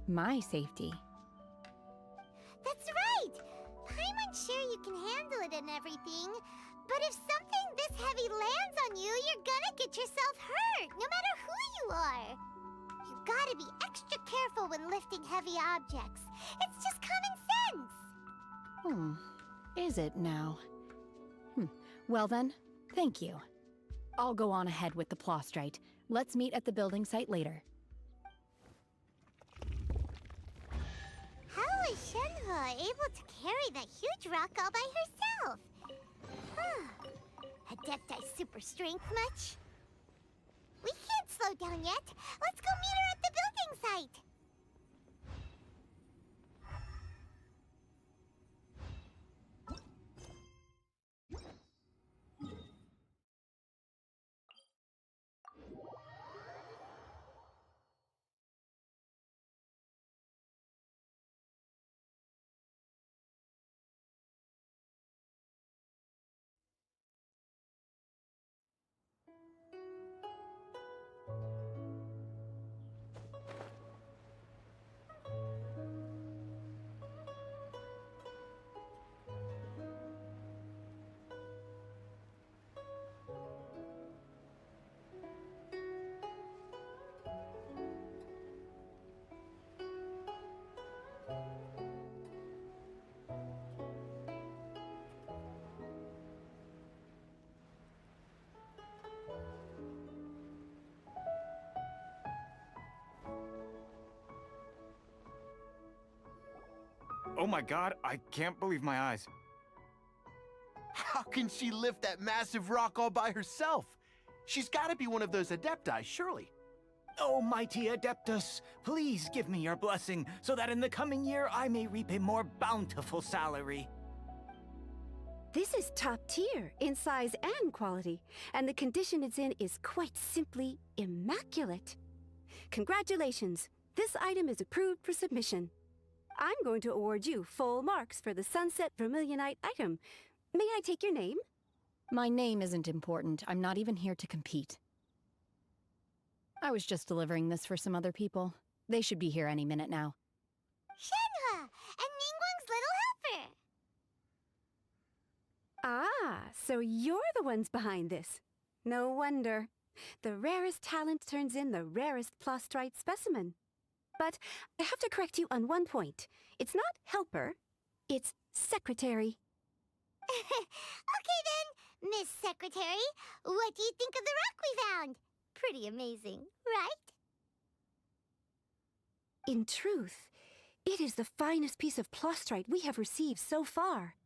My safety. That's right! Paimon's sure you can handle it and everything, but if something this heavy lands on you, you're gonna get yourself hurt, no matter who you are. You gotta be extra careful when lifting heavy objects. It's just common sense! Is it now? Well then, thank you. I'll go on ahead with the Plaustrite. Let's meet at the building site later. How is Shenhe able to carry that huge rock all by herself? Adepti super strength much? We can't slow down yet. Let's go meet her at the building site. Oh my god, I can't believe my eyes. How can she lift that massive rock all by herself? She's gotta be one of those Adepti, surely. Oh, mighty Adeptus, please give me your blessing so that in the coming year I may reap a more bountiful salary. This is top tier in size and quality, and the condition it's in is quite simply immaculate. Congratulations, this item is approved for submission. I'm going to award you full marks for the Sunset Vermilionite item. May I take your name? My name isn't important. I'm not even here to compete. I was just delivering this for some other people. They should be here any minute now. Shenhe, and Ningguang's little helper. Ah, so you're the ones behind this. No wonder. The rarest talent turns in the rarest Plostrite specimen. But I have to correct you on one point. It's not helper, it's secretary. Okay then, Miss Secretary, what do you think of the rock we found? Pretty amazing, right? In truth, it is the finest piece of Plostrite we have received so far.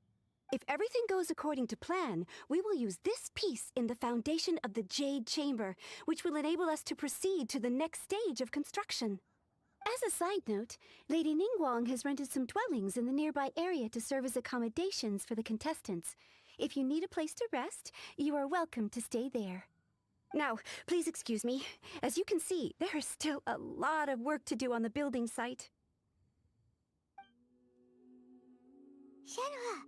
If everything goes according to plan, we will use this piece in the foundation of the Jade Chamber, which will enable us to proceed to the next stage of construction. As a side note, Lady Ningguang has rented some dwellings in the nearby area to serve as accommodations for the contestants. If you need a place to rest, you are welcome to stay there. Now, please excuse me. As you can see, there is still a lot of work to do on the building site. Shenhe,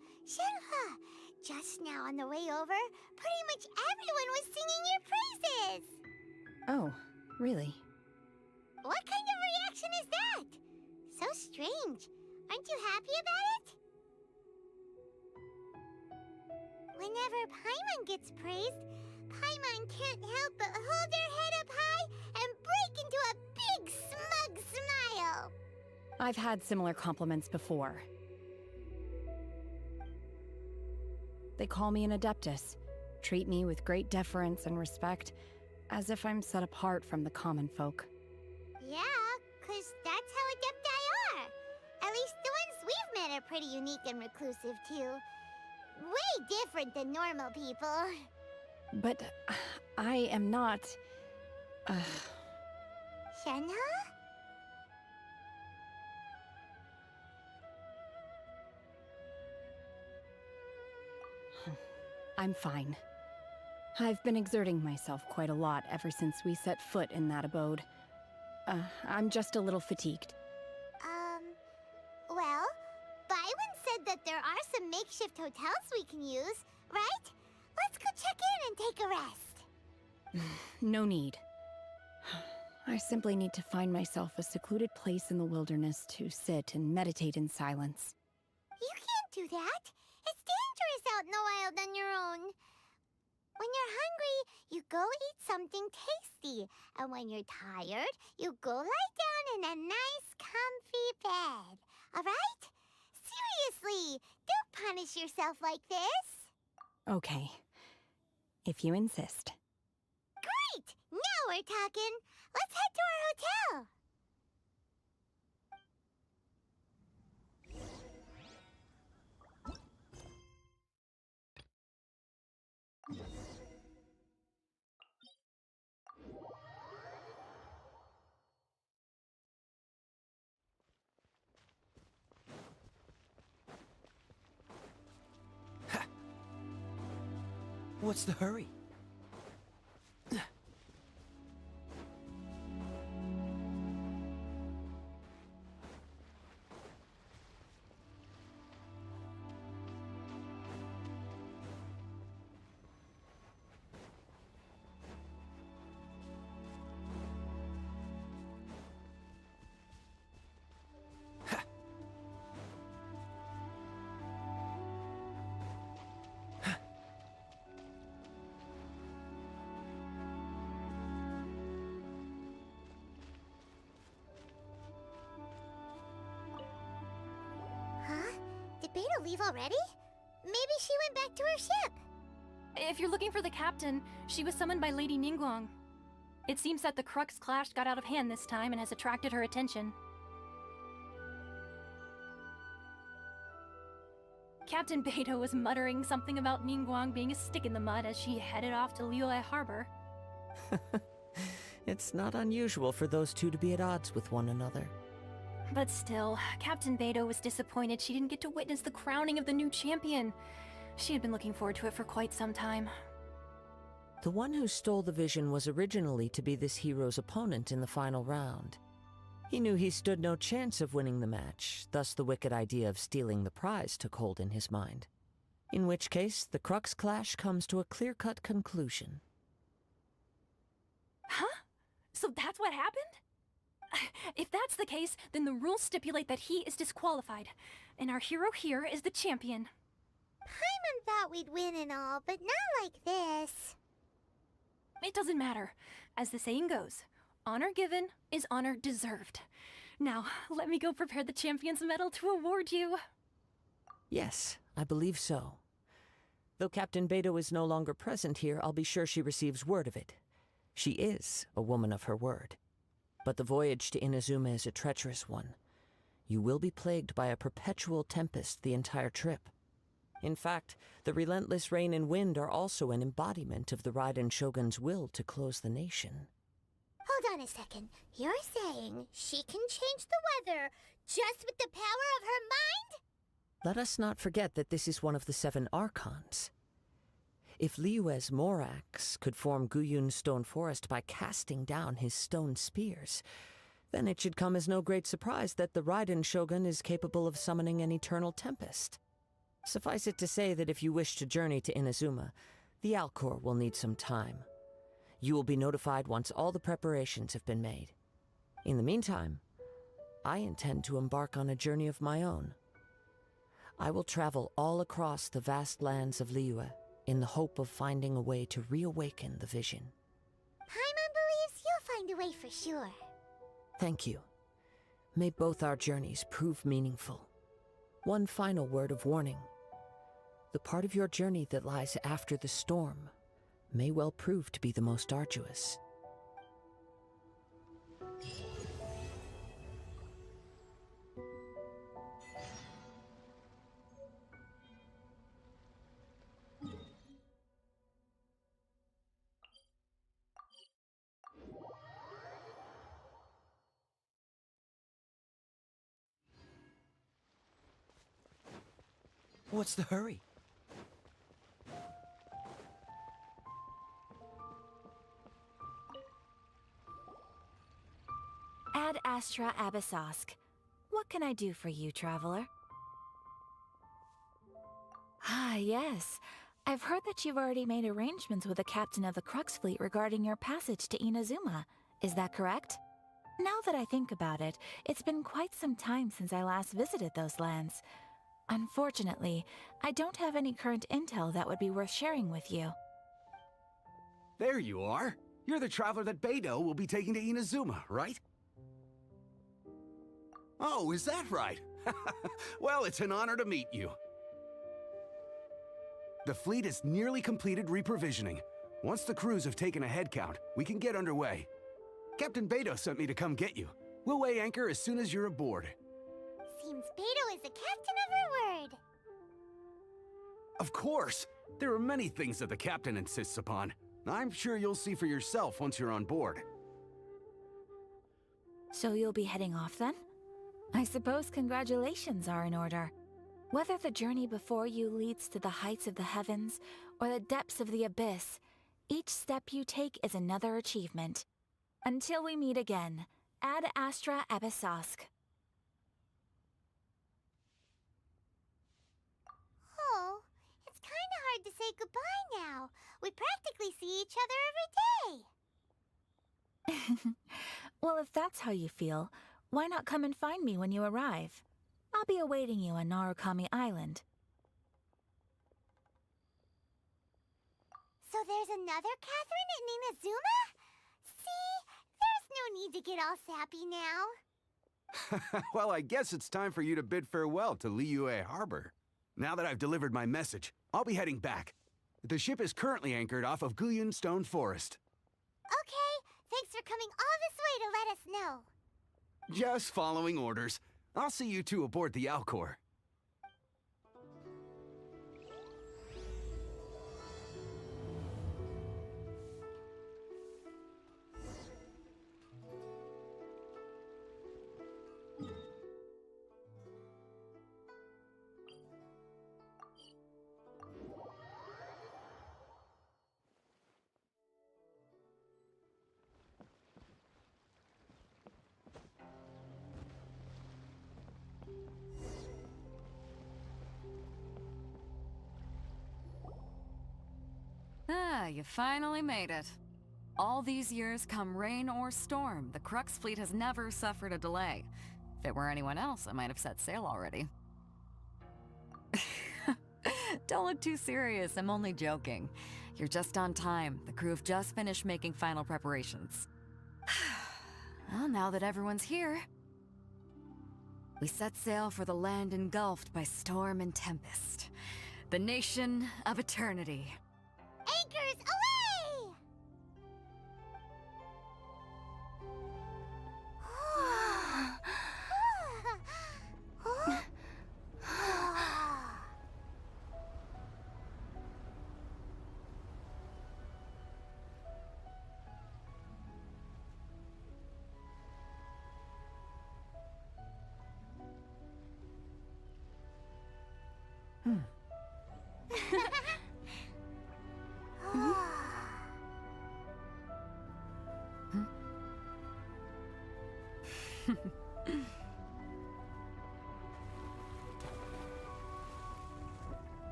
just now on the way over, pretty much everyone was singing your praises. Oh, really? What kind of reaction is that? So strange. Aren't you happy about it? Whenever Paimon gets praised, Paimon can't help but hold their head up high and break into a big smug smile. I've had similar compliments before. They call me an Adeptus, treat me with great deference and respect, as if I'm set apart from the common folk. Yeah, 'cause that's how Adepti are. At least the ones we've met are pretty unique and reclusive, too. Way different than normal people. But I am not... Shenhe? I'm fine. I've been exerting myself quite a lot ever since we set foot in that abode. I'm just a little fatigued. Well, Byron said that there are some makeshift hotels we can use, right? Let's go check in and take a rest. No need. I simply need to find myself a secluded place in the wilderness to sit and meditate in silence. You can't do that. It's dangerous out in the wild on your own. When you're hungry, you go eat something tasty. And when you're tired, you go lie down in a nice, comfy bed. All right? Seriously, don't punish yourself like this. Okay. If you insist. Great! Now we're talking. Let's head to our hotel. What's the hurry? Did Beta leave already? Maybe she went back to her ship. If you're looking for the captain, she was summoned by Lady Ningguang. It seems that the Crux clash got out of hand this time and has attracted her attention. Captain Beidou was muttering something about Ningguang being a stick in the mud as she headed off to Liyue Harbor. It's not unusual for those two to be at odds with one another. But still, Captain Beidou was disappointed she didn't get to witness the crowning of the new champion. She had been looking forward to it for quite some time. The one who stole the vision was originally to be this hero's opponent in the final round. He knew he stood no chance of winning the match, thus the wicked idea of stealing the prize took hold in his mind. In which case, the Crux clash comes to a clear-cut conclusion. Huh? So that's what happened? If that's the case, then the rules stipulate that he is disqualified, and our hero here is the champion. Paimon thought we'd win and all, but not like this. It doesn't matter. As the saying goes, honor given is honor deserved. Now, let me go prepare the champion's medal to award you. Yes, I believe so. Though Captain Beidou is no longer present here, I'll be sure she receives word of it. She is a woman of her word. But the voyage to Inazuma is a treacherous one. You will be plagued by a perpetual tempest the entire trip. In fact, the relentless rain and wind are also an embodiment of the Raiden Shogun's will to close the nation. Hold on a second. You're saying she can change the weather just with the power of her mind? Let us not forget that this is one of the 7 Archons. If Liyue's Morax could form Guyun's stone forest by casting down his stone spears, then it should come as no great surprise that the Raiden Shogun is capable of summoning an eternal tempest. Suffice it to say that if you wish to journey to Inazuma, the Alcor will need some time. You will be notified once all the preparations have been made. In the meantime, I intend to embark on a journey of my own. I will travel all across the vast lands of Liyue in the hope of finding a way to reawaken the vision. Paimon believes you'll find a way for sure. Thank you. May both our journeys prove meaningful. One final word of warning. The part of your journey that lies after the storm may well prove to be the most arduous. What's the hurry? Ad Astra Abyssosk. What can I do for you, traveler? Ah, yes. I've heard that you've already made arrangements with the captain of the Crux fleet regarding your passage to Inazuma. Is that correct? Now that I think about it, it's been quite some time since I last visited those lands. Unfortunately, I don't have any current intel that would be worth sharing with you. There you are. You're the traveler that Beidou will be taking to Inazuma, right? Oh, is that right? Well, it's an honor to meet you. The fleet has nearly completed reprovisioning. Once the crews have taken a head count, we can get underway. Captain Beidou sent me to come get you. We'll weigh anchor as soon as you're aboard. Seems Beidou is the captain of her word. Of course! There are many things that the captain insists upon. I'm sure you'll see for yourself once you're on board. So you'll be heading off then? I suppose congratulations are in order. Whether the journey before you leads to the heights of the heavens or the depths of the abyss, each step you take is another achievement. Until we meet again, Ad Astra Abyssosk. Oh, it's kinda hard to say goodbye now. We practically see each other every day. Well, if that's how you feel, why not come and find me when you arrive? I'll be awaiting you on Narukami Island. So there's another Catherine in Inazuma? See? There's no need to get all sappy now. Well, I guess it's time for you to bid farewell to Liyue Harbor. Now that I've delivered my message, I'll be heading back. The ship is currently anchored off of Guyun Stone Forest. Okay, thanks for coming all this way to let us know. Just following orders. I'll see you two aboard the Alcor. you finally made it. All these years, come rain or storm, the Crux fleet has never suffered a delay. If it were anyone else, I might have set sail already. Don't look too serious, I'm only joking. You're just on time. The crew have just finished making final preparations. Well, now that everyone's here, we set sail for the land engulfed by storm and tempest. The nation of eternity. Anchors away!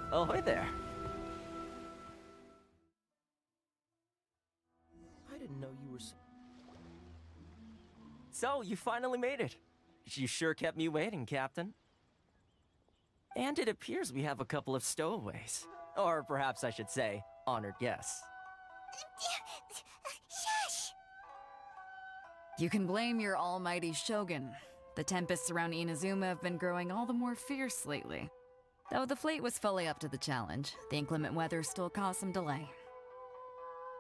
Ahoy there. I didn't know you were So, you finally made it. You sure kept me waiting, Captain. And it appears we have a couple of stowaways. Or perhaps I should say, honored guests. Shush! You can blame your almighty Shogun. The tempests around Inazuma have been growing all the more fierce lately. Though the fleet was fully up to the challenge, the inclement weather still caused some delay.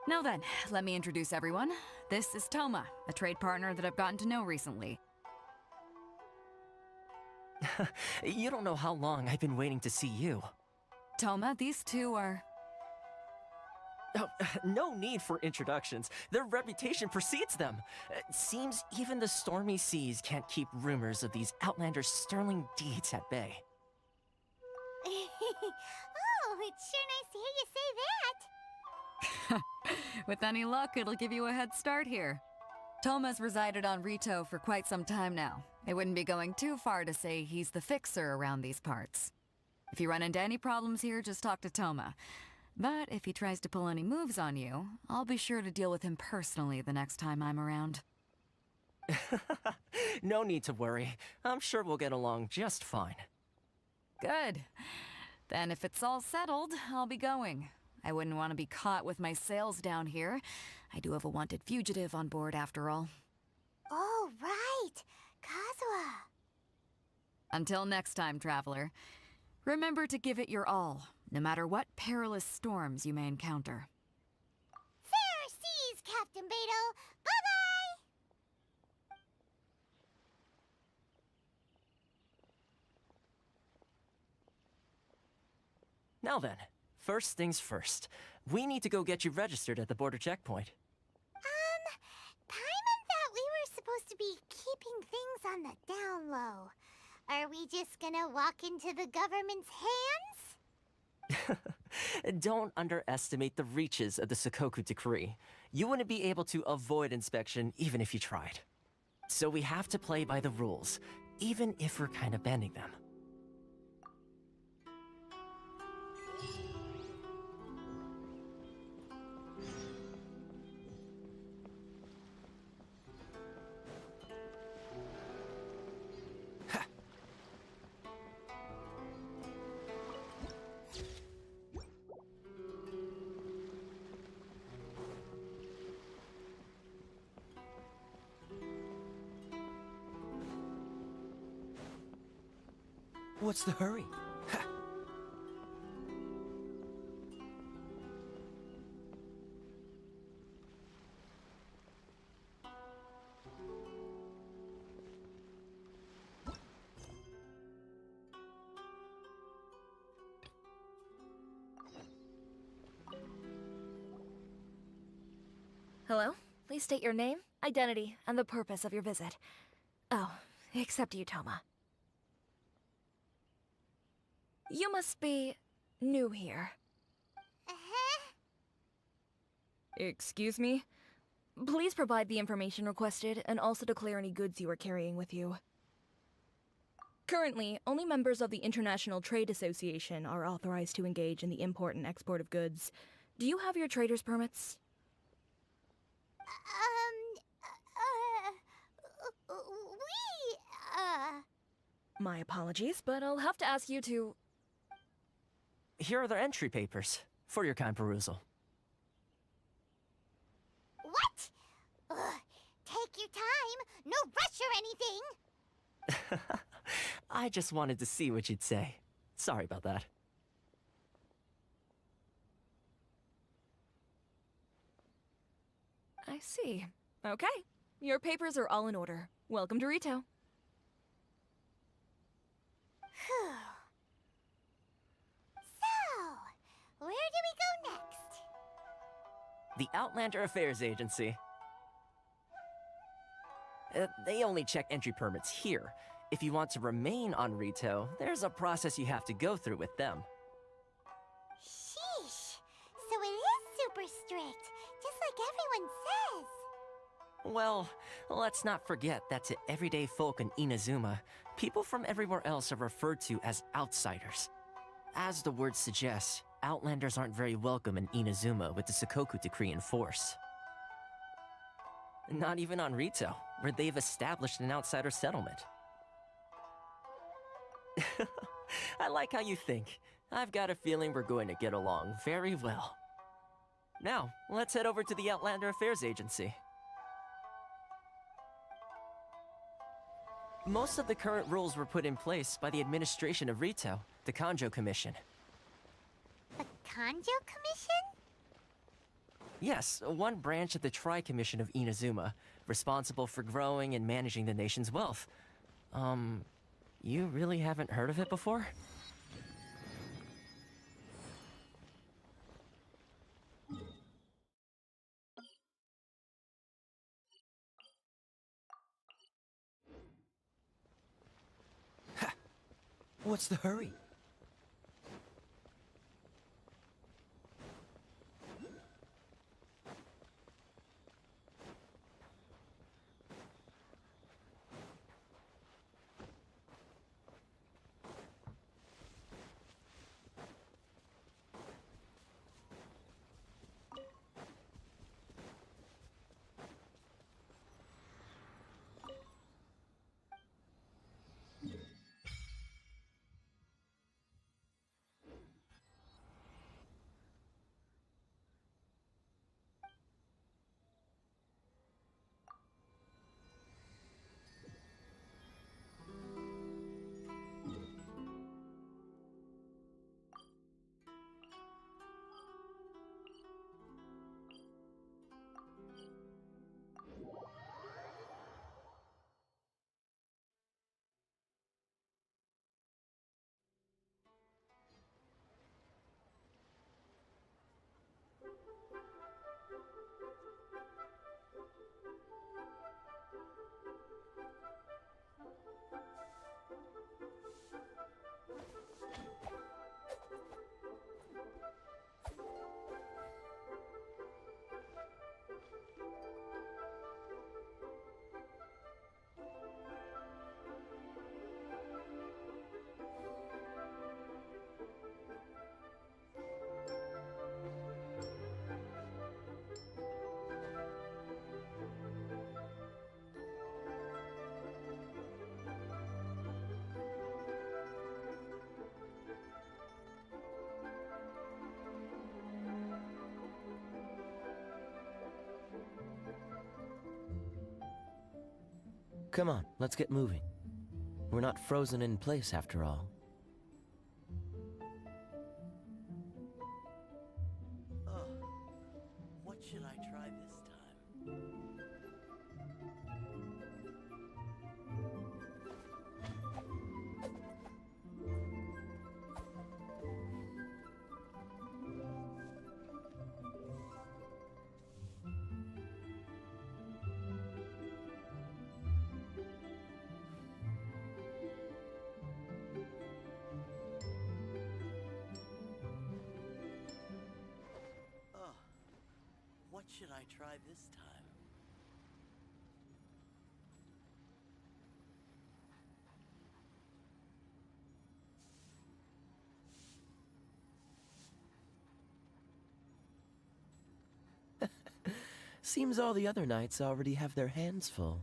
Now then, let me introduce everyone. This is Toma, a trade partner that I've gotten to know recently. You don't know how long I've been waiting to see you. Toma, these two are... Oh, no need for introductions. Their reputation precedes them. Seems even the stormy seas can't keep rumors of these outlanders' sterling deeds at bay. Oh, it's sure nice to hear you say that. With any luck, it'll give you a head start here. Toma's resided on Rito for quite some time now. It wouldn't be going too far to say he's the fixer around these parts. If you run into any problems here, just talk to Toma. But if he tries to pull any moves on you, I'll be sure to deal with him personally the next time I'm around. No need to worry. I'm sure we'll get along just fine. Good. Then if it's all settled, I'll be going. I wouldn't want to be caught with my sails down here. I do have a wanted fugitive on board after all. Oh, right! Kazuha! Until next time, traveler. Remember to give it your all, no matter what perilous storms you may encounter. Fair seas, Captain Beto! Bye-bye! Now then, first things first. We need to go get you registered at the border checkpoint. Paimon thought we were supposed to be keeping things on the down low. Are we just gonna walk into the government's hands? Don't underestimate the reaches of the Sakoku Decree. You wouldn't be able to avoid inspection even if you tried. So we have to play by the rules, even if we're kind of bending them. What's the hurry? Hello? Please state your name, identity, and the purpose of your visit. Oh, except you, Toma. You must be new here. Excuse me? Please provide the information requested and also declare any goods you are carrying with you. Currently, only members of the International Trade Association are authorized to engage in the import and export of goods. Do you have your trader's permits? My apologies, but I'll have to ask you to... Here are their entry papers, for your kind perusal. What? Ugh, take your time. No rush or anything. I just wanted to see what you'd say. Sorry about that. I see. Okay. Your papers are all in order. Welcome to Rito. So, where do we go next? The Outlander Affairs Agency. They only check entry permits here. If you want to remain on Rito, there's a process you have to go through with them. Sheesh. So it is super strict, just like everyone says. Well, let's not forget that to everyday folk in Inazuma, people from everywhere else are referred to as outsiders. As the word suggests, Outlanders aren't very welcome in Inazuma with the Sakoku Decree in force. Not even on Rito, where they've established an outsider settlement. I like how you think. I've got a feeling we're going to get along very well. Now, let's head over to the Outlander Affairs Agency. Most of the current rules were put in place by the administration of Rito, the Kanjo Commission. The Kanjo Commission? Yes, one branch of the Tri-Commission of Inazuma, responsible for growing and managing the nation's wealth. You really haven't heard of it before? What's the hurry? Come on, let's get moving. We're not frozen in place after all. should I try this time? Oh, what should I try this time? Seems all the other knights already have their hands full.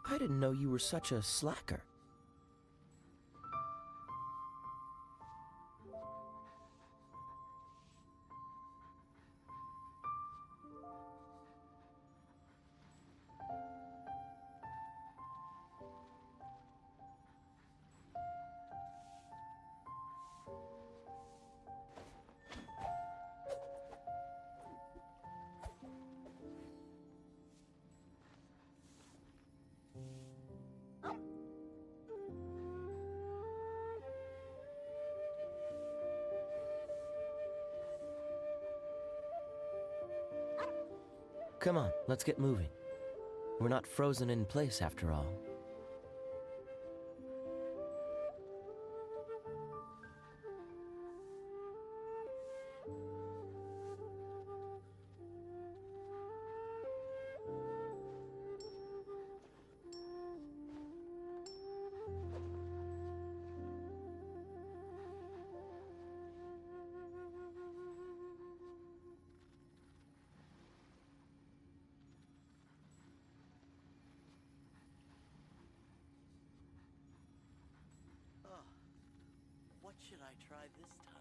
I didn't know you were such a slacker. Come on, let's get moving. We're not frozen in place after all. Oh, what should I try this time?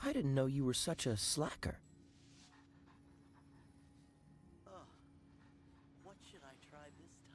I didn't know you were such a slacker. Oh, what should I try this time?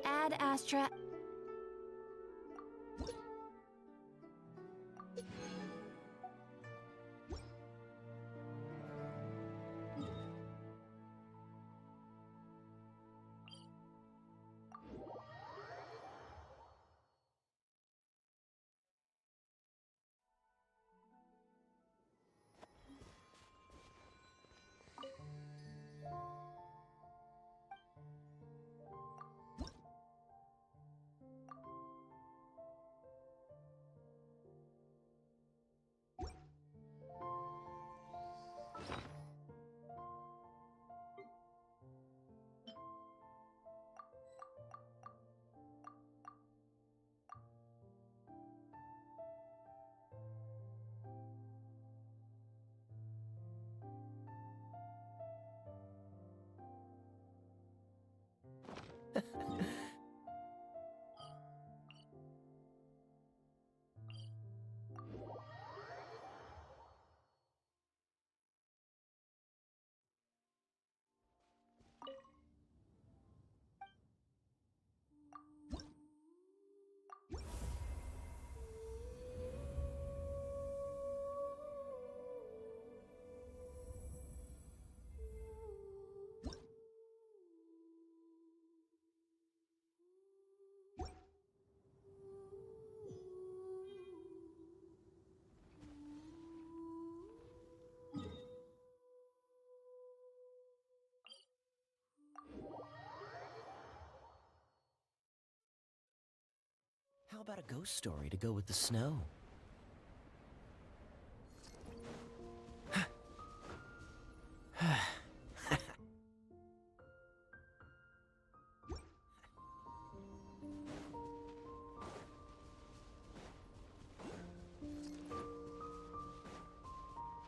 Ad Astra. about a ghost story to go with the snow?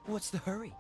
What's the hurry?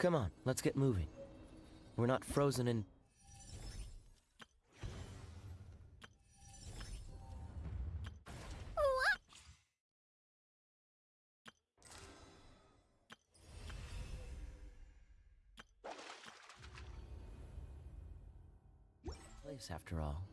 Come on, let's get moving. We're not frozen in... Place after all.